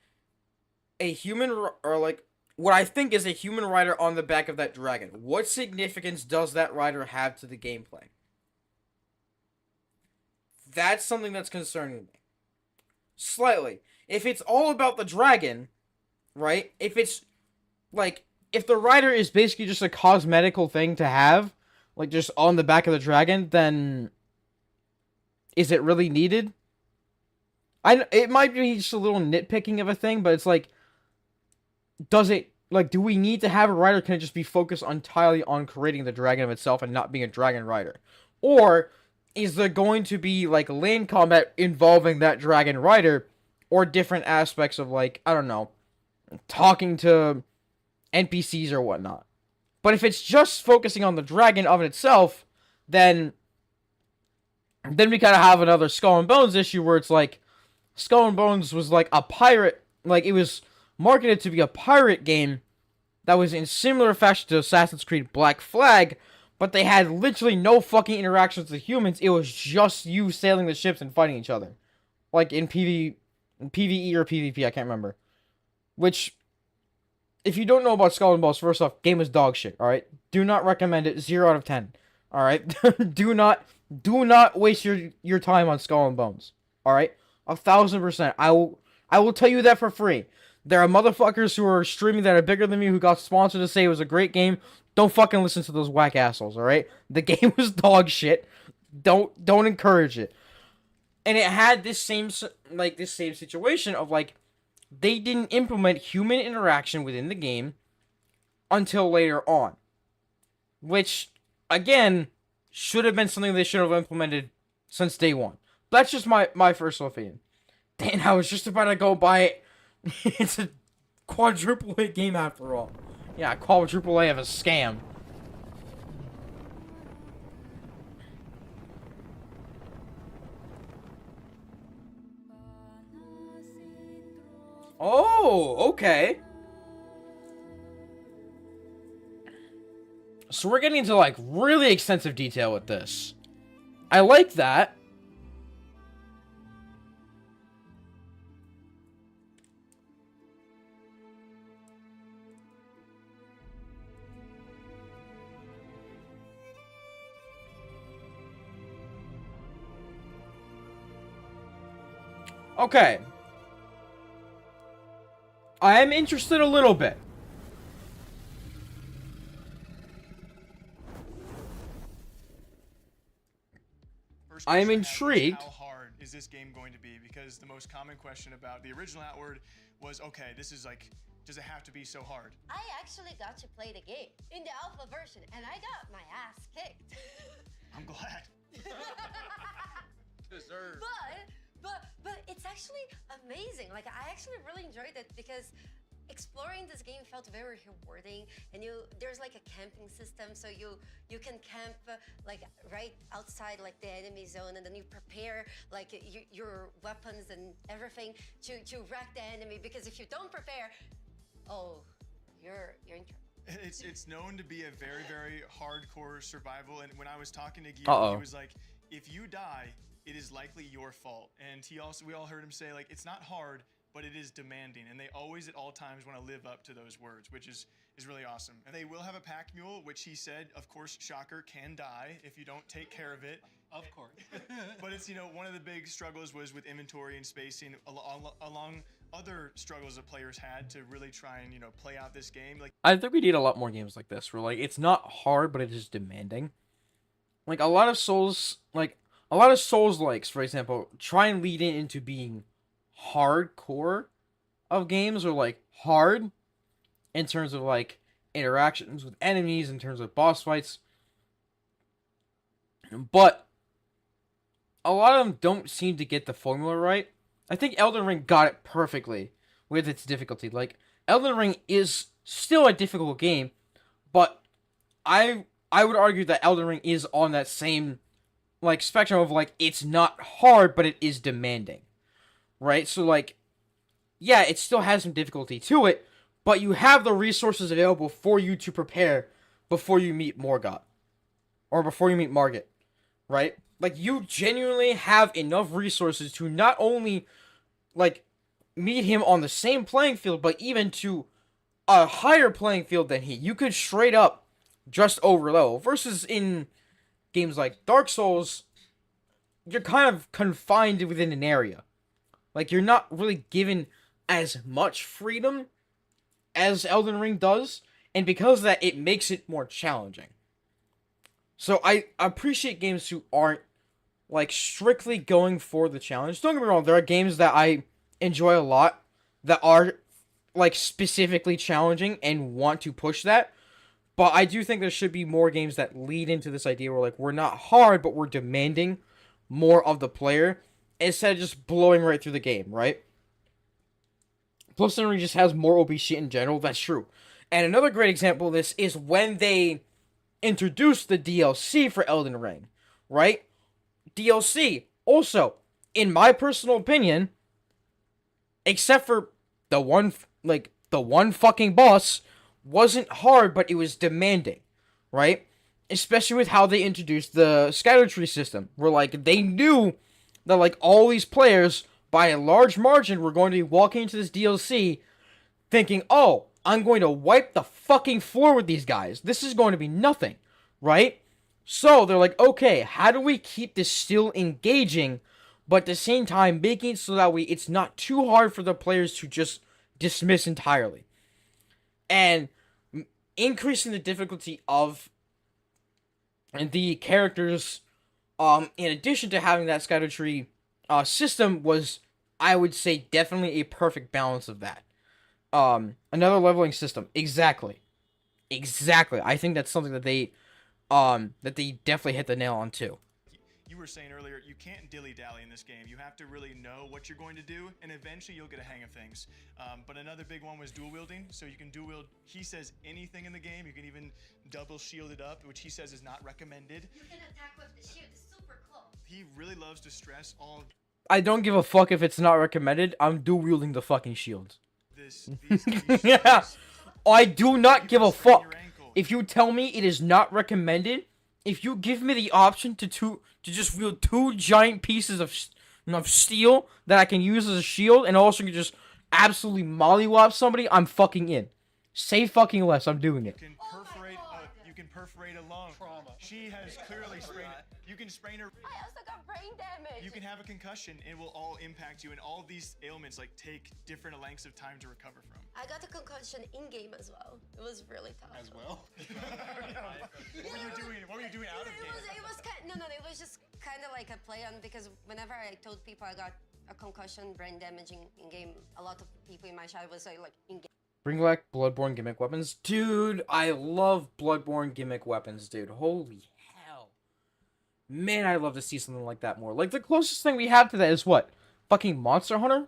a human, or like, what I think is a human rider on the back of that dragon. What significance does that rider have to the gameplay? That's something that's concerning me. Slightly. If it's all about the dragon, right? If it's, like, if the rider is basically just a cosmetical thing to have, like, just on the back of the dragon, then is it really needed? It might be just a little nitpicking of a thing, but it's like, does it, like, do we need to have a rider, or can it just be focused entirely on creating the dragon of itself and not being a dragon rider? Or is there going to be, like, lane combat involving that dragon rider, or different aspects of, like, I don't know, talking to NPCs or whatnot? But if it's just focusing on the dragon of itself, then we kind of have another Skull and Bones issue where it's like, Skull and Bones was like a pirate, like it was marketed to be a pirate game that was in similar fashion to Assassin's Creed Black Flag, but they had literally no fucking interactions with humans. It was just you sailing the ships and fighting each other. Like in PvE or PvP, I can't remember. Which, if you don't know about Skull and Bones, first off, game is dog shit, alright? Do not recommend it, 0 out of 10. Alright? Do not waste your time on Skull and Bones. Alright? 1000%. I will tell you that for free. There are motherfuckers who are streaming that are bigger than me who got sponsored to say it was a great game. Don't fucking listen to those whack assholes, alright? The game was dog shit. Don't encourage it. And it had this same situation of, like, they didn't implement human interaction within the game until later on. Which, again, should have been something they should have implemented since day one. That's just my personal opinion. Damn, I was just about to go buy it. It's a quadruple A game after all. Yeah, quadruple A of a scam. Oh, okay. So we're getting into, like, really extensive detail with this. I like that. Okay. I am interested a little bit. I am intrigued. How hard is this game going to be? Because the most common question about the original Outward was, okay, this is like, does it have to be so hard? I actually got to play the game in the alpha version, and I got my ass kicked. I'm glad. Deserved. But it's actually amazing. Like, I actually really enjoyed it because exploring this game felt very rewarding, and there's like a camping system, so you can camp like right outside like the enemy zone, and then you prepare like your weapons and everything to wreck the enemy, because if you don't prepare, oh, you're in trouble. It's known to be a very, very hardcore survival, and when I was talking to Guillaume, he was like, if you die, it is likely your fault. And we all heard him say, like, it's not hard, but it is demanding, and they always at all times want to live up to those words, which is really awesome. And they will have a pack mule, which he said, of course, shocker, can die if you don't take care of it. Of course. But it's, one of the big struggles was with inventory and spacing, along other struggles that players had to really try and, play out this game. Like, I think we need a lot more games like this, where, like, it's not hard, but it is demanding. Like, a lot of Souls-likes, for example, try and lead it into being hardcore of games, or like hard in terms of like interactions with enemies, in terms of boss fights, but a lot of them don't seem to get the formula right. I think Elden Ring got it perfectly with its difficulty. Like, Elden Ring is still a difficult game, but I would argue that Elden Ring is on that same like spectrum of like, it's not hard, but it is demanding. Right? So, like, yeah, it still has some difficulty to it, but you have the resources available for you to prepare before you meet Morgott. Or before you meet Margit. Right? Like, you genuinely have enough resources to not only, like, meet him on the same playing field, but even to a higher playing field than he. You could straight up just over level. Versus in games like Dark Souls, you're kind of confined within an area. Like, you're not really given as much freedom as Elden Ring does, and because of that, it makes it more challenging. So I appreciate games who aren't like strictly going for the challenge. Don't get me wrong, there are games that I enjoy a lot that are like specifically challenging and want to push that. But I do think there should be more games that lead into this idea where like we're not hard, but we're demanding more of the player instead of just blowing right through the game, right? Plus, Henry just has more OP shit in general. That's true. And another great example of this is when they introduced the DLC for Elden Ring, right? DLC, also, in my personal opinion, except for the one fucking boss, wasn't hard, but it was demanding, right? Especially with how they introduced the scatter tree system, where like they knew that like all these players by a large margin were going to be walking into this DLC thinking, "Oh, I'm going to wipe the fucking floor with these guys. This is going to be nothing," right? So they're like, "Okay, how do we keep this still engaging, but at the same time making it so that it's not too hard for the players to just dismiss entirely?" And increasing the difficulty of the characters, in addition to having that scatter tree system, was, I would say, definitely a perfect balance of that. Another leveling system, exactly. I think that's something that they definitely hit the nail on too. You were saying earlier, you can't dilly-dally in this game. You have to really know what you're going to do, and eventually you'll get a hang of things. But another big one was dual wielding. So you can dual wield, he says, anything in the game. You can even double shield it up, which he says is not recommended. You can attack with the shield. It's super close. He really loves to stress all I don't give a fuck if it's not recommended. I'm dual wielding the fucking shield. yeah. I do not give a fuck. If you tell me it is not recommended, if you give me the option to just wield 2 giant pieces of steel that I can use as a shield and also can just absolutely mollywop somebody, I'm fucking in. Say fucking less, I'm doing it. You can perforate a lung. Trauma. She has clearly sprained. You can sprain her. I also got brain damage. You can have a concussion. It will all impact you, and all these ailments like take different lengths of time to recover from. I got a concussion in game as well. It was really tough. As well? What were you doing? What were you doing out of game? It was it was just kind of like a play on, because whenever I told people I got a concussion, brain damage in game, a lot of people in my chat was like in game. Bring back Bloodborne gimmick weapons. Dude, I love Bloodborne gimmick weapons, dude. Holy hell. Man, I'd love to see something like that more. Like, the closest thing we have to that is what? Fucking Monster Hunter?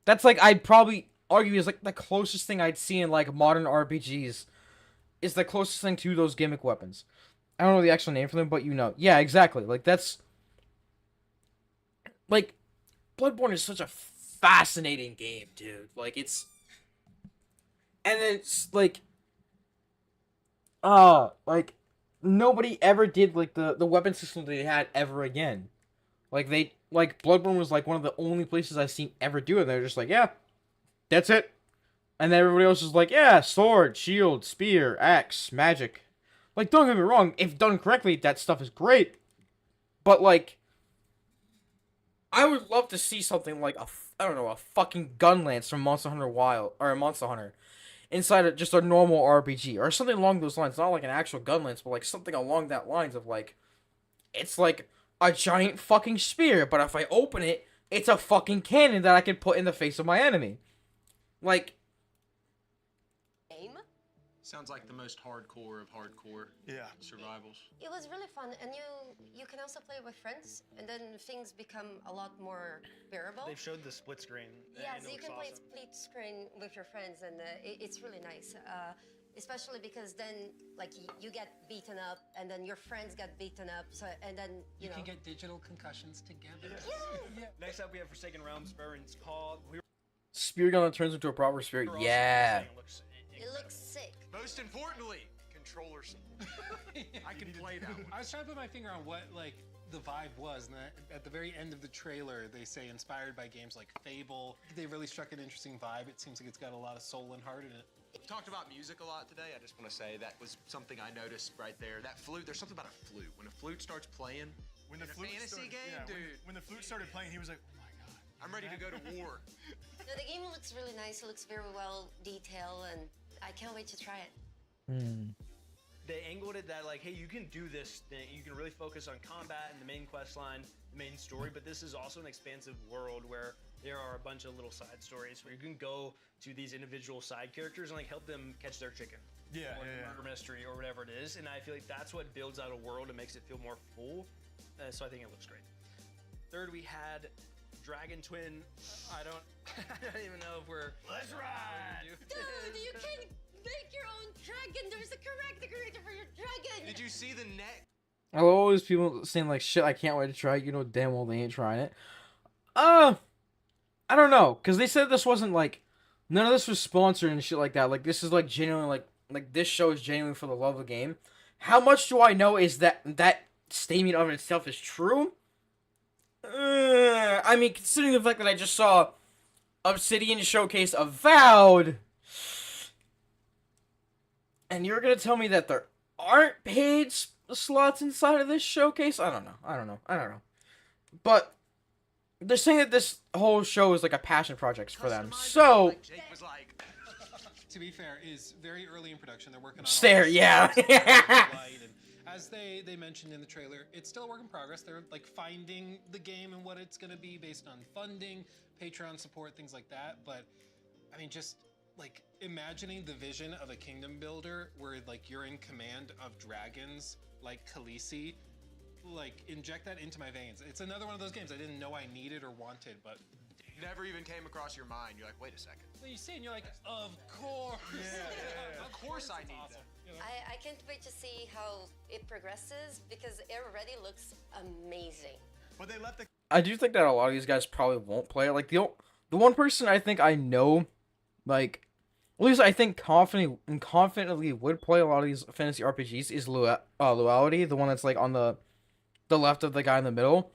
That's like, I'd probably argue is like the closest thing I'd see in like modern RPGs. Is the closest thing to those gimmick weapons. I don't know the actual name for them, but you know. Yeah, exactly. Like, that's... Like, Bloodborne is such a fascinating game, dude. Like, it's... And then it's like, nobody ever did like the weapon system they had ever again. Like Bloodborne was like one of the only places I've seen ever do it. They're just like, yeah, that's it. And then everybody else is like, yeah, sword, shield, spear, axe, magic. Like, don't get me wrong, if done correctly, that stuff is great. But like, I would love to see something like a fucking gun lance from Monster Hunter Wild or Monster Hunter. Inside of just a normal RPG, or something along those lines. Not like an actual gun lance, but like something along that lines of like, it's like a giant fucking spear, but if I open it, it's a fucking cannon that I can put in the face of my enemy. Like, Sounds like the most hardcore of hardcore survivals. It was really fun, and you can also play with friends, and then things become a lot more bearable. They showed the split screen. Yeah, so you can play split screen with your friends, and it's really nice. Especially because then, like, you get beaten up, and then your friends get beaten up, so and then you know. can get digital concussions together. Yeah. Next up, we have Forsaken Realms, Baron's Call. spear gun that turns into a proper spear. Yeah. It looks sick. Most importantly, controllers. I can play that one. I was trying to put my finger on what like the vibe was, and at the very end of the trailer, they say inspired by games like Fable. They really struck an interesting vibe. It seems like it's got a lot of soul and heart in it. We talked about music a lot today. I just want to say that was something I noticed right there. That flute, there's something about a flute. When a flute starts playing, when the in a flute fantasy started, game, dude. When the flute started playing, he was like, oh my god. I'm ready to go to war. No, the game looks really nice. It looks very well detailed, and I can't wait to try it. they angled it that like, hey, you can do this thing. You can really focus on combat and the main quest line, the main story, but this is also an expansive world where there are a bunch of little side stories where you can go to these individual side characters and like help them catch their chicken. Yeah, or yeah, murder mystery or whatever it is, and I feel like that's what builds out a world and makes it feel more full. So I think it looks great. Third, we had Dragon Twin. I don't even know if we're. Let's ride. Dude, you can make your own dragon. There's a character creator for your dragon. Did you see the neck? I love always people saying like, shit, I can't wait to try it. You know damn well they ain't trying it. I don't know, because they said this wasn't like, none of this was sponsored and shit like that. Like, this is like genuinely like this show is genuinely for the love of the game. How much do I know is that statement of itself is true? I mean, considering the fact that I just saw Obsidian showcase Avowed, and you're gonna tell me that there aren't paid slots inside of this showcase? I don't know. But they're saying that this whole show is like a passion project for them. So, Jake was like, to be fair, is very early in production. They're working on Stare, yeah. As they mentioned in the trailer, it's still a work in progress. They're like finding the game and what it's gonna be based on funding, Patreon support, things like that. But I mean, just like imagining the vision of a kingdom builder where like you're in command of dragons like Khaleesi, like inject that into my veins. It's another one of those games I didn't know I needed or wanted, but never even came across your mind. You're like, wait a second. well, you see and you're like, of course. Of course I need that. I can't wait to see how it progresses because it already looks amazing. But they left the. I do think that a lot of these guys probably won't play it. Like the one person I think I know, like at least I think confidently would play a lot of these fantasy RPGs is Luality, the one that's like on the left of the guy in the middle.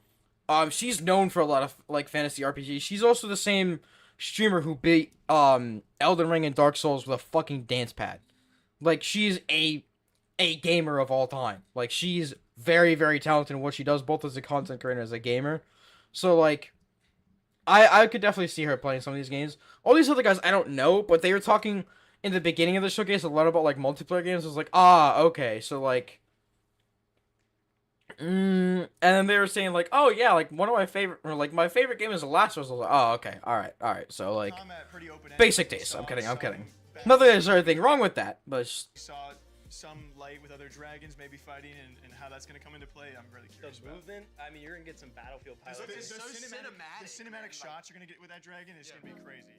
She's known for a lot of like fantasy RPGs. She's also the same streamer who beat Elden Ring and Dark Souls with a fucking dance pad. Like she's a gamer of all time. Like she's very, very talented in what she does, both as a content creator and as a gamer. So like I could definitely see her playing some of these games. All these other guys I don't know, but they were talking in the beginning of the showcase a lot about like multiplayer games. I was like, okay, so like and then they were saying like, oh yeah, like one of my favorite, or like my favorite game is The Last of Us. I was like, oh okay, all right. So like, basic taste. I'm kidding. Not that there's anything wrong with that, but Saw some light with other dragons maybe fighting and how that's going to come into play. I'm really curious The about. movement, I mean, you're going to get some Battlefield pilots. The cinematic shots you're going to get with that dragon is going to be crazy.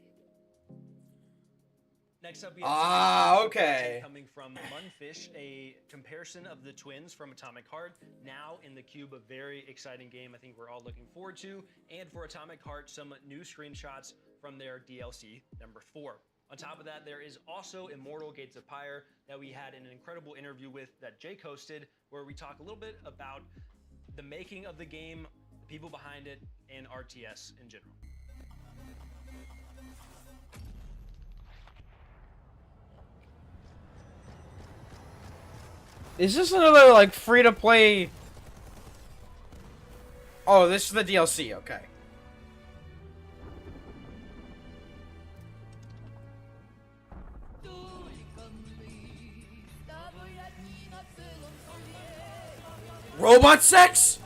Next up, we have okay. coming from Munfish, a comparison of the twins from Atomic Heart, now in the cube. A very exciting game I think we're all looking forward to. And for Atomic Heart, some new screenshots from their DLC number 4. On top of that, there is also Immortal Gates of Pyre that we had an incredible interview with that Jake hosted, where we talk a little bit about the making of the game, the people behind it, and RTS in general. is this another like free to play? Oh, this is the DLC. Okay. Robot sex?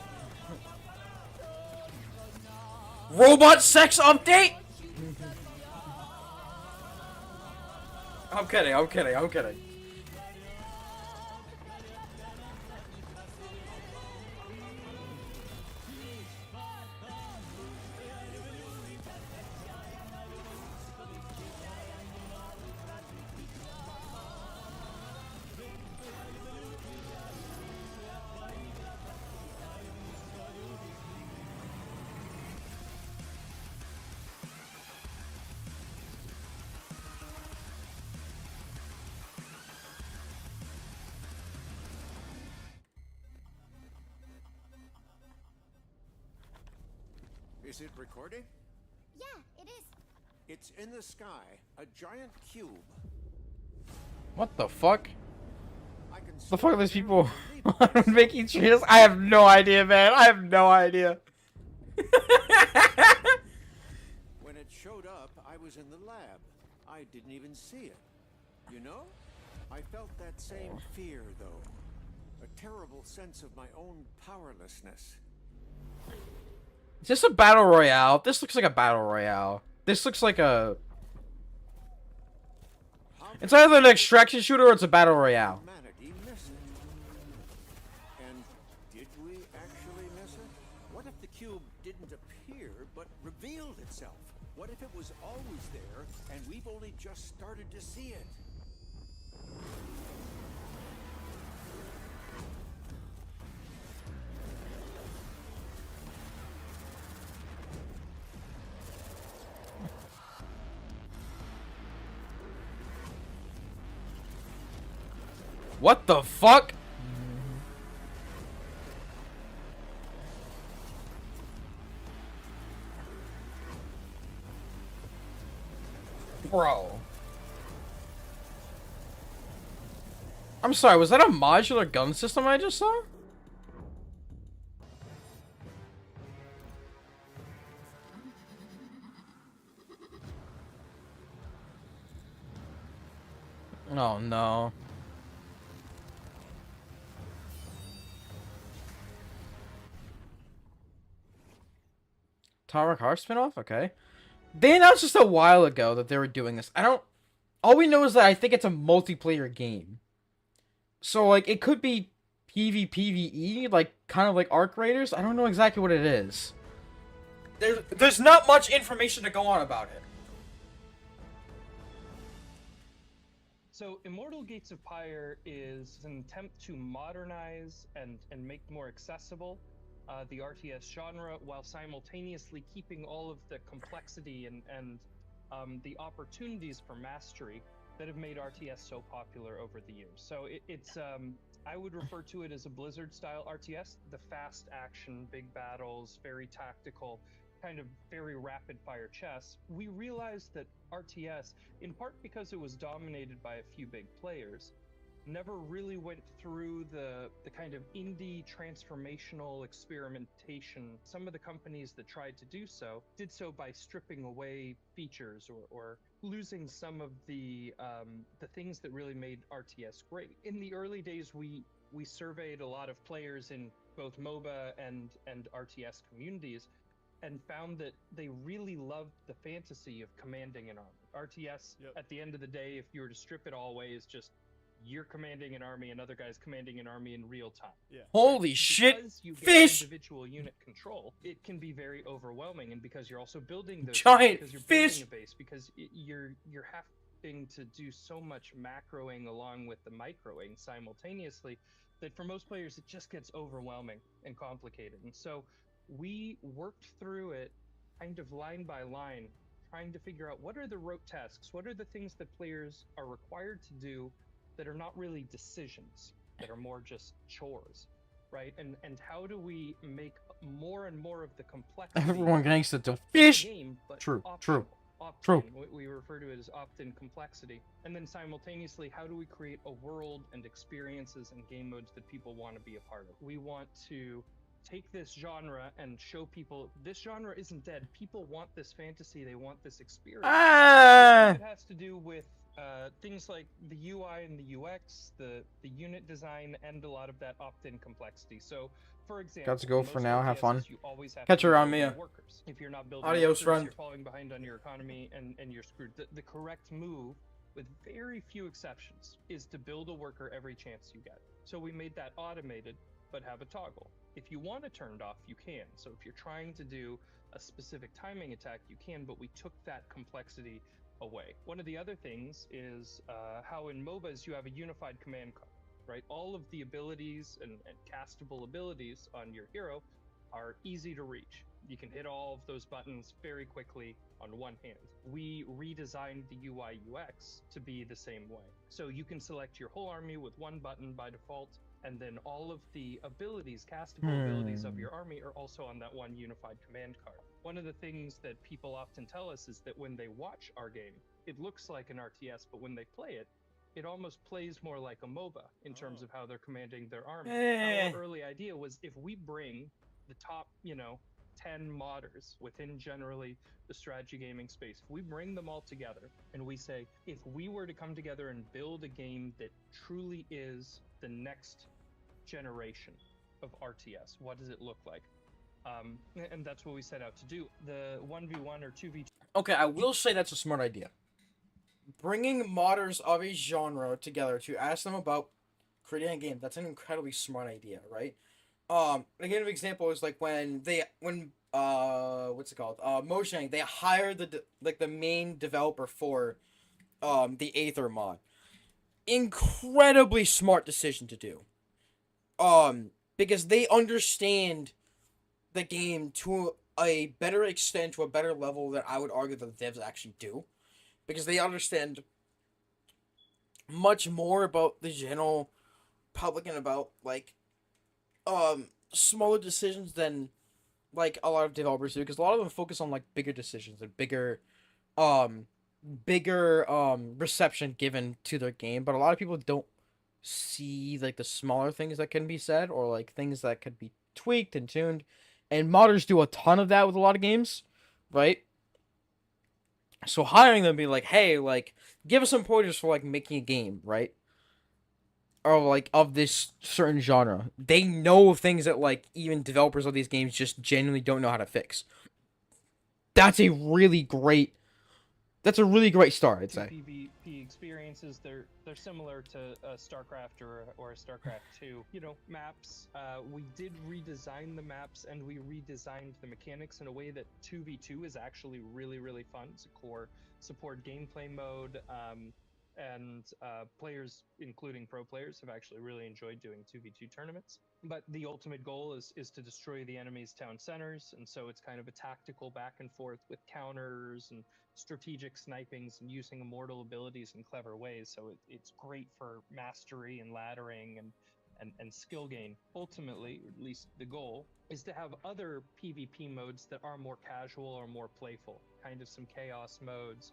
Robot sex update? I'm kidding. Is it recording? Yeah, it is. It's in the sky, a giant cube. What the fuck? I can The fuck are these people making trees? I have no idea, man. I have no idea. When it showed up, I was in the lab. I didn't even see it. You know? I felt that same fear, though. A terrible sense of my own powerlessness. Is this a battle royale? This looks like a battle royale. This looks like a... It's either an extraction shooter or it's a battle royale. Humanity miss it. And did we actually miss it? What if the cube didn't appear, but revealed itself? What if it was always there, and we've only just started to see it? What the fuck? Bro. I'm sorry, was that a modular gun system I just saw? Oh no. Atomic Heart spinoff? Okay. They announced just a while ago that they were doing this. All we know is that I think it's a multiplayer game. So, like, it could be PvPvE, like, kind of like Arc Raiders. I don't know exactly what it is. There's not much information to go on about it. So, Immortal Gates of Pyre is an attempt to modernize and make more accessible the RTS genre, while simultaneously keeping all of the complexity and the opportunities for mastery that have made RTS so popular over the years. So it's I would refer to it as a Blizzard-style RTS. The fast action, big battles, very tactical, kind of very rapid-fire chess. We realized that RTS, in part because it was dominated by a few big players, never really went through the kind of indie transformational experimentation. Some of the companies that tried to do so did so by stripping away features or losing some of the things that really made RTS great. In the early days, we surveyed a lot of players in both MOBA and RTS communities and found that they really loved the fantasy of commanding an army. RTS, at the end of the day, if you were to strip it all away, is just you're commanding an army, another guy's commanding an army in real time. Yeah. Holy shit! Because you get Fish! Individual unit control, it can be very overwhelming, and because you're also building those Giant because you're fish! building a base, because you're having to do so much macroing along with the microing simultaneously, that for most players it just gets overwhelming and complicated. And so we worked through it kind of line by line, trying to figure out what are the rote tasks, what are the things that players are required to do that are not really decisions, that are more just chores, right? And how do we make more and more of the complexity Everyone gets to of the fish. game, but True. optional, True. opt-in. True. We refer to it as opt-in complexity. And then simultaneously, how do we create a world and experiences and game modes that people want to be a part of? We want to take this genre and show people this genre isn't dead. People want this fantasy. They want this experience. It has to do with things like the UI and the UX, the unit design, and a lot of that opt-in complexity. So, for example, Got to go for most now. Have RTSs, fun. you always have Catch to her be on building Mia. workers. If you're not building Adios, workers, friend. you're falling behind on your economy and you're screwed. The correct move, with very few exceptions, is to build a worker every chance you get. So we made that automated, but have a toggle. If you want it turned off, you can. So if you're trying to do a specific timing attack, you can, but we took that complexity away. One of the other things is how in MOBAs you have a unified command card, right? All of the abilities and castable abilities on your hero are easy to reach. You can hit all of those buttons very quickly on one hand. We redesigned the UI UX to be the same way. So you can select your whole army with one button by default, and then all of the abilities, castable abilities of your army are also on that one unified command card. One of the things that people often tell us is that when they watch our game, it looks like an RTS, but when they play it, it almost plays more like a MOBA in terms of how they're commanding their army. Our early idea was if we bring the top, 10 modders within generally the strategy gaming space, if we bring them all together and we say, if we were to come together and build a game that truly is the next generation of RTS, what does it look like? And that's what we set out to do. The 1v1 or 2v2. Okay, I will say that's a smart idea. Bringing modders of a genre together to ask them about creating a game, that's an incredibly smart idea, right? Again, an example is like when what's it called? Mojang, they hired the main developer for the Aether mod. Incredibly smart decision to do. Because they understand the game to a better extent, to a better level than I would argue that the devs actually do. Because they understand much more about the general public and about, like, smaller decisions than, like, a lot of developers do. Because a lot of them focus on, like, bigger decisions and bigger reception given to their game. But a lot of people don't see, like, the smaller things that can be said, or, like, things that could be tweaked and tuned. And modders do a ton of that with a lot of games, right? So hiring them, be like, hey, like, give us some pointers for, like, making a game, right? Or, like, of this certain genre. They know things that, like, even developers of these games just genuinely don't know how to fix. That's a really great start, I'd say. PvP experiences, they're similar to StarCraft or a StarCraft 2. You know, maps, we did redesign the maps and we redesigned the mechanics in a way that 2v2 is actually really, really fun. It's a core support gameplay mode, and players, including pro players, have actually really enjoyed doing 2v2 tournaments. But the ultimate goal is to destroy the enemy's town centers, and so it's kind of a tactical back and forth with counters and strategic snipings and using immortal abilities in clever ways. So it's great for mastery and laddering and skill gain. Ultimately, or at least the goal, is to have other PvP modes that are more casual or more playful, kind of some chaos modes,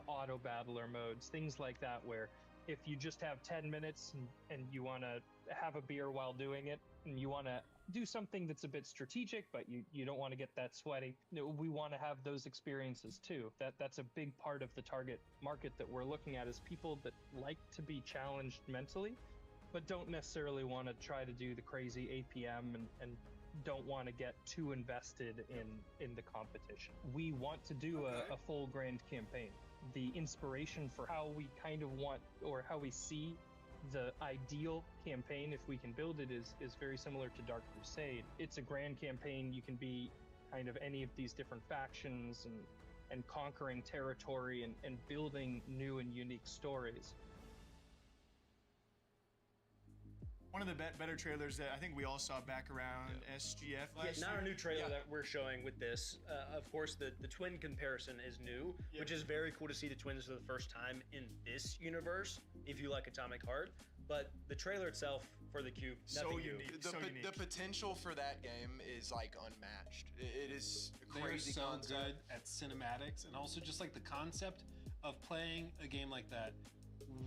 auto battler modes, things like that, where if you just have 10 minutes and you want to have a beer while doing it, and you want to do something that's a bit strategic, but you don't want to get that sweaty, we want to have those experiences too. That's a big part of the target market that we're looking at, is people that like to be challenged mentally, but don't necessarily want to try to do the crazy APM and don't want to get too invested in the competition. We want to do a full grand campaign. The inspiration for how we kind of want, or how we see the ideal campaign, if we can build it, is very similar to Dark Crusade. It's a grand campaign. You can be kind of any of these different factions and conquering territory and building new and unique stories. One of the better trailers that I think we all saw back around SGF last Not year. our new trailer that we're showing with this. Of course, the twin comparison is new, which is very cool to see the twins for the first time in this universe, if you like Atomic Heart. But the trailer itself for the Cube, nothing new. The potential for that game is like unmatched. It is a crazy They're so concept. good at cinematics, and also just like the concept of playing a game like that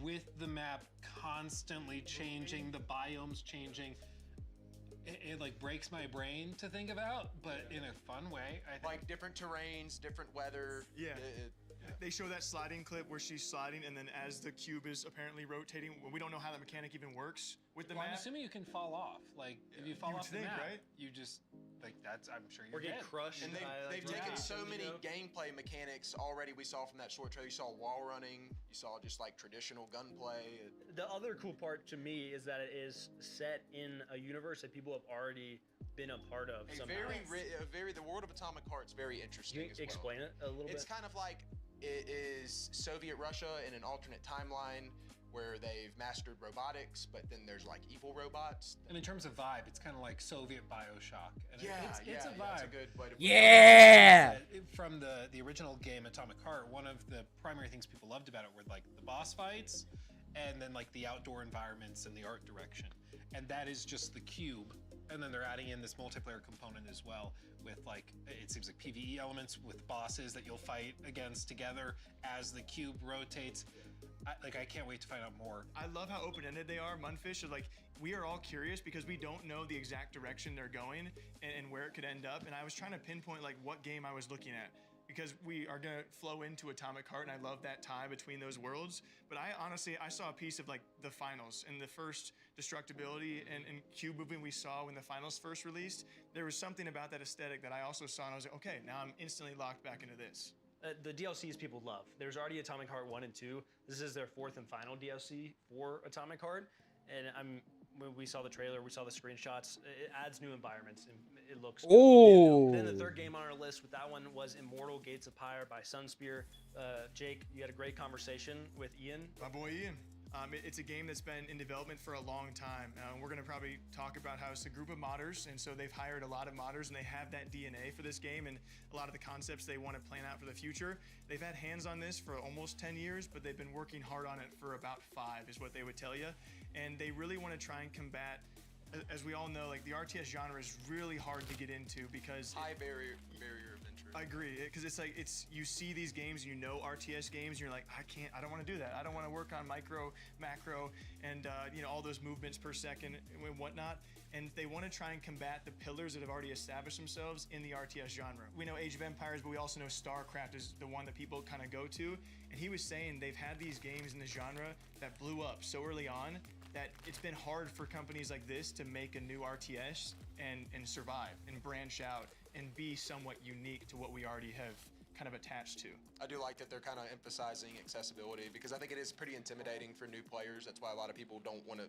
with the map constantly changing, the biomes changing. It like breaks my brain to think about, but in a fun way. I think. Like different terrains, different weather. Yeah. They show that sliding clip where she's sliding, and then as the cube is apparently rotating, we don't know how the mechanic even works with the Well, I'm map. assuming you can fall off. Like if you fall You would off the think, map, right? you just like that's. I'm sure you're Or get dead. crushed. And they've taken so many gameplay mechanics already. We saw from that short trailer. You saw wall running. You saw just like traditional gunplay. The other cool part to me is that it is set in a universe that people have already been a part of. The world of Atomic Heart's very interesting. Can you as well. explain it a little bit? It's kind of like it is Soviet Russia in an alternate timeline where they've mastered robotics, but then there's like evil robots. And in terms of vibe, it's kind of like Soviet Bioshock. And it's a vibe. That's a good way to put it. Yeah! From the original game Atomic Heart, one of the primary things people loved about it were like the boss fights and then like the outdoor environments and the art direction. And that is just the Cube and then they're adding in this multiplayer component as well, with like it seems like PvE elements with bosses that you'll fight against together as the cube rotates. I can't wait to find out more. I love how open-ended they are. Mundfish are like, we are all curious because we don't know the exact direction they're going and where it could end up. And I was trying to pinpoint like what game I was looking at, because we are gonna flow into Atomic Heart, and I love that tie between those worlds. But I honestly saw a piece of like the finals and the first destructibility and cube movement we saw when the finals first released. There was something about that aesthetic that I also saw, and I was like, okay, now I'm instantly locked back into this. The DLCs people love. There's already Atomic Heart 1 and 2. This is their 4th and final DLC for Atomic Heart. And when we saw the trailer, we saw the screenshots, it adds new environments and it looks good. Ooh. Then the third game on our list with that one was Immortal Gates of Pyre by Sunspear. Jake, you had a great conversation with Ian. My boy Ian. It's a game that's been in development for a long time. We're going to probably talk about how it's a group of modders, and so they've hired a lot of modders, and they have that DNA for this game and a lot of the concepts they want to plan out for the future. They've had hands on this for almost 10 years, but they've been working hard on it for about 5 is what they would tell you. And they really want to try and combat, as we all know, like the RTS genre is really hard to get into because high barrier of entry. I agree, because it's like you see these games, you know RTS games, and you're like, I don't want to do that. I don't want to work on micro, macro, and all those movements per second and whatnot. And they want to try and combat the pillars that have already established themselves in the RTS genre. We know Age of Empires, but we also know StarCraft is the one that people kind of go to. And he was saying they've had these games in the genre that blew up so early on that it's been hard for companies like this to make a new RTS and survive and branch out and be somewhat unique to what we already have kind of attached to. I do like that they're kind of emphasizing accessibility, because I think it is pretty intimidating for new players. That's why a lot of people don't want to,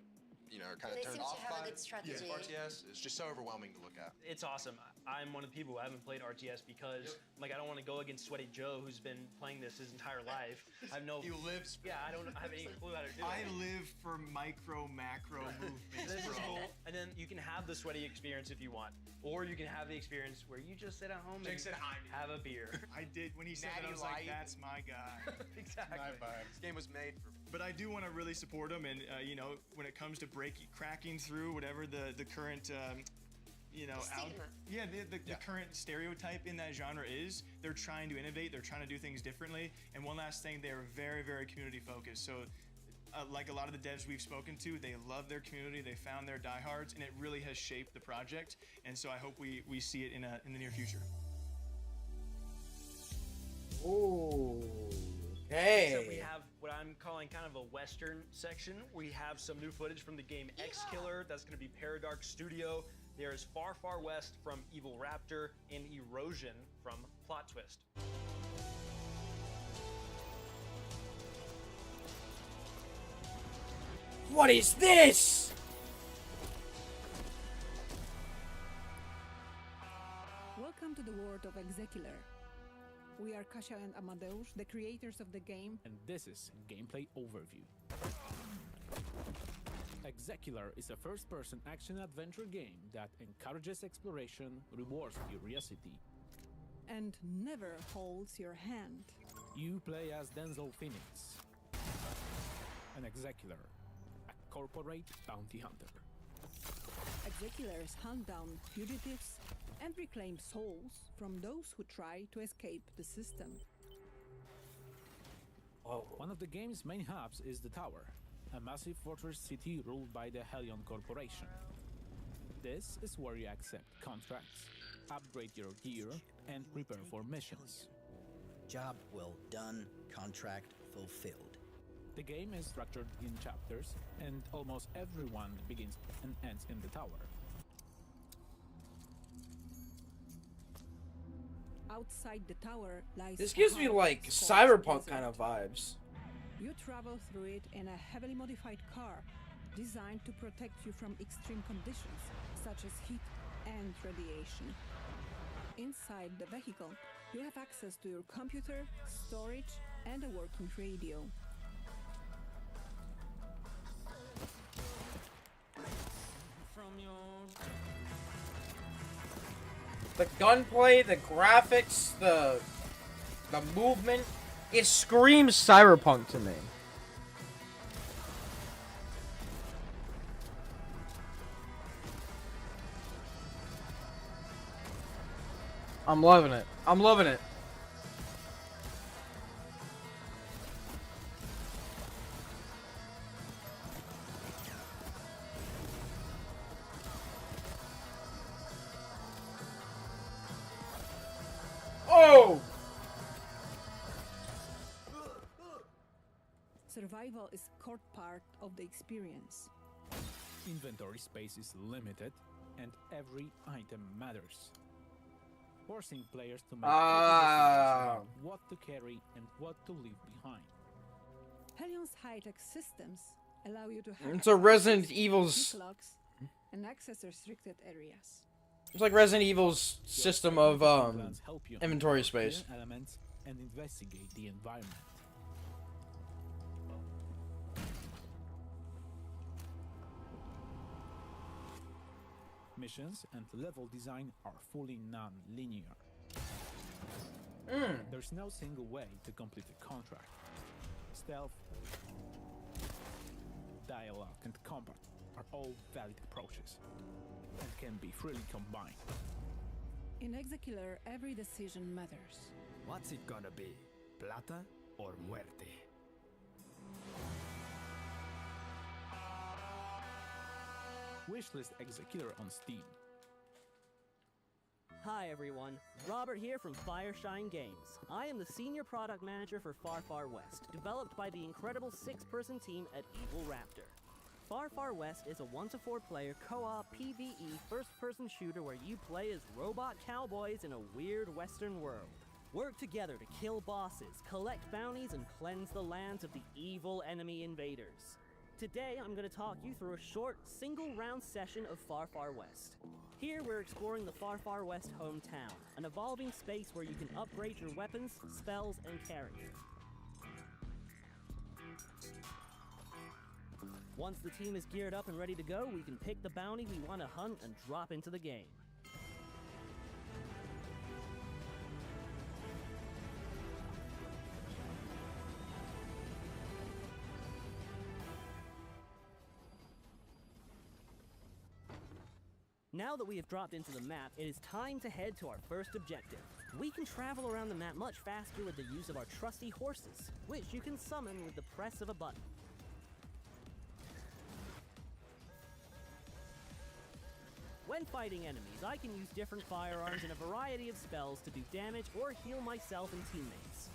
are kind of They turned seem to off have a by good strategy. RTS. It's just so overwhelming to look at. It's awesome. I'm one of the people who haven't played RTS because I don't want to go against Sweaty Joe, who's been playing this his entire life. I have no. He lives. Yeah, I don't have any clue how to do it. I live for micro, macro movements, This is bro. cool. And then you can have the sweaty experience if you want, or you can have the experience where you just sit at home Jake and said, "I do." have a beer. I did when he said that. I Natty was like, Light. "That's my guy." Exactly. This game was made for. But I do want to really support him, and when it comes to cracking through whatever the current, the current stereotype in that genre is, they're trying to innovate. They're trying to do things differently. And one last thing, they are very, very community focused. So, like a lot of the devs we've spoken to, they love their community. They found their diehards, and it really has shaped the project. And so I hope we see it in the near future. Ooh. Hey. So we have what I'm calling kind of a Western section. We have some new footage from the game X Killer. That's going to be Paradark Studio. There's Far Far West from Evil Raptor and Erosion from Plot Twist. What is this? Welcome to the world of Execular. We are Kasia and Amadeus, the creators of the game. And this is Gameplay Overview. Execular is a first-person action-adventure game that encourages exploration, rewards curiosity, And never holds your hand. You play as Denzel Phoenix, an Execular, a corporate bounty hunter. Execulars hunt down fugitives and reclaim souls from those who try to escape the system. One of the game's main hubs is the Tower, a massive fortress city ruled by the Helion Corporation. This is where you accept contracts, upgrade your gear, and prepare for missions. Job well done, contract fulfilled. The game is structured in chapters, and almost everyone begins and ends in the tower. Outside the tower lies. This a gives me hard, like scorched cyberpunk desert. kind of vibes. You travel through it in a heavily modified car, designed to protect you from extreme conditions, such as heat and radiation. Inside the vehicle, you have access to your computer, storage, and a working radio. From your... The gunplay, the graphics, the movement, it screams cyberpunk to me. I'm loving it. I'm loving it. Oh! Survival is core part of the experience. Inventory space is limited, and every item matters. Forcing players to make decisions about what to carry and what to leave behind. Hellion's high-tech systems allow you to hack It's a Resident passages, Evil's. pick locks, and access restricted areas. It's like Resident Evil's system of Plans help you inventory clear space. elements and investigate the environment. Missions and level design are fully non-linear. There's no single way to complete a contract. Stealth, dialogue, and combat are all valid approaches and can be freely combined. In Exekiller, every decision matters. What's it gonna be? Plata or muerte? Wishlist Exekiller on Steam. Hi everyone, Robert here from Fireshine Games. I am the Senior Product Manager for Far Far West, developed by the incredible 6-person team at Evil Raptor. Far Far West is a 1-to-4 player co-op PvE first-person shooter where you play as robot cowboys in a weird western world. Work together to kill bosses, collect bounties, and cleanse the lands of the evil enemy invaders. Today, I'm going to talk you through a short, single-round session of Far Far West. Here, we're exploring the Far Far West hometown, an evolving space where you can upgrade your weapons, spells, and character. Once the team is geared up and ready to go, we can pick the bounty we want to hunt and drop into the game. Now that we have dropped into the map, it is time to head to our first objective. We can travel around the map much faster with the use of our trusty horses, which you can summon with the press of a button. When fighting enemies, I can use different firearms and a variety of spells to do damage or heal myself and teammates.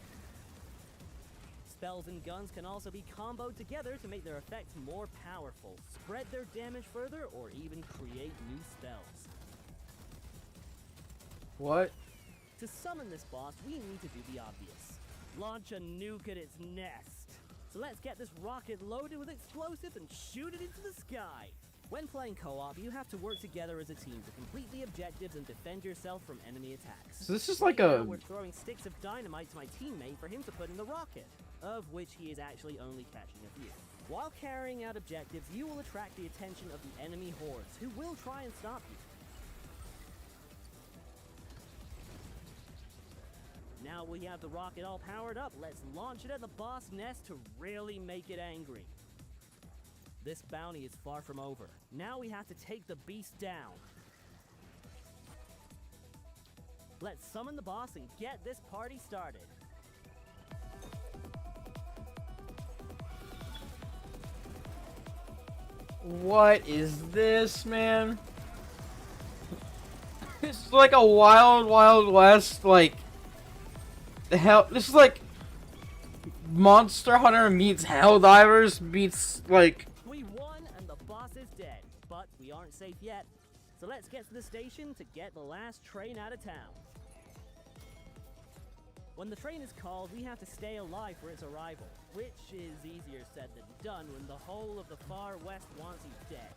Spells and guns can also be comboed together to make their effects more powerful, spread their damage further, or even create new spells. What? To summon this boss, we need to do the obvious. Launch a nuke at its nest. So let's get this rocket loaded with explosives and shoot it into the sky. When playing co-op, you have to work together as a team to complete the objectives and defend yourself from enemy attacks. So this is like Right a... now, we're throwing sticks of dynamite to my teammate for him to put in the rocket, of which he is actually only catching a few. While carrying out objectives, you will attract the attention of the enemy hordes, who will try and stop you. Now we have the rocket all powered up, let's launch it at the boss nest to really make it angry. This bounty is far from over. Now we have to take the beast down. Let's summon the boss and get this party started. What is this, man? This is like a wild, wild west, like... The hell... This is like... Monster Hunter meets Helldivers meets, like... We won and the boss is dead, but we aren't safe yet. So let's get to the station to get the last train out of town. When the train is called, we have to stay alive for its arrival, which is easier said than done when the whole of the far west wants you dead.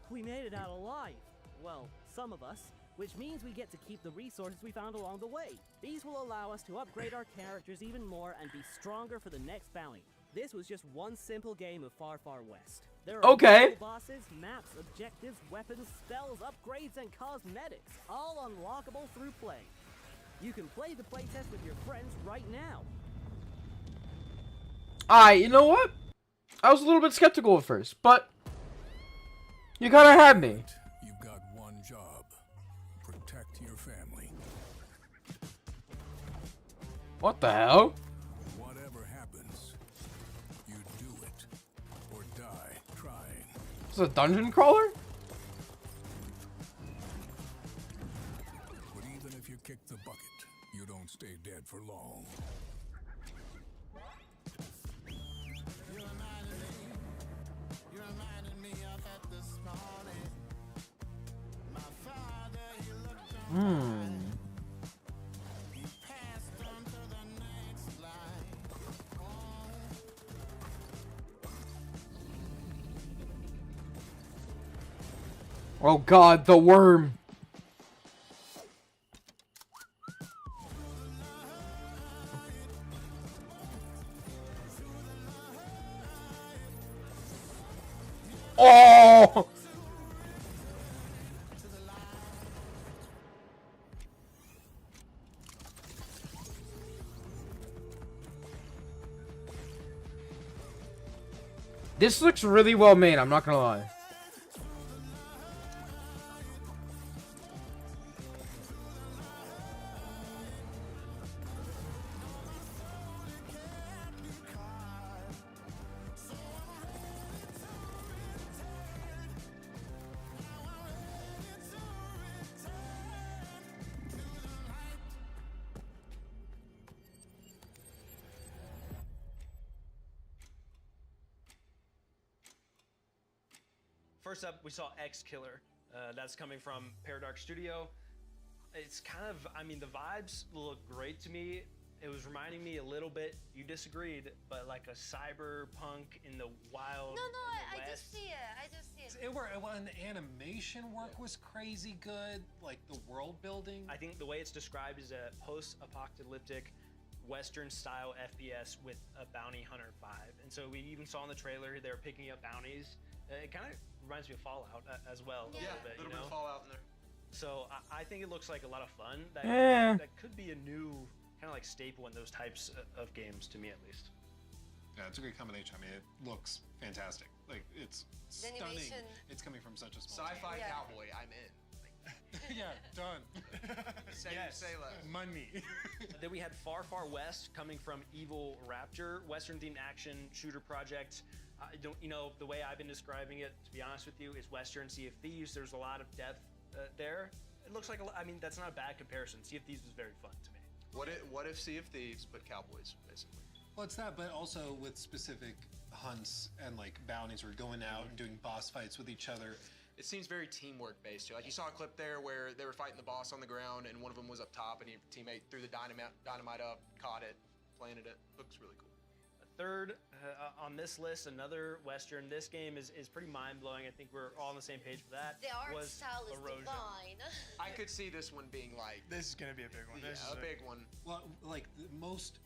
We made it out alive. Well, some of us. Which means we get to keep the resources we found along the way. These will allow us to upgrade our characters even more and be stronger for the next bounty. This was just one simple game of Far Far West. There are multiple bosses, maps, objectives, weapons, spells, upgrades, and cosmetics, all unlockable through play. You can play the playtest with your friends right now. You know what? I was a little bit skeptical at first, but... You kinda had me. family. What the hell? Whatever happens, you do it or die trying. Is this a dungeon crawler? But even if you kick the bucket, you don't stay dead for long. Oh god, the worm. Oh! This looks really well made, I'm not gonna lie. First up, we saw X Killer. That's coming from Paradox Studio. It's kind of, I mean, the vibes look great to me. It was reminding me a little bit, you disagreed, but like a cyberpunk in the wild. No, in the I West. just see it. I just see it. And the animation work was crazy good, like the world building. I think the way it's described is a post-apocalyptic Western-style FPS with a bounty hunter vibe. And so we even saw in the trailer they were picking up bounties. It kind of reminds me of Fallout as well. Yeah, a little bit of Fallout in there. So I think it looks like a lot of fun. That could be a new kind of like staple in those types of games, to me at least. Yeah, it's a great combination. I mean, it looks fantastic. Like, it's The stunning. animation- It's coming from such a small Sci-fi Yeah. cowboy, I'm in. Yeah, done. Say less. Money. Then we had Far Far West coming from Evil Raptor, Western-themed action shooter project. I don't, the way I've been describing it, to be honest with you, is Western Sea of Thieves. There's a lot of depth there. It looks like, I mean, that's not a bad comparison. Sea of Thieves was very fun to me. What if Sea of Thieves but cowboys, basically? Well, it's that, but also with specific hunts and like bounties. We're going out and doing boss fights with each other. It seems very teamwork based too. Like you saw a clip there where they were fighting the boss on the ground, and one of them was up top, and your teammate threw the dynamite up, caught it, planted it. Looks really cool. Third on this list, another Western. This game is pretty mind-blowing. I think we're all on the same page for that. The art was style is Erosion. divine. I could see this one being like. This is gonna be a big one. Yeah, This is a big one. Well, like the most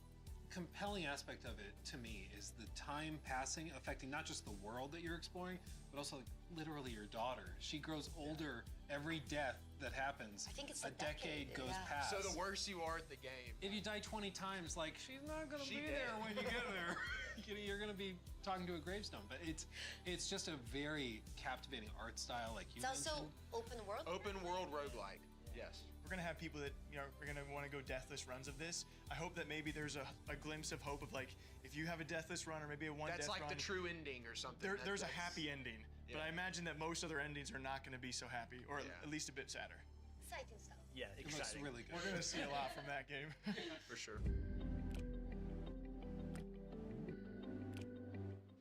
compelling aspect of it to me is the time passing affecting not just the world that you're exploring, but also like, literally your daughter. She grows older every death that happens. I think it's a decade goes past. So the worse you are at the game. If you die 20 times, like she's not gonna She be dead. there when you get there. You're gonna be talking to a gravestone. But it's just a very captivating art style, like you It's also mentioned. open world. Open world roguelike. Yes. We're gonna have people that are gonna want to go deathless runs of this. I hope that maybe there's a glimpse of hope of like if you have a deathless run or maybe a one That's death like run. the true ending or something. There's a That's- happy ending, but Yeah. I imagine that most other endings are not gonna be so happy, or Yeah. at least a bit sadder. Exciting stuff. Yeah, It looks exciting. really good. We're gonna see a lot from that game. For sure.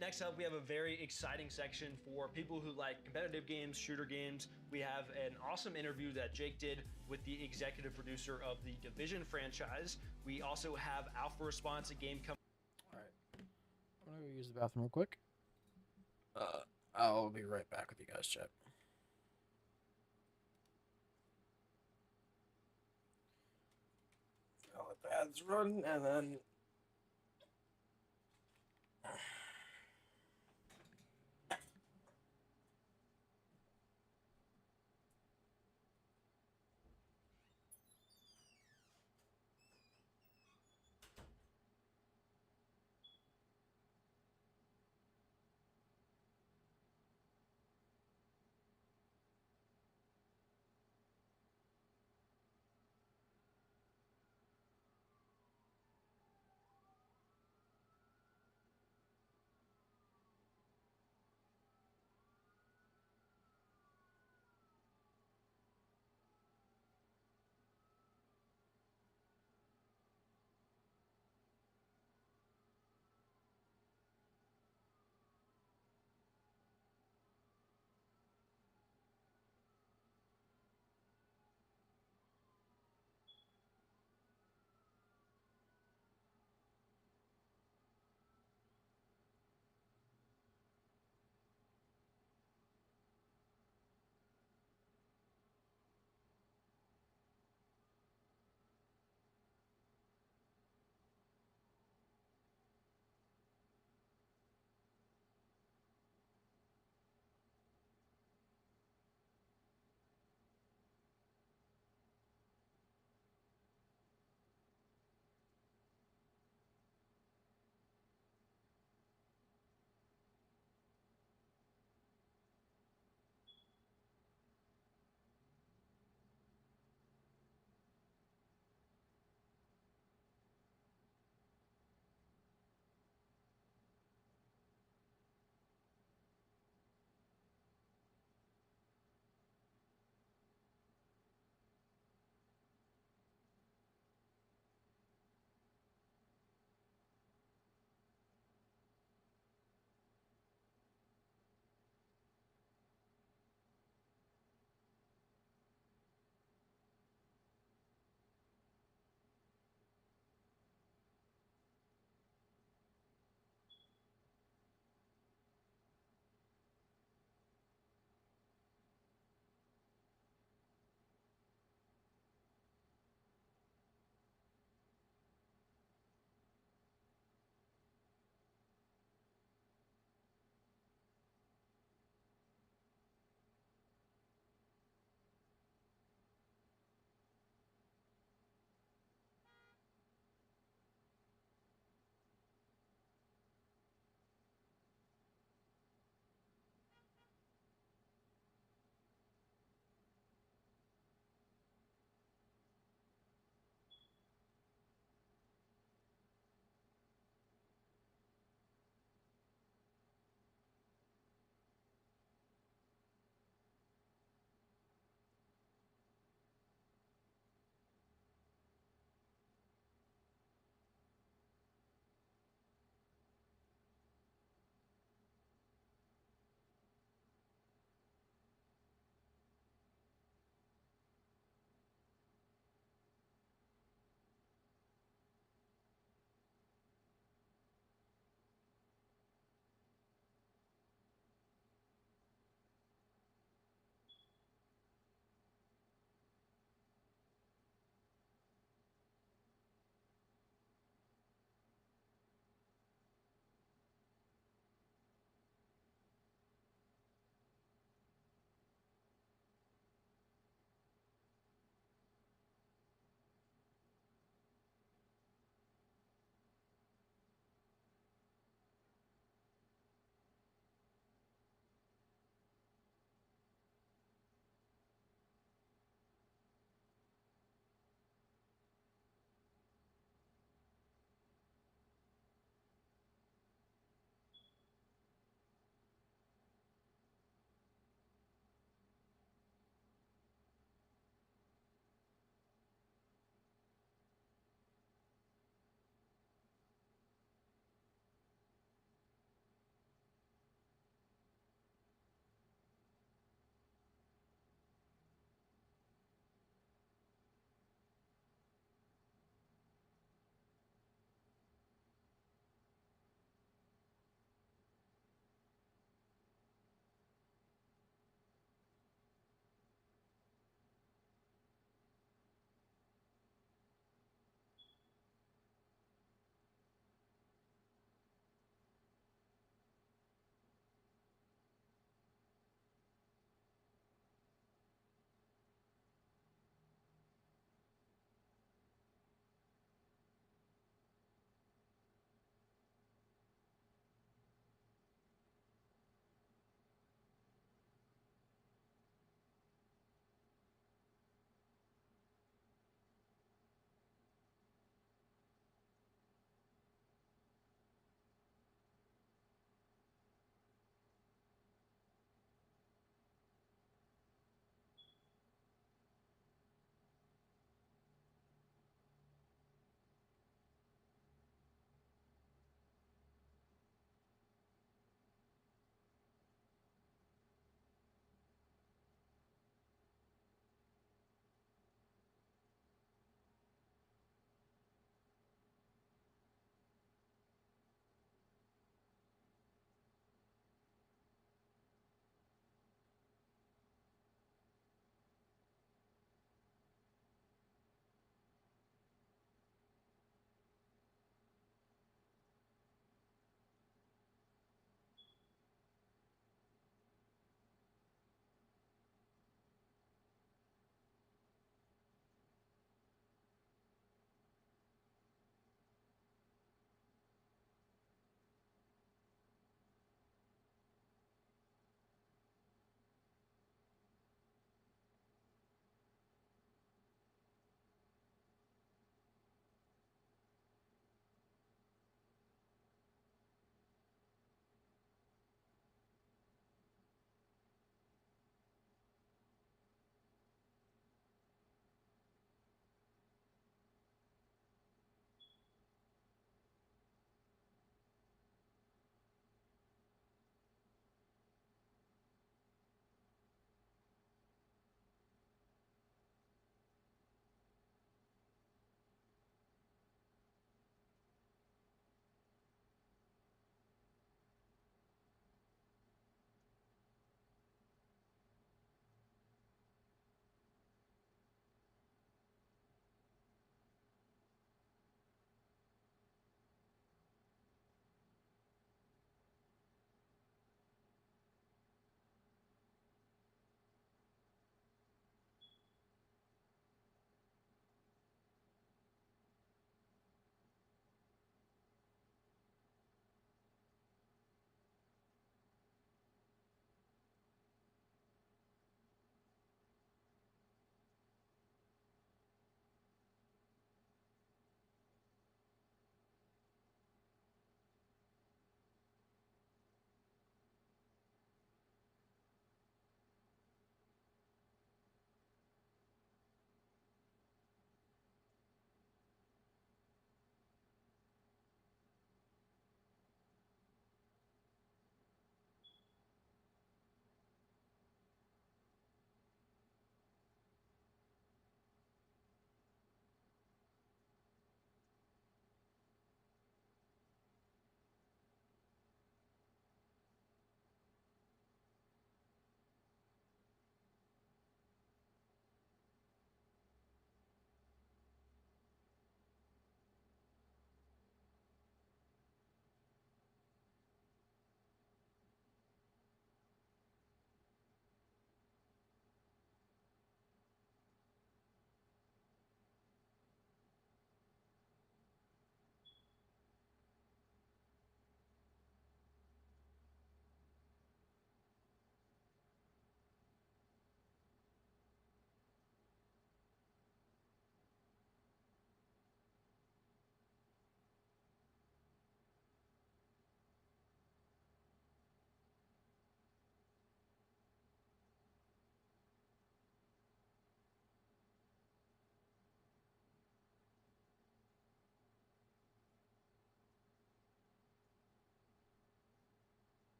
Next up, we have a very exciting section for people who like competitive games, shooter games. We have an awesome interview that Jake did with the executive producer of the Division franchise. We also have Alpha Response, a game company. I'm gonna go use the bathroom real quick. I'll be right back with you guys, chat. I'll let the ads run and then.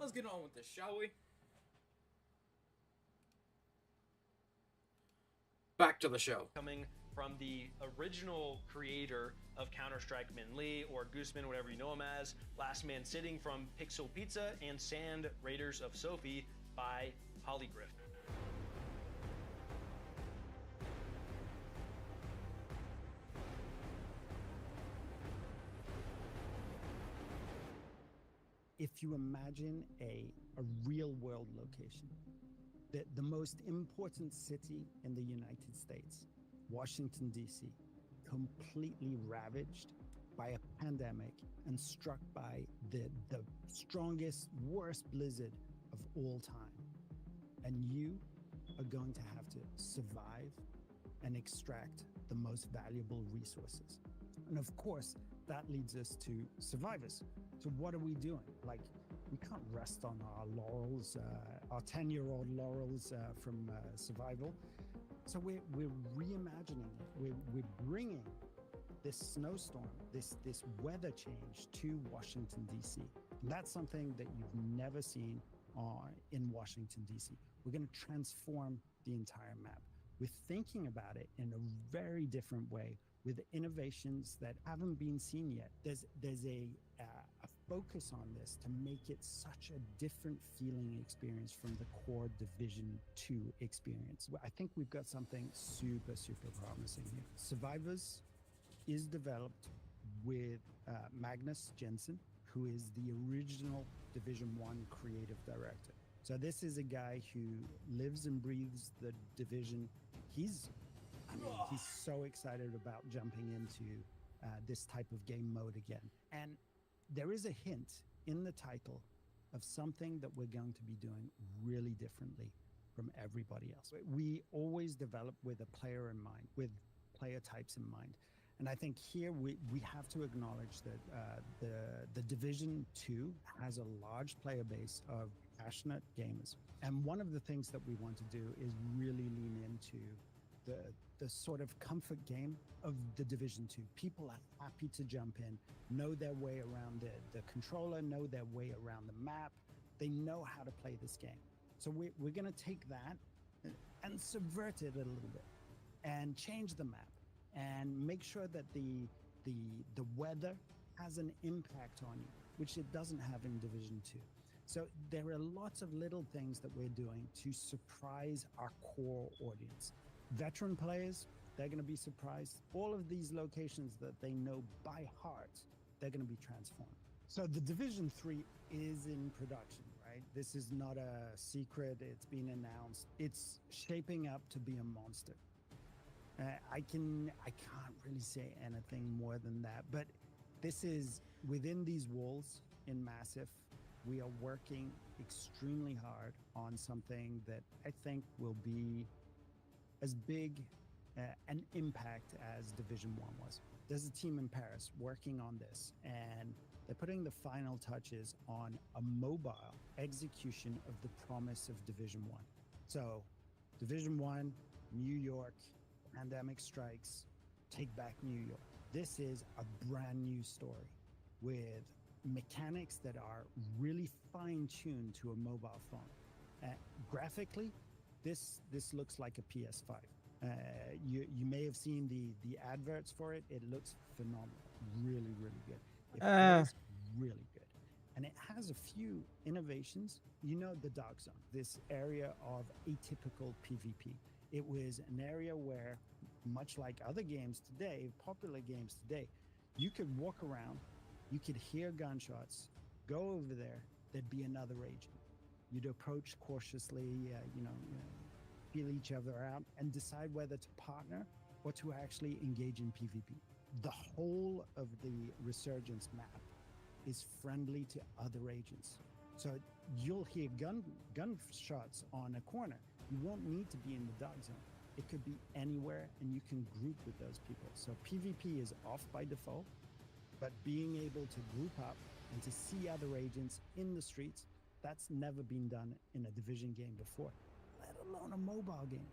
let's get on with this, shall we? Back to the show. Coming from the original creator of Counter-Strike, Min Lee, or Gooseman, whatever you know him as, Last Man Sitting from Pixel Pizza, and Sand Raiders of Sophie by Holygriff. If you imagine a real world location, the most important city in the United States, Washington, D.C., completely ravaged by a pandemic and struck by the strongest, worst blizzard of all time. And you are going to have to survive and extract the most valuable resources. And of course, that leads us to survivors. So what are we doing? Like, we can't rest on our laurels, our 10-year-old laurels from survival. So we're reimagining it. We're bringing this snowstorm, this weather change to Washington, D.C. And that's something that you've never seen in Washington, D.C. We're going to transform the entire map. We're thinking about it in a very different way with innovations that haven't been seen yet. There's a focus on this to make it such a different feeling experience from the core Division 2 experience. I think we've got something super, super promising here. Survivors is developed with Magnus Jensen, who is the original Division 1 creative director. So this is a guy who lives and breathes the Division. He's so excited about jumping into this type of game mode again. And there is a hint in the title of something that we're going to be doing really differently from everybody else. We always develop with a player in mind, with player types in mind. And I think here we have to acknowledge that the Division 2 has a large player base of passionate gamers. And one of the things that we want to do is really lean into the sort of comfort game of the Division 2. People are happy to jump in, know their way around the controller, know their way around the map. They know how to play this game. So we're going to take that and subvert it a little bit and change the map and make sure that the weather has an impact on you, which it doesn't have in Division 2. So there are lots of little things that we're doing to surprise our core audience. Veteran players, they're going to be surprised. All of these locations that they know by heart, they're going to be transformed. So the Division 3 is in production, right? This is not a secret. It's been announced. It's shaping up to be a monster. I can't really say anything more than that, but this is within these walls in Massive. We are working extremely hard on something that I think will be as big an impact as Division 1 was. There's a team in Paris working on this, and they're putting the final touches on a mobile execution of the promise of Division 1. So, Division 1, New York, pandemic strikes, take back New York. This is a brand new story with mechanics that are really fine-tuned to a mobile phone. Graphically, this looks like a PS5. You may have seen the adverts for it. It looks phenomenal. Really, really good. It feels really good. And it has a few innovations. You know, the Dark Zone, this area of atypical PvP. It was an area where, much like other games today, popular games today, you could walk around, you could hear gunshots, go over there, there'd be another agent. You'd approach cautiously, feel each other out, and decide whether to partner or to actually engage in PvP. The whole of the Resurgence map is friendly to other agents. So you'll hear gunshots on a corner. You won't need to be in the Dark Zone. It could be anywhere, and you can group with those people. So PvP is off by default, but being able to group up and to see other agents in the streets, that's never been done in a Division game before, let alone a mobile game.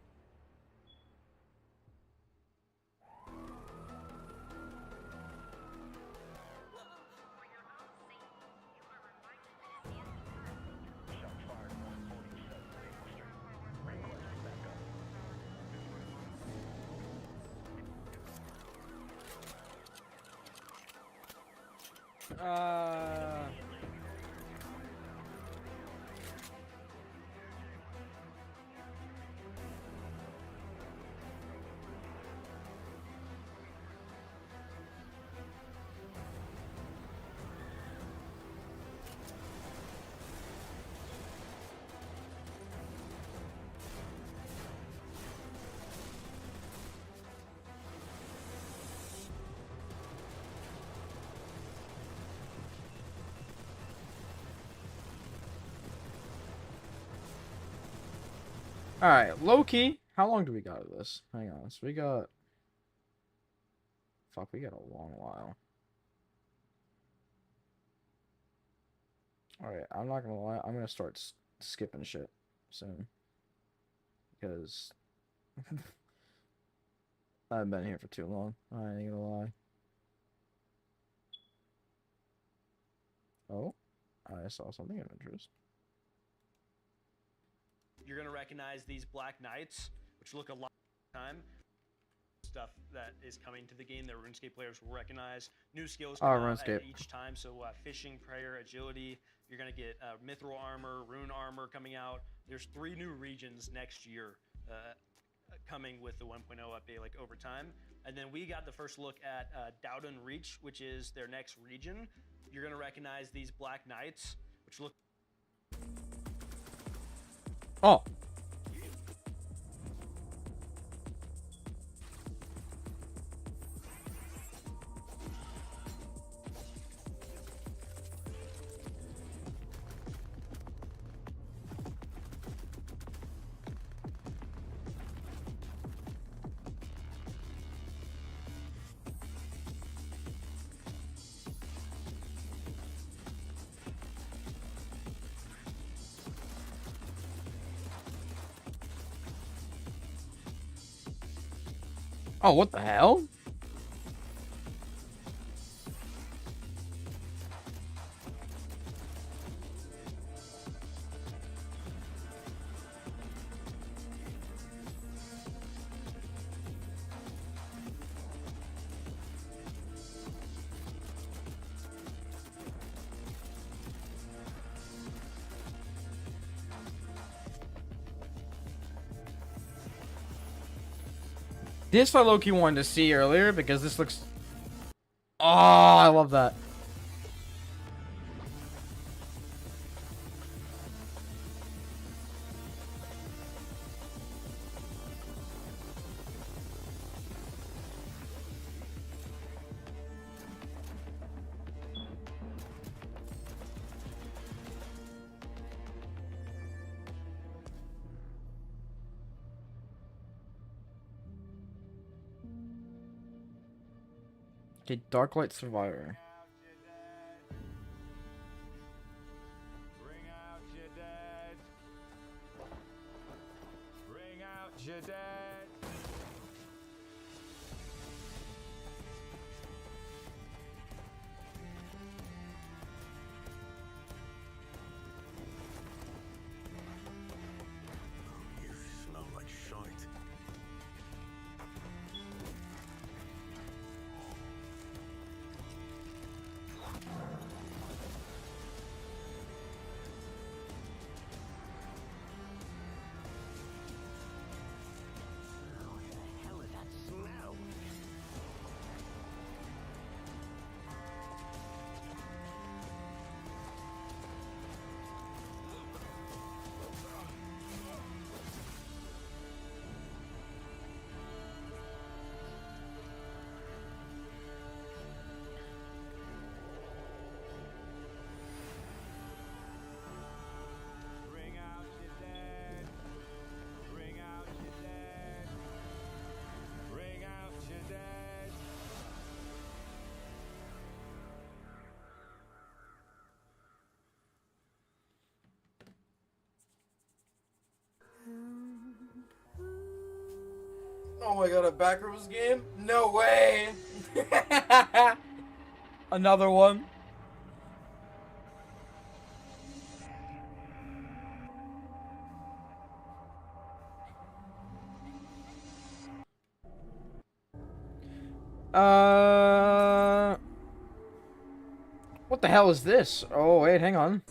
Alright, low-key. How long do we got of this? Hang on. So we got... Fuck, we got a long while. Alright, I'm not gonna lie. I'm gonna start skipping shit soon. Because... I've been here for too long. I ain't gonna lie. Oh, I saw something of interest. You're going to recognize these Black Knights, which look a lot of time. Stuff that is coming to the game that RuneScape players will recognize. New skills come out at each time. So fishing, prayer, agility. You're going to get mithril armor, rune armor coming out. There's 3 new regions next year coming with the 1.0 update like over time. And then we got the first look at Dowden Reach, which is their next region. You're going to recognize these Black Knights, which look... Oh. Oh, what the hell? This I low-key wanted to see earlier because this looks... Oh, I love that. Okay, Darklight Survivor. Bring out your dead. Bring out your dead. You smell like shite. Bring out your dead. Bring out your dead. Bring out your dead. Oh my god, a Backrooms game? No way! Another one. What the hell is this? Oh, wait, hang on.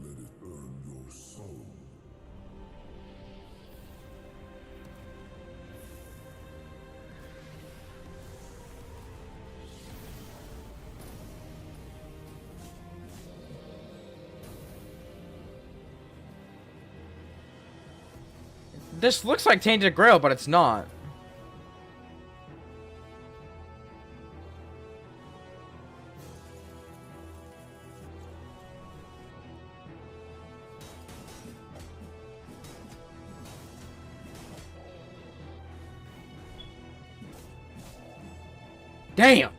Let it earn your soul. This looks like Tainted Grail, but it's not. Damn!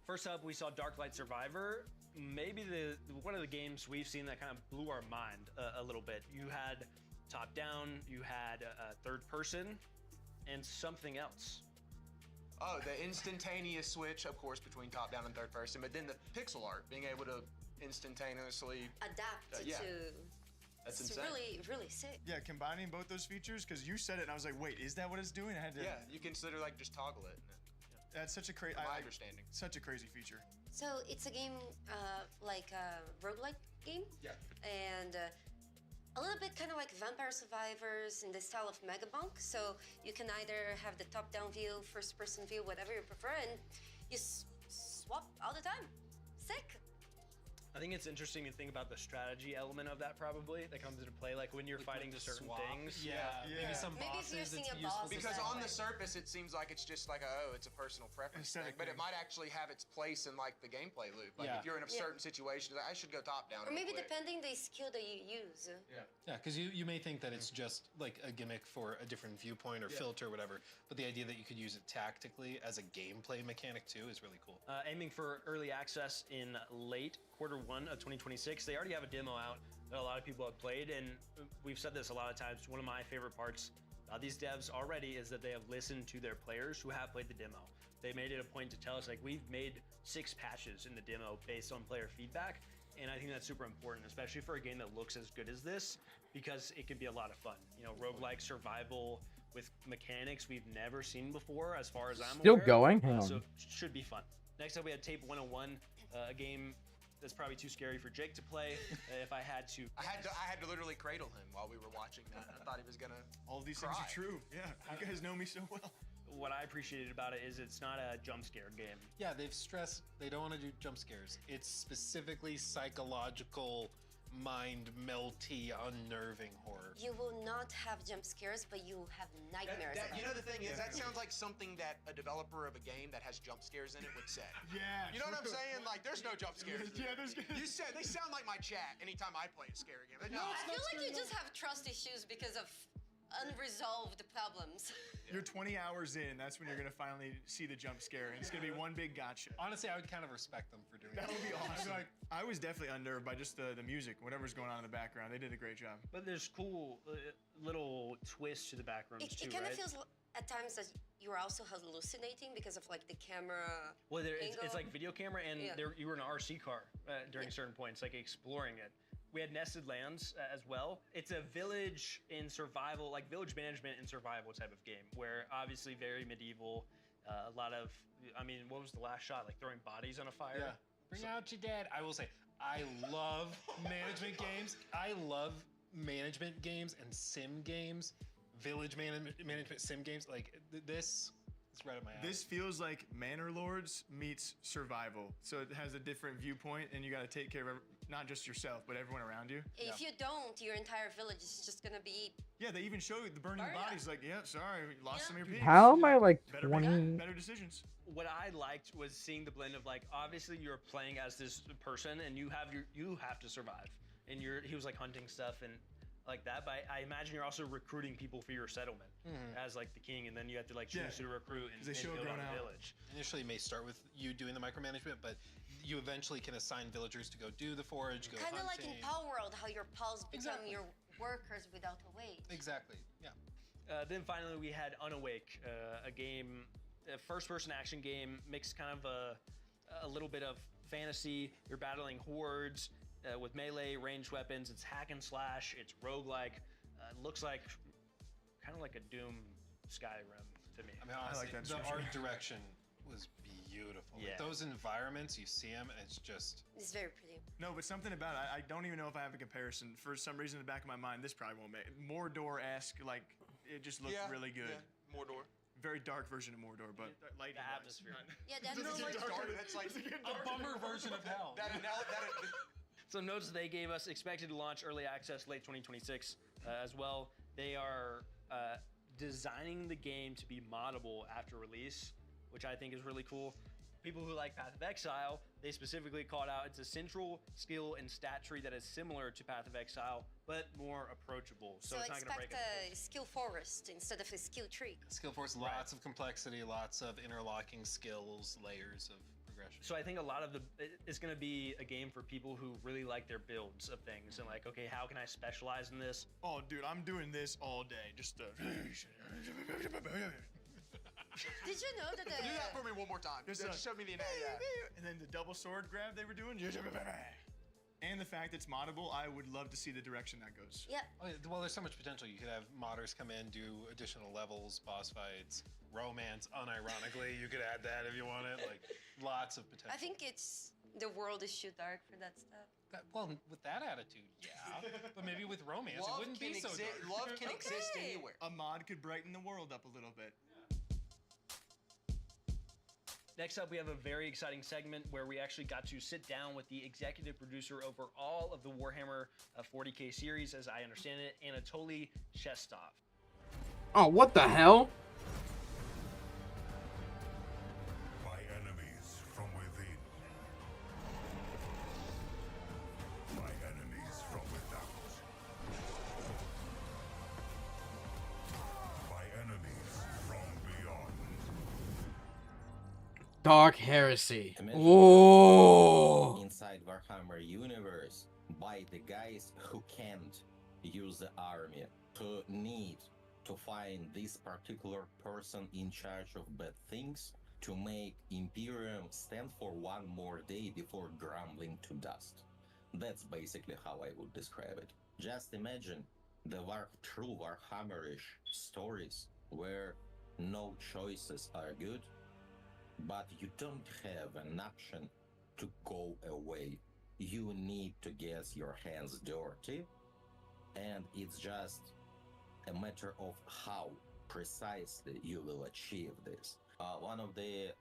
First up, we saw Darklight Survivor. Maybe one of the games we've seen that kind of blew our mind a little bit. You had top-down, you had third person, and something else. Oh, the instantaneous switch, of course, between top-down and third person, but then the pixel art, being able to instantaneously adapt yeah. to. That's it's insane. really sick. Yeah, combining both those features, because you said it and I was like, wait, is that what it's doing? I had to. Yeah, you can sort of like just toggle it. That's such a crazy. My understanding. Such a crazy feature. So it's a game like a roguelike game. Yeah. And a little bit kind of like Vampire Survivors in the style of Megabunk. So you can either have the top-down view, first-person view, whatever you prefer, and you swap all the time. Sick. I think it's interesting to think about the strategy element of that probably that comes into play, like when you're fighting certain things. Maybe some Maybe bosses. if you're it's seeing a useful boss to Because swap. on the surface, it seems like it's just like it's a personal preference thing, but it might actually have its place in like the gameplay loop. Like if you're in a certain situation, like, I should go top down. Or maybe real quick. depending the skill that you use. Yeah, because you may think that it's just like a gimmick for a different viewpoint or filter or whatever, but the idea that you could use it tactically as a gameplay mechanic too is really cool. Aiming for early access in late Q1 of 2026. They already have a demo out that a lot of people have played, and we've said this a lot of times. One of my favorite parts about these devs already is that they have listened to their players who have played the demo. They made it a point to tell us, like, we've made 6 patches in the demo based on player feedback, and I think that's super important, especially for a game that looks as good as this, because it can be a lot of fun. You know, roguelike survival with mechanics we've never seen before, as far as I'm Still aware. going? Hang So on. should be fun. Next up, we had Tape 101, a game that's probably too scary for Jake to play. If I had to, I had to literally cradle him while we were watching that. I thought he was gonna. All these cry. things are true. Yeah, you guys know me so well. What I appreciated about it is it's not a jump scare game. Yeah, they've stressed they don't want to do jump scares. It's specifically psychological, mind melty, unnerving horror. You will not have jump scares, but you will have nightmares. You know the thing is, that sounds like something that a developer of a game that has jump scares in it would say. Yeah. You know what I'm saying? Like, there's no jump scares. Yeah, there's. You said they sound like my chat anytime I play a scary game. No, I feel like you just have trust issues because of unresolved problems. You're 20 hours in. That's when you're gonna finally see the jump scare, and it's gonna be one big gotcha. Honestly, I would kind of respect them for doing That would be that. awesome. I was definitely unnerved by just the music, whatever's going on in the background. They did a great job. But there's cool little twists to the backgrounds too, It kind of right? feels at times that you're also hallucinating because of like the camera. Well, it's angle. like video camera, and you were in an RC car during certain points, like exploring it. We had nested lands as well. It's a village in survival, like village management and survival type of game, where obviously very medieval. A lot of, I mean, what was the last shot? Like throwing bodies on a fire. Yeah. Bring out your dad. I will say, I love management games. I love management games and sim games, village management sim games. Like this is right up my alley. This feels like Manor Lords meets survival. So it has a different viewpoint, and you got to take care of not just yourself, but everyone around you. If you don't, your entire village is just gonna be. Yeah, they even show you the burning bodies. Like, yeah, sorry, we lost some of your people. How am I like Better 20? better decisions. What I liked was seeing the blend of, like, obviously you're playing as this person and you have to survive. and he was like hunting stuff and like that. But I imagine you're also recruiting people for your settlement as like the king, and then you have to like choose who to recruit and build out a village. Initially, it may start with you doing the micromanagement, but you eventually can assign villagers to go do the forage, go Kind of like hunting. in Power World, how your pals become your workers without a wage. Exactly. Yeah. Then finally we had Unawake, a game, a first-person action game, mixed kind of a little bit of fantasy. You're battling hordes with melee, ranged weapons. It's hack and slash. It's roguelike. Looks like kind of like a Doom Skyrim to me. I mean, honestly, the art direction was beautiful. Yeah. Like, those environments, you see them, and it's just... It's very pretty. No, but something about it, I don't even know if I have a comparison. For some reason in the back of my mind, this probably won't make it. Mordor-esque, like, it just looked really good. Yeah, Mordor. Very dark version of Mordor, but lighting the atmosphere. Yeah, that's That's like a bummer version of hell. Some notes they gave us: expected to launch early access late 2026 as well. They are designing the game to be moddable after release, which I think is really cool. People who like Path of Exile, they specifically called out it's a central skill and stat tree that is similar to Path of Exile, but more approachable. So it's not going to break expect a skill forest instead of a skill tree. Skill force, lots of complexity, lots of interlocking skills, layers of progression. So I think a lot of it's going to be a game for people who really like their builds of things and like, okay, how can I specialize in this? Oh, dude, I'm doing this all day. Just Did you know that Do that for me one more time. Just show me the and then the double sword grab they were doing. And the fact it's moddable, I would love to see the direction that goes. Yeah. Oh, yeah. Well, there's so much potential. You could have modders come in, do additional levels, boss fights, romance. Unironically, you could add that if you want it. Like, lots of potential. I think the world is too dark for that stuff. Well, with that attitude, yeah. But maybe with romance, it wouldn't be so dark. Love can exist anywhere. A mod could brighten the world up a little bit. Next up, we have a very exciting segment where we actually got to sit down with the executive producer over all of the Warhammer 40K series, as I understand it, Anatoly Shestov. Oh, what the hell? By enemies from within. By enemies from without. By enemies from beyond. Dark Heresy. Oh! Inside Warhammer universe, by the guys who can't use the army, who need to find this particular person in charge of bad things to make Imperium stand for one more day before grumbling to dust. That's basically how I would describe it. Just imagine the true Warhammerish stories where no choices are good, but you don't have an option to go away. You need to get your hands dirty, and it's just a matter of how precisely you will achieve this. One of the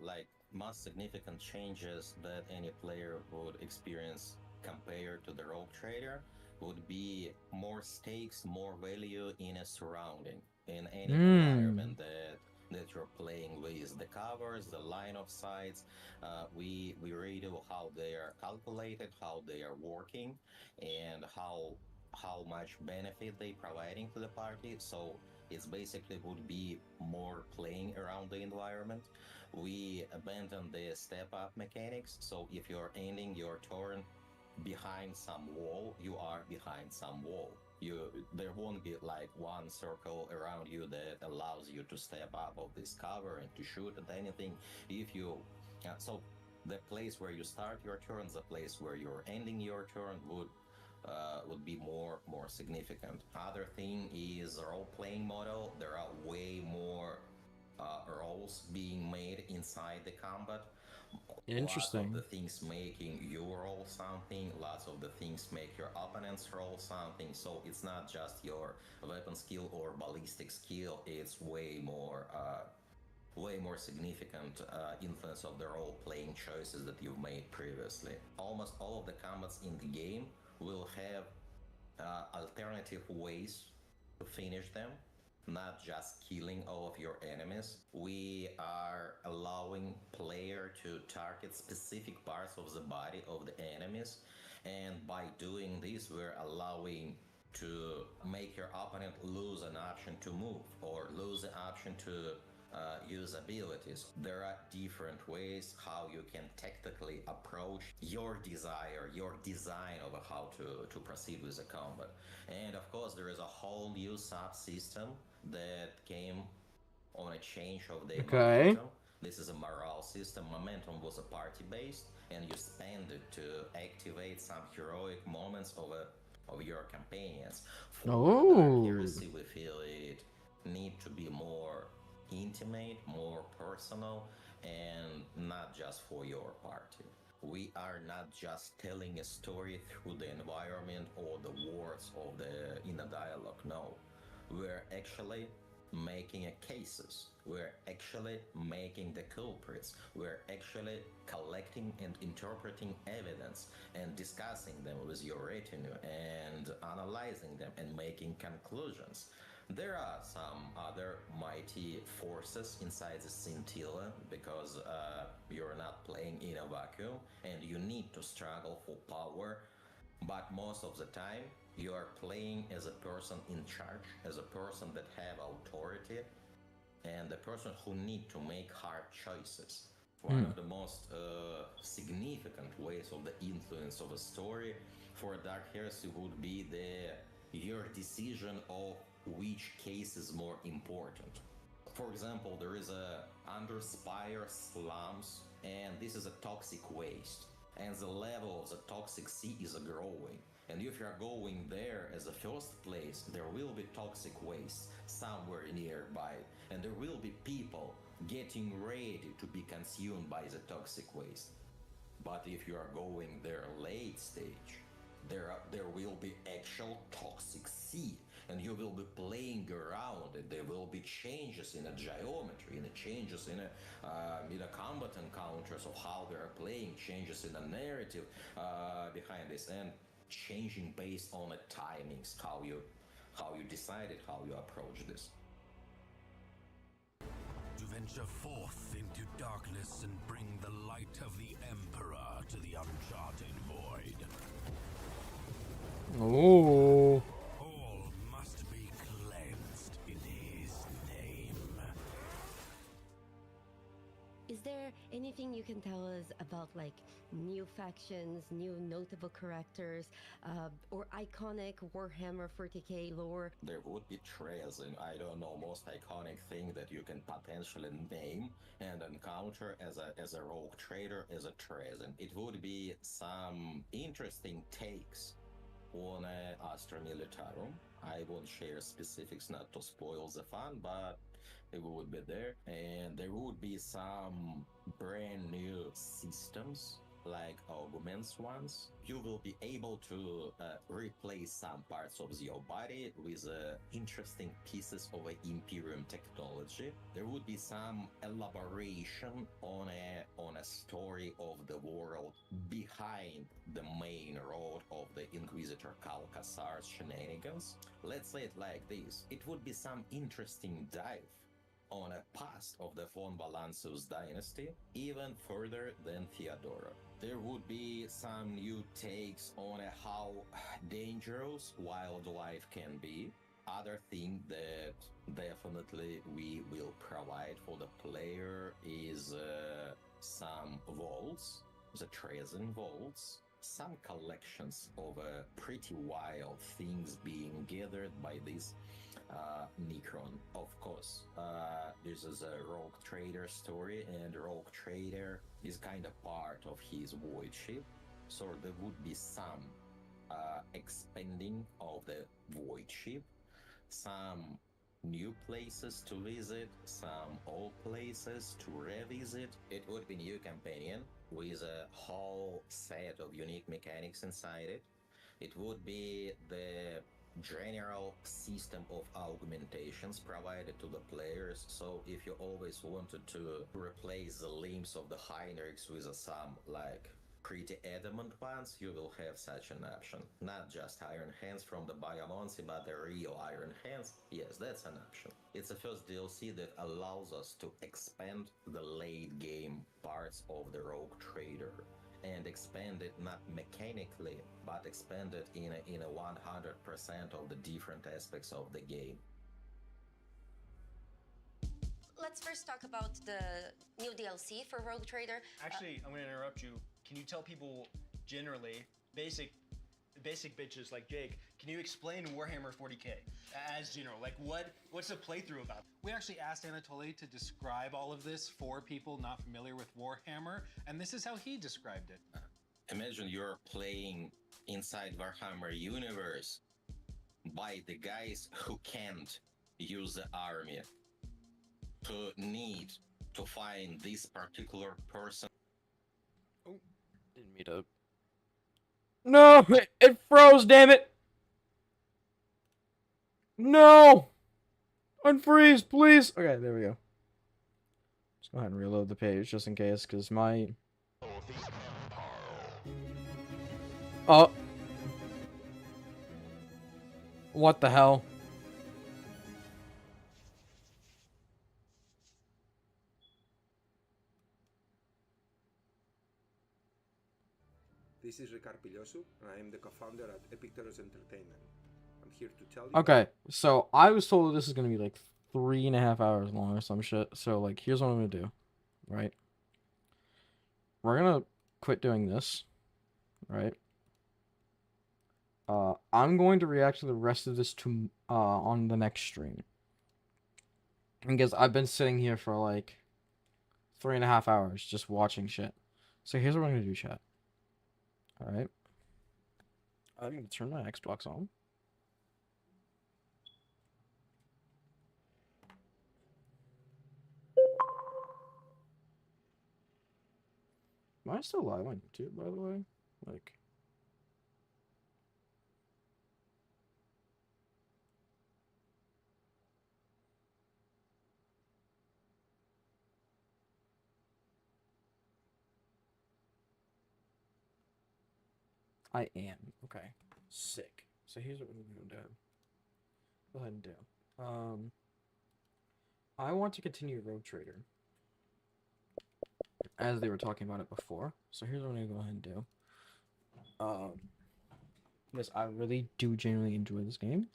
most significant changes that any player would experience compared to the Rogue Trader would be more stakes, more value in a surrounding, in any environment that you're playing with. The covers, the line of sights, we read how they are calculated, how they are working, and how much benefit they providing to the party. So it's basically would be more playing around the environment. We abandoned the step up mechanics, so if you're ending your turn behind some wall, you are behind some wall. There won't be like one circle around you that allows you to step up of this cover and to shoot at anything. If you so the place where you start your turn, the place where you're ending your turn would be more significant. Other thing is role-playing model. There are way more roles being made inside the combat. Interesting. Lots of the things making you roll something, lots of the things make your opponents roll something, so it's not just your weapon skill or ballistic skill, it's way more significant influence of the role-playing choices that you've made previously. Almost all of the combats in the game will have alternative ways to finish them, not just killing all of your enemies. We are allowing player to target specific parts of the body of the enemies And by doing this, we're allowing to make your opponent lose an option to move or lose the option to use abilities. There are different ways how you can tactically approach your desire, your design of how to proceed with the combat. And of course, there is a whole new subsystem that came on a change of the momentum. This is a morale system. Momentum was a party-based, and you spend it to activate some heroic moments of your companions. For accuracy, we feel it need to be more intimate, more personal, and not just for your party. We are not just telling a story through the environment or the words of in the dialogue. No, we're actually making cases. We're actually making the culprits. We're actually collecting and interpreting evidence and discussing them with your retinue and analyzing them and making conclusions. There are some other mighty forces inside the scintilla because you're not playing in a vacuum and you need to struggle for power, but most of the time you are playing as a person in charge, as a person that have authority, and a person who need to make hard choices. One of the most significant ways of the influence of a story for Dark Heresy would be your decision of which case is more important. For example, there is under Spire slums, and this is a toxic waste, and the level of the toxic sea is growing. And if you're going there as a first place, there will be toxic waste somewhere nearby, and there will be people getting ready to be consumed by the toxic waste. But if you are going there late stage, there will be actual toxic sea, and you will be playing around it. There will be changes in the geometry, and changes in the combat encounters of how they are playing, changes in the narrative behind this, and changing based on the timings, how you decided how you approach this. To venture forth into darkness and bring the light of the Emperor to the uncharted void. Oh. All must be cleansed in his name. Is there anything you can tell us about like new factions, new notable characters, or iconic Warhammer 40k lore? There would be Trezen. I don't know, most iconic thing that you can potentially name and encounter as a rogue trader is a Trezen. It would be some interesting takes on Astra Militarum. I won't share specifics not to spoil the fun, but it would be there. And there would be some brand new systems like augments ones. You will be able to replace some parts of your body with interesting pieces of Imperium technology. There would be some elaboration on a story of the world behind the main road of the Inquisitor Kal Kassar's shenanigans. Let's say it like this. It would be some interesting dive on a past of the von Valancius dynasty, even further than Theodora. There would be some new takes on how dangerous wildlife can be. Other thing that definitely we will provide for the player is some vaults, the Trezen vaults, some collections of pretty wild things being gathered by this Necron. Of course, this is a Rogue Trader story, and Rogue Trader is kind of part of his void ship, so there would be some expanding of the void ship, some new places to visit, some old places to revisit. It would be new companion with a whole set of unique mechanics inside it. It would be the general system of augmentations provided to the players, so if you always wanted to replace the limbs of the Heinrichs with some like pretty adamant ones, you will have such an option. Not just Iron Hands from the Biomancy, but the real Iron Hands. Yes, that's an option. It's the first DLC that allows us to expand the late game parts of the Rogue Trader and expanded not mechanically, but expanded in a 100% of the different aspects of the game. Let's first talk about the new DLC for Rogue Trader. Actually, I'm gonna interrupt you. Can you tell people generally, basic bitches like Jake, can you explain Warhammer 40K as general? Like what's the playthrough about? We actually asked Anatoly to describe all of this for people not familiar with Warhammer, and this is how he described it. Imagine you're playing inside Warhammer universe by the guys who can't use the army, to need to find this particular person. Oh, didn't mean to. No, it froze, damn it! No! Unfreeze, please! Okay, there we go. Let's go ahead and reload the page just in case, because my... Oh. What the hell? This is Ricard Pillosu, and I am the co-founder at Epicteros Entertainment. I'm here to tell you... Okay, so I was told this is going to be like 3.5 hours long or some shit. So, like, here's what I'm going to do, right? We're going to quit doing this, right? I'm going to react to the rest of this on the next stream. Because I've been sitting here for like 3.5 hours just watching shit. So here's what we're going to do, chat. Alright. I'm going to turn my Xbox on. Am I still live on YouTube, by the way? Like... I am. Okay. Sick. So here's what we're going to do. Go ahead and do. I want to continue Rogue Trader. As they were talking about it before. So here's what I'm going to go ahead and do. Because I really do genuinely enjoy this game.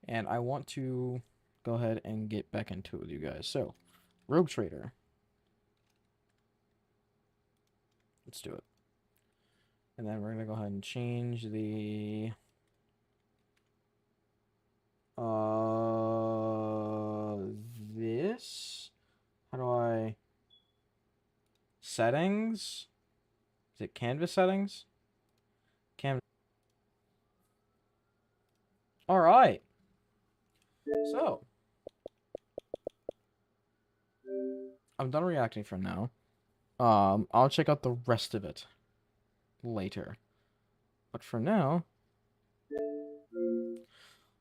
And I want to go ahead and get back into it with you guys. So, Rogue Trader. Let's do it. And then we're going to go ahead and change the... This? How do I... Settings? Is it canvas settings? Canvas. Alright. So, I'm done reacting for now. I'll check out the rest of it later. But for now,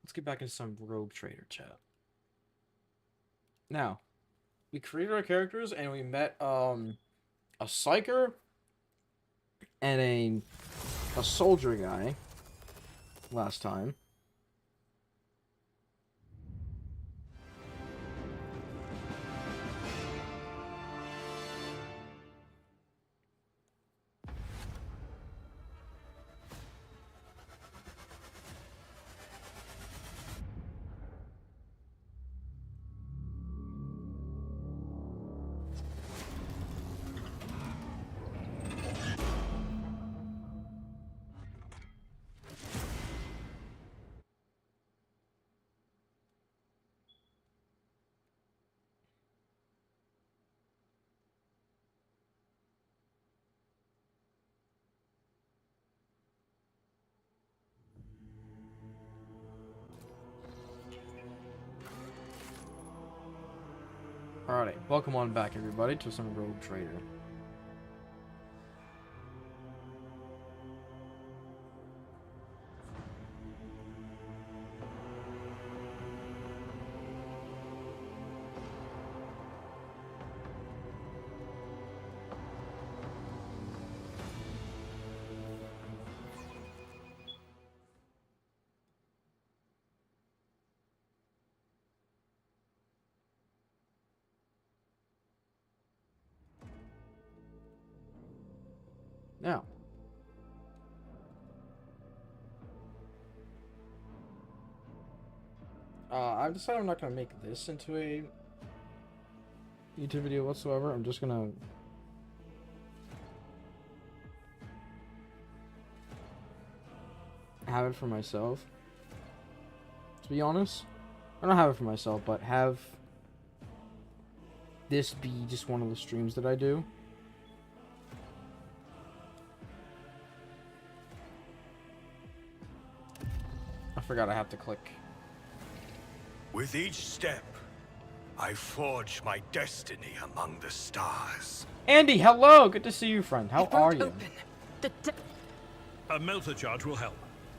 let's get back into some Rogue Trader chat. Now, we created our characters and we met a psyker and a soldier guy last time. Alright, welcome on back everybody to some Rogue Trader. Yeah. I've decided I'm not gonna make this into a YouTube video whatsoever. I'm just gonna have it for myself. To be honest, I don't have it for myself, but have this be just one of the streams that I do. I forgot I have to click. With each step, I forge my destiny among the stars. Andy, hello! Good to see you, friend. How are you? A melter charge will help.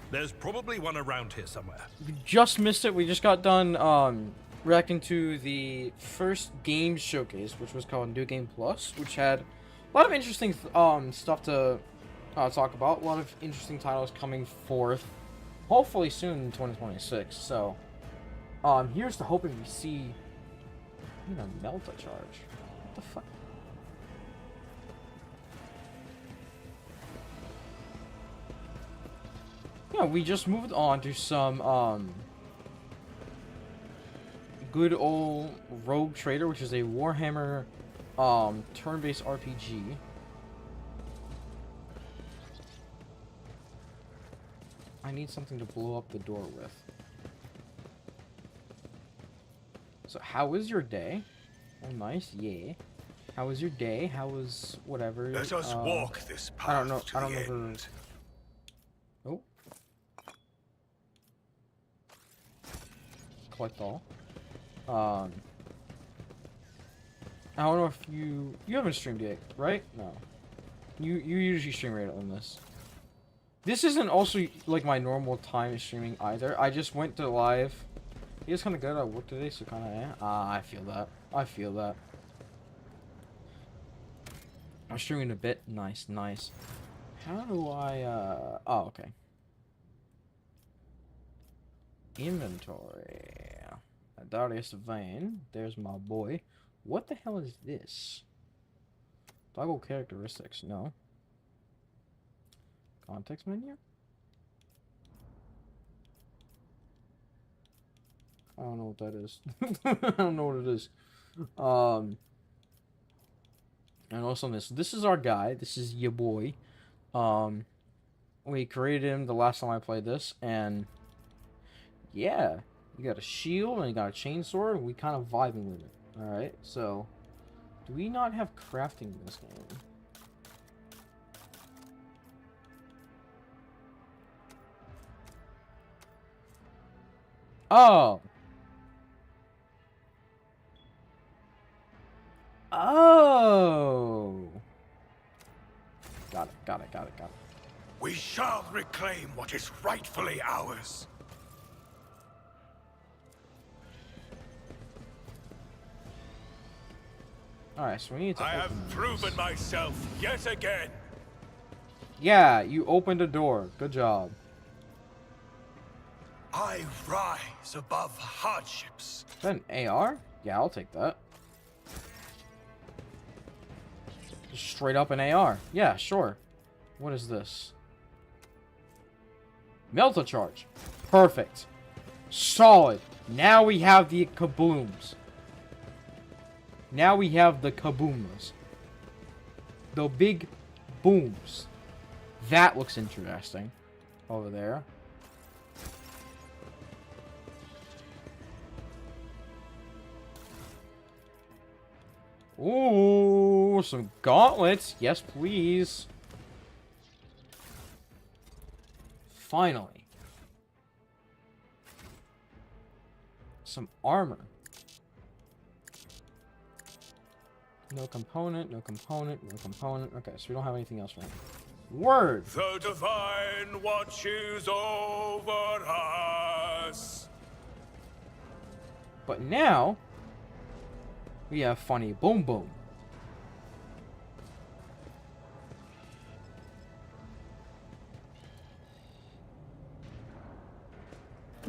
There's probably one around here somewhere. We just missed it. We just got done reacting to the first game showcase, which was called New Game Plus, which had a lot of interesting stuff to talk about. A lot of interesting titles coming forth, hopefully soon in 2026. So, here's to hoping we see, Melta charge. What the fuck? Yeah, we just moved on to some good old Rogue Trader, which is a Warhammer turn-based RPG. I need something to blow up the door with. So, how was your day? Oh, nice, yeah. How was your day? How was whatever? Let us walk this path. I don't know. To I don't the know. end. Oh. Collect all. I don't know if you haven't streamed yet, right? No. You usually stream right on this. This isn't also like my normal time streaming either. I just went to live. It was kind of good. I worked today, so kind of I feel that. I feel that. I'm streaming a bit. Nice, nice. How do I oh, okay. Inventory. Darius Vane. There's my boy. What the hell is this? Toggle characteristics. No. Context menu? I don't know what that is. I don't know what it is. And also this is our guy. This is your boy. We created him the last time I played this, and yeah, you got a shield and you got a chainsaw, and we kind of vibing with it. All right, so do we not have crafting in this game? Oh. Oh. Got it. We shall reclaim what is rightfully ours. Alright, so we need to I have open these. proven myself yet again. Yeah, you opened a door. Good job. I rise above hardships. Is that an AR? Yeah, I'll take that. Just straight up an AR. Yeah, sure. What is this? Melta charge. Perfect. Solid. Now we have the kabooms. Now we have the kabooms. The big booms. That looks interesting. Over there. Ooh, some gauntlets. Yes, please. Finally. Some armor. No component, no component, no component. Okay, so we don't have anything else right now. Word! The divine watches over us. But now, we have funny boom boom.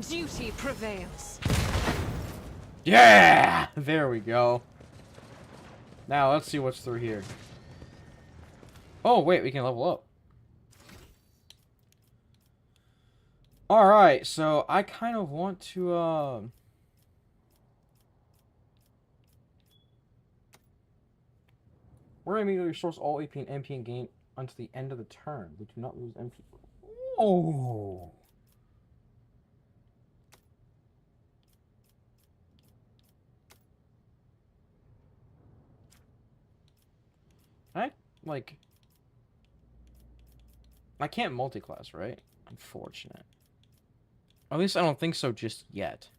Duty prevails. Yeah! There we go. Now, let's see what's through here. Oh, wait, we can level up. Alright, so I kind of want to, we're going to immediately restores all AP and MP in game until the end of the turn. We do not lose MP. Oh! Like, I can't multi-class, right? Unfortunate. At least I don't think so just yet.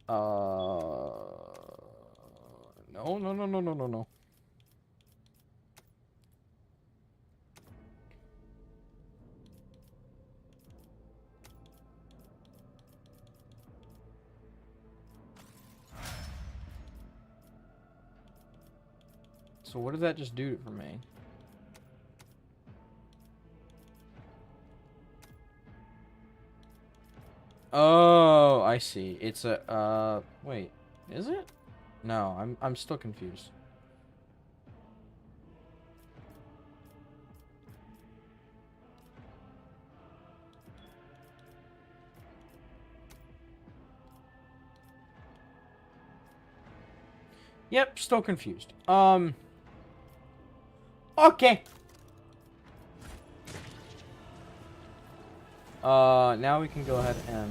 No. So what did that just do for me? Oh, I see. It's a wait, is it? No, I'm still confused. Yep, still confused. Okay. Now we can go ahead and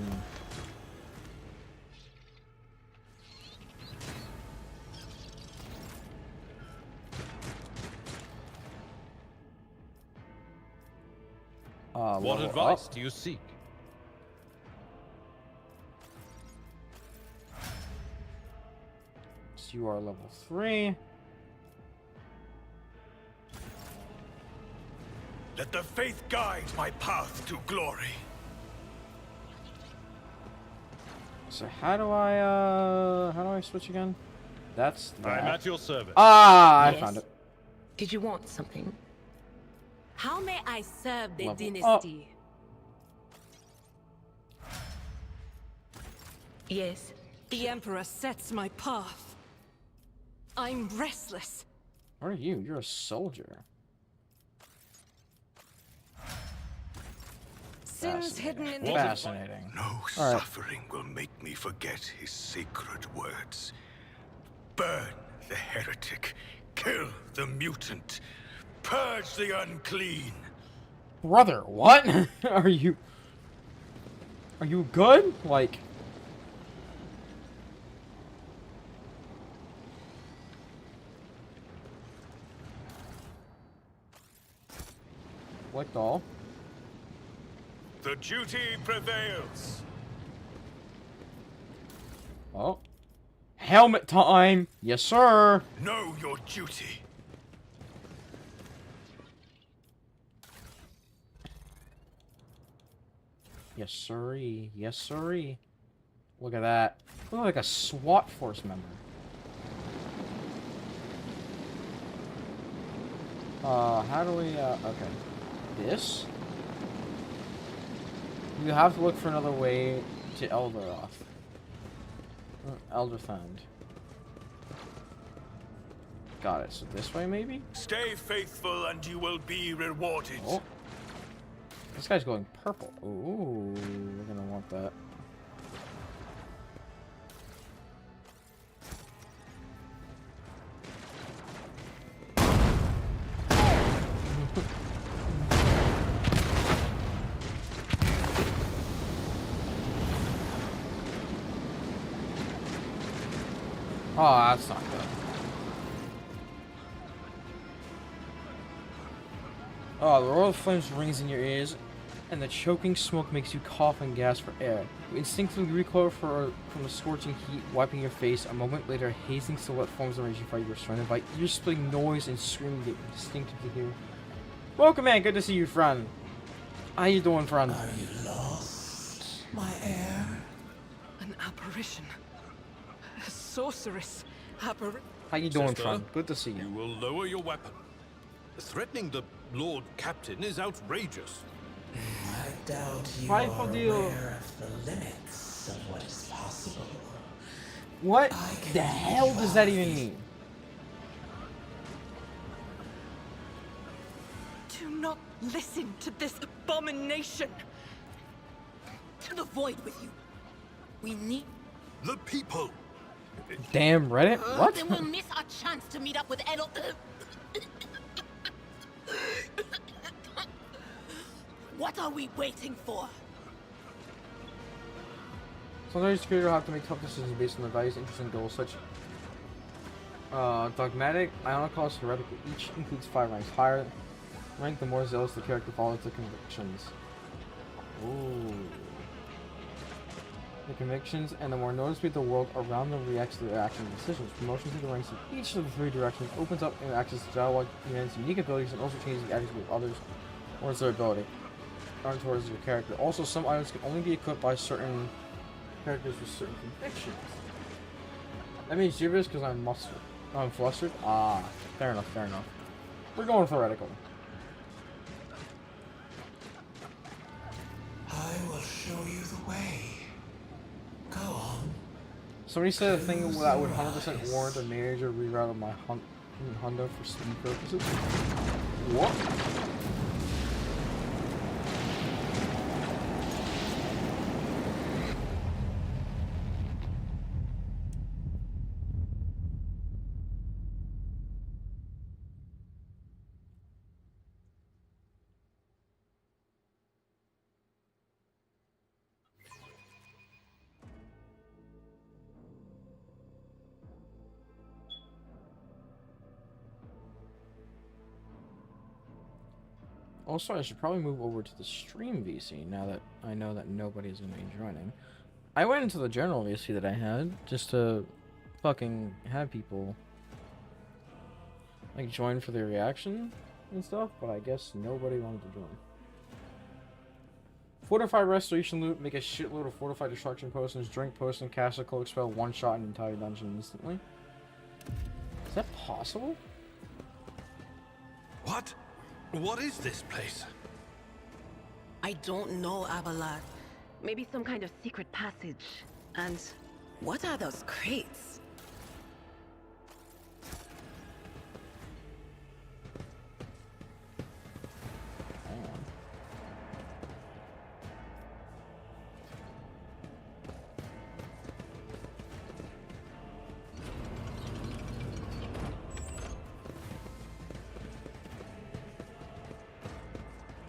what level advice up. do you seek? So you are level 3. Let the faith guide my path to glory. So how do I switch again? That's that. I'm at your service. Ah, Yes. I found it. Did you want something? How may I serve the Level dynasty? Yes. The Emperor sets my path. I'm restless. What are you? You're a soldier. Sins hidden in the Fascinating. No All right. suffering will make me forget his sacred words. Burn the heretic. Kill the mutant. Purge the unclean. Brother, what? Are you good? Like, what all? The duty prevails. Oh. Helmet time! Yes, sir! Know your duty. Yes, sirree. Yes, sirree. Look at that. Look like a SWAT force member. How do we, okay. This? You have to look for another way to Elderoth. Elderthand. Got it. So this way, maybe? Stay faithful and you will be rewarded. Oh. This guy's going purple. Ooh, we're gonna want that. Oh, that's not good. Oh, the roar of flames rings in your ears, and the choking smoke makes you cough and gasp for air. You instinctively recoil from the scorching heat, wiping your face. A moment later, a hazing silhouette forms on raging fire. You are surrounded by ear-splitting noise and screaming that you distinctively hear. Welcome, man. Good to see you, friend. How you doing, friend? Are you lost, my heir? An apparition. A sorceress. How you doing, Sister, friend? Good to see you. You will lower your weapon. Threatening the Lord Captain is outrageous. I doubt you Fight are for deal. aware of the limits. glimpse of what is possible. What the hell does that even mean? Do not listen to this abomination. To the void with you. We need the people. Damn Reddit. What? Then we'll miss our chance to meet up with Edel. What are we waiting for? Sometimes the creator will have to make tough decisions based on their values, interests, and goals, such dogmatic, ionical, heretical. Each includes 5 ranks. Higher rank, the more zealous the character follows the convictions. Ooh. The convictions, and the more noticeably the world around them reacts to their actions and decisions. Promotion to the ranks of each of the 3 directions opens up and access to dialogue, units, unique abilities, and also changes the attitude of others towards their ability, or towards your character. Also, some items can only be equipped by certain characters with certain convictions. That means gibberish because I'm flustered. Ah, fair enough, fair enough. We're going theoretical. I will show you the way. Go on. Somebody said a thing that would 100% warrant a major reroute of my Honda for speed purposes. What? Also, I should probably move over to the stream VC now that I know that nobody's going to be joining. I went into the general VC that I had just to fucking have people like join for their reaction and stuff, but I guess nobody wanted to join. Fortify restoration loot, make a shitload of fortified destruction potions, drink potion, cast a cloak spell, one shot an entire dungeon instantly. Is that possible? What? What is this place? I don't know, Abelard. Maybe some kind of secret passage. And what are those crates?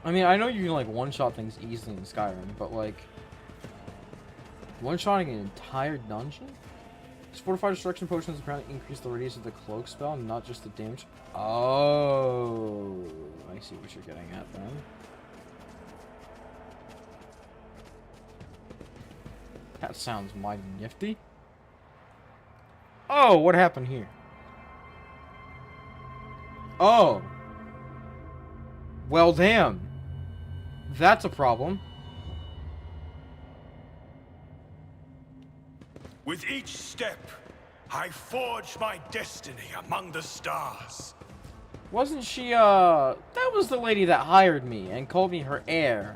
I mean, I know you can like one-shot things easily in Skyrim, but like one-shotting an entire dungeon? These fortified destruction potions apparently increase the radius of the cloak spell, not just the damage. Oh, I see what you're getting at then. That sounds mighty nifty. Oh, what happened here? Oh. Well, damn. That's a problem. With each step, I forge my destiny among the stars. Wasn't she, that was the lady that hired me and called me her heir.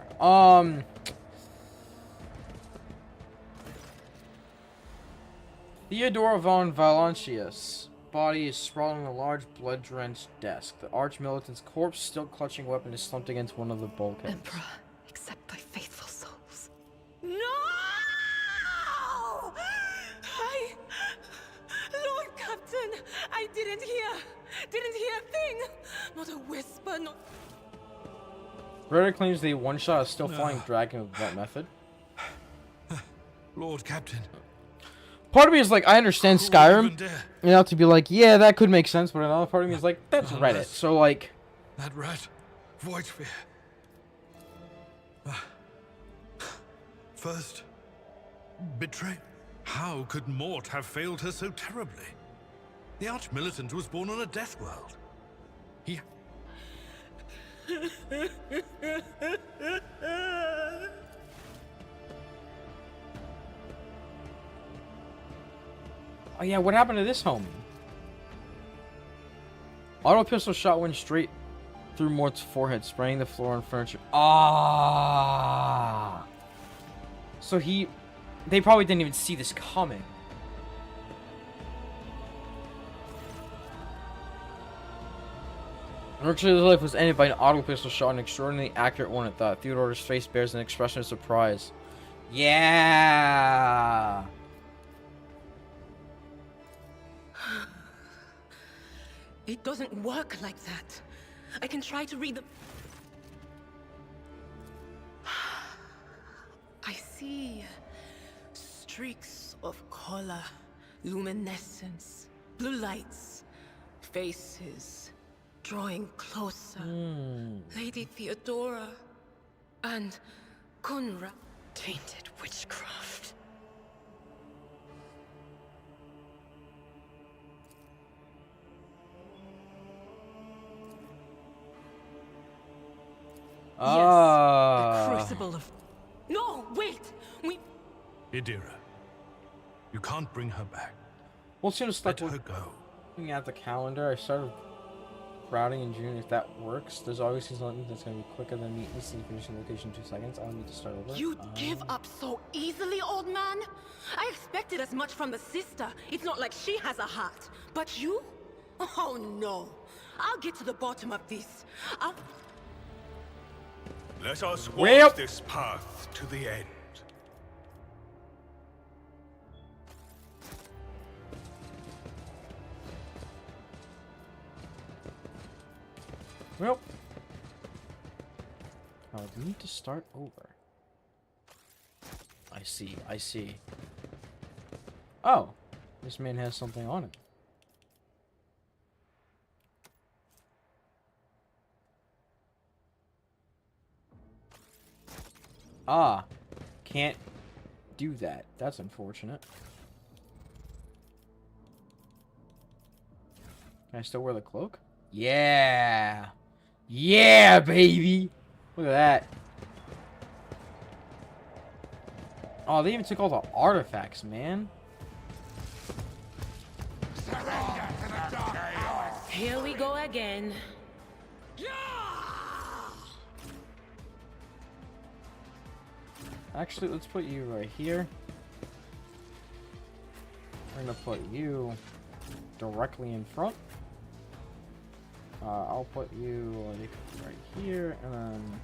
Theodora von Valancius. Body is sprawling on a large, blood-drenched desk. The arch-militant's corpse, still clutching weapon, is slumped against one of the bulkheads. Emperor, accept thy faithful souls. No! Lord Captain, I didn't hear a thing. Not a whisper, not... Reddit claims the one-shot a still flying dragon with that method. Lord Captain. Part of me is like, I understand Skyrim, you know, to be like, yeah, that could make sense, but another part of me is like, that's Reddit, so like... That rat, Voidsphere. First, betray. How could Mort have failed her so terribly? The Arch-Militant was born on a death world. He... Oh yeah, what happened to this homie? Auto pistol shot went straight through Mort's forehead, spraying the floor and furniture. Ah! So he They probably didn't even see this coming. Richard's life was ended by an auto pistol shot, an extraordinarily accurate one at that. Theodore's face bears an expression of surprise. Yeah. It doesn't work like that. I can try to read the... I see streaks of color, luminescence, blue lights, faces drawing closer. Lady Theodora and Conrad. Tainted witchcraft. Ah. Yes, the crucible of... No, wait! We... Idira, you can't bring her back. Well, soon as Let her go. looking at the calendar, I started routing in June. If that works, there's obviously something that's going to be quicker than meeting and finishing location in 2 seconds. I'll need to start over. You give up so easily, old man? I expected as much from the sister. It's not like she has a heart. But you? Oh no. I'll get to the bottom of this. Let us walk Well. this path to the end. Well, I would need to start over. I see, I see. Oh, this man has something on it. Ah, can't do that. That's unfortunate. Can I still wear the cloak? Yeah! Yeah, baby! Look at that. Oh, they even took all the artifacts, man. Here we go again. Actually, let's put you right here. We're gonna put you directly in front. I'll put you like right here, and then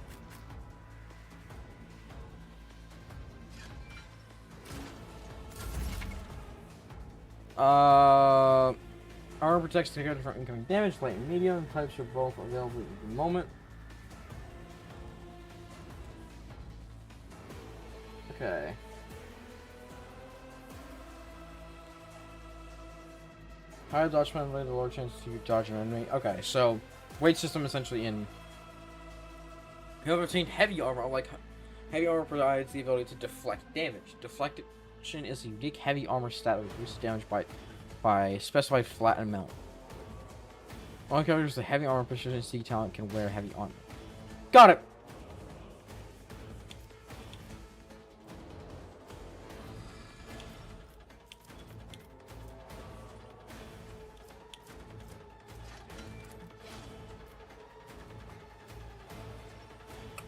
armor protects the character from incoming damage. Light and medium types are both available at the moment. Okay. Higher dodge time, the lower chance to dodge an enemy. Okay, so weight system essentially in. You have obtained heavy armor. Like heavy armor provides the ability to deflect damage. Deflection is a unique heavy armor stat that reduces damage by specified flat amount. All characters with heavy armor proficiency talent can wear heavy armor. Got it.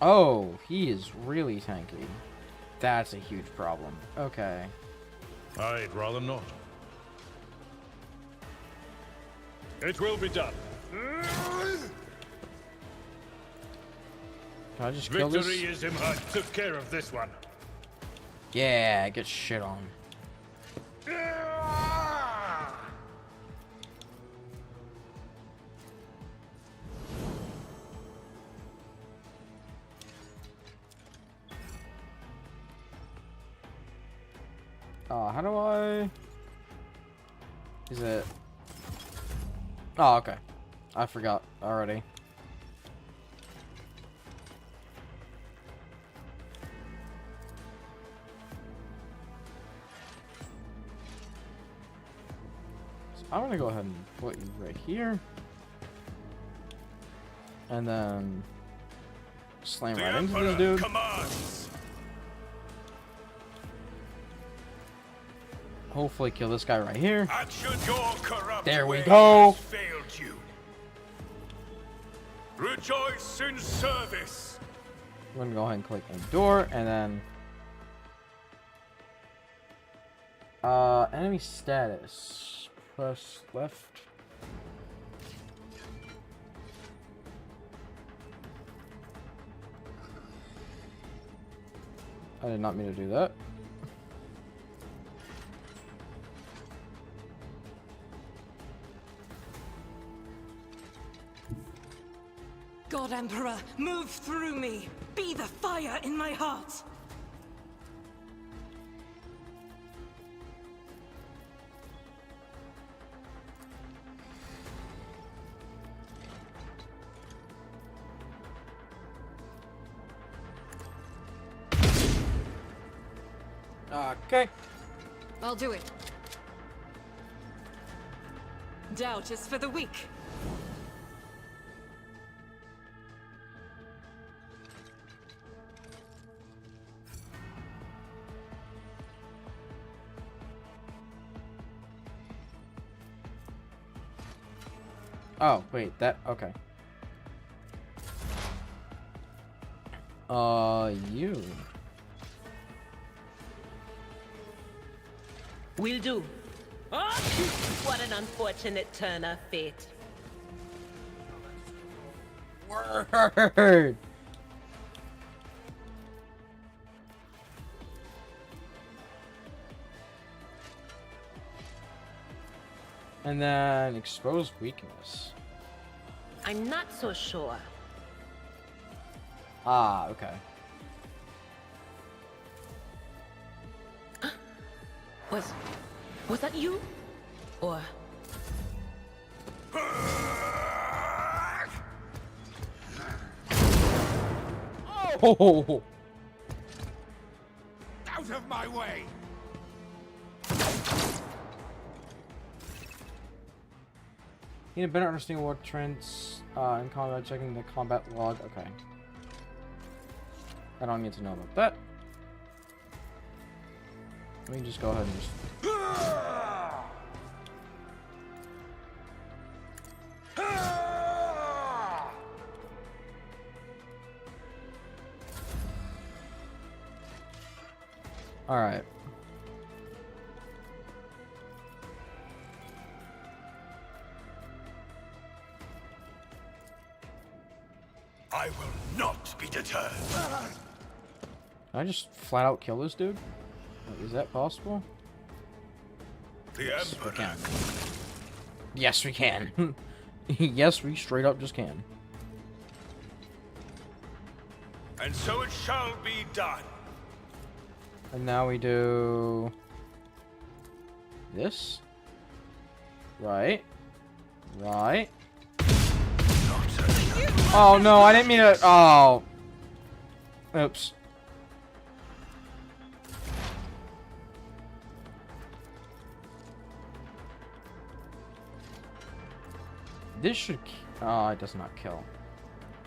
Oh, he is really tanky. That's a huge problem. Okay. I'd rather not. It will be done. Can I just kill this? Victory is in I took care of this one. Yeah, get shit on. How do I... Is it... Oh, okay. I forgot already. So I'm gonna go ahead and put you right here. And then... slam right into this dude. Hopefully kill this guy right here. There we go. Failed you. Rejoice in service. I'm gonna go ahead and click endure, and then Enemy status. Press left. I did not mean to do that. God Emperor, move through me. Be the fire in my heart. Okay. I'll do it. Doubt is for the weak. Oh, wait, that, okay. You. Will do. Oh, what an unfortunate turn of fate. Word! And then expose weakness. I'm not so sure. Ah, okay. Was that you? Or... Oh! Out of my way! Need a better understanding what trends in combat, checking the combat log. Okay. I don't need to know about that. Let me just go ahead and just... Alright. I will not be deterred. Can I just flat out kill this dude? Wait, is that possible? The Yes, we Emperor. can. Yes, we can. Yes, we straight up just can. And so it shall be done. And now we do this. Right. Right. Oh no, I didn't mean to. Oh. Oops. This should. Oh, it does not kill.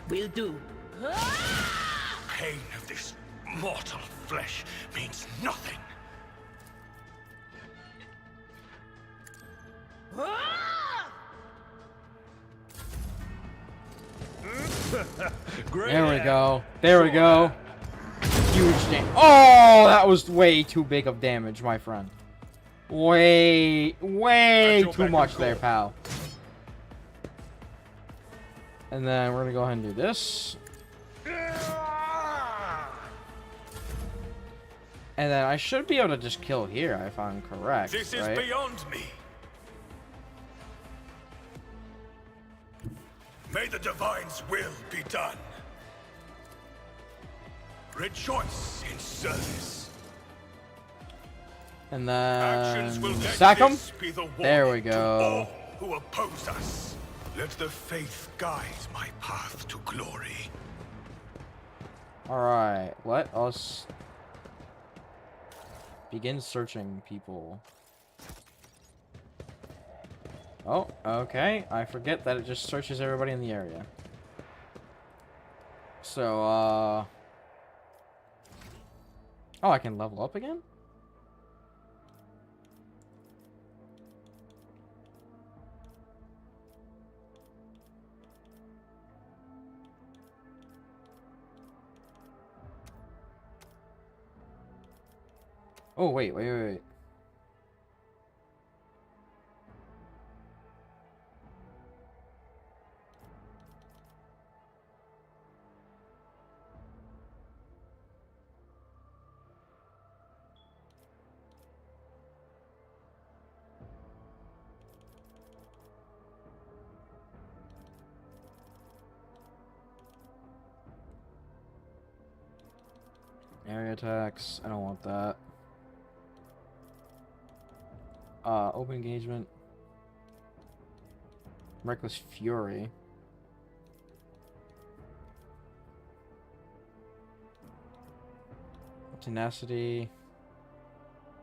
Will do. Pain of this mortal flesh means nothing. There we go. There we go. Huge damage. Oh, that was way too big of damage, my friend. Way too much there, pal. And then we're gonna go ahead and do this. And then I should be able to just kill here if I'm correct. This is right? beyond me. May the Divine's will be done. Rejoice in service. And Actions will then let sack him. this be the There we warning to go. all who oppose us. Let the faith guide my path to glory. Alright, let us begin searching people. Oh, okay. I forget that it just searches everybody in the area. So, oh, I can level up again? Oh, wait. Area attacks. I don't want that. Open engagement. Reckless Fury. Tenacity.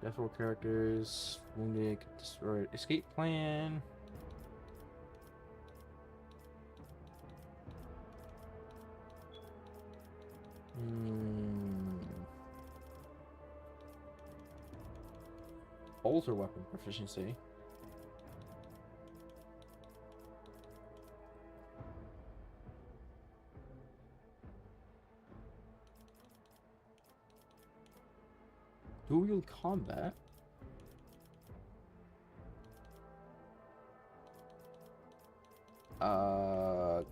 Death roll characters. Wounded. Destroyed. Escape plan. Bolter weapon proficiency. Dual combat.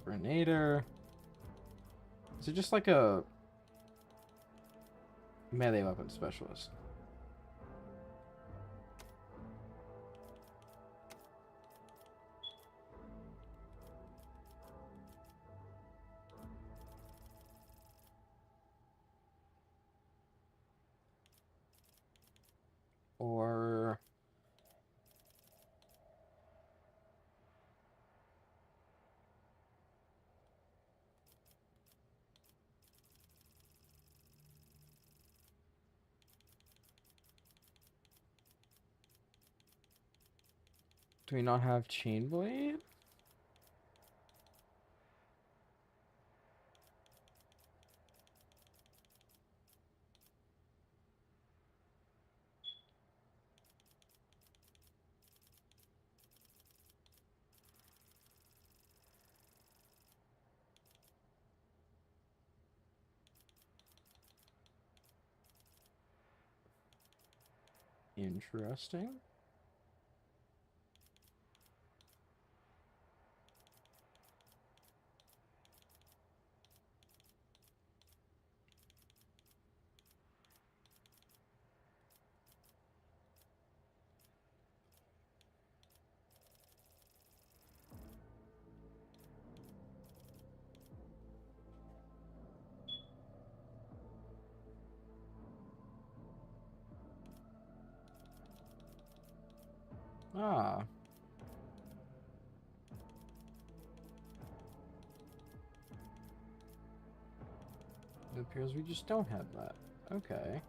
Grenader. Is it just like a melee weapon specialist? Or do we not have Chain Blade? Interesting. Ah. It appears we just don't have that. Okay.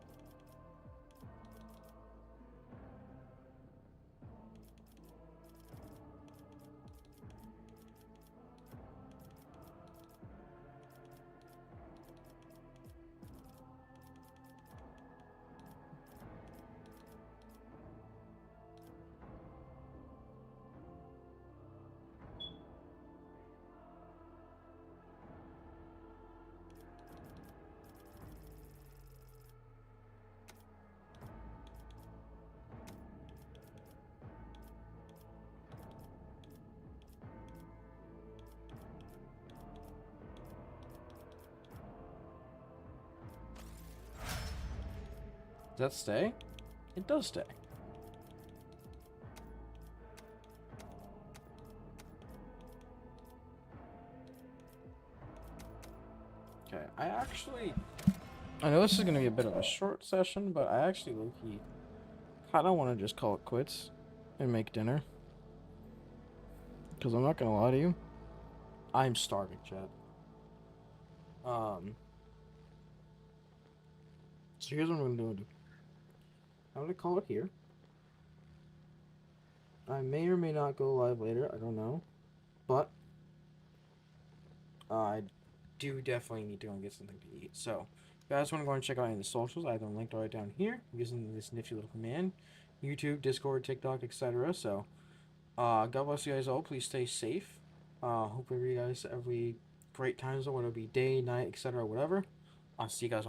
Does that stay? It does stay. Okay, I know this is going to be a bit of a short session, but I actually low-key kind of want to just call it quits and make dinner. Because I'm not going to lie to you, I'm starving, chat. So here's what I'm going to do. I'm going to call it here. I may or may not go live later, I don't know. But I do definitely need to go and get something to eat. So, if you guys want to go and check out any of the socials, I have them linked right down here using this nifty little command. YouTube, Discord, TikTok, etc. So, God bless you guys all. Please stay safe. Hope you guys have every great times, whether it be day, night, etc. Whatever. I'll see you guys.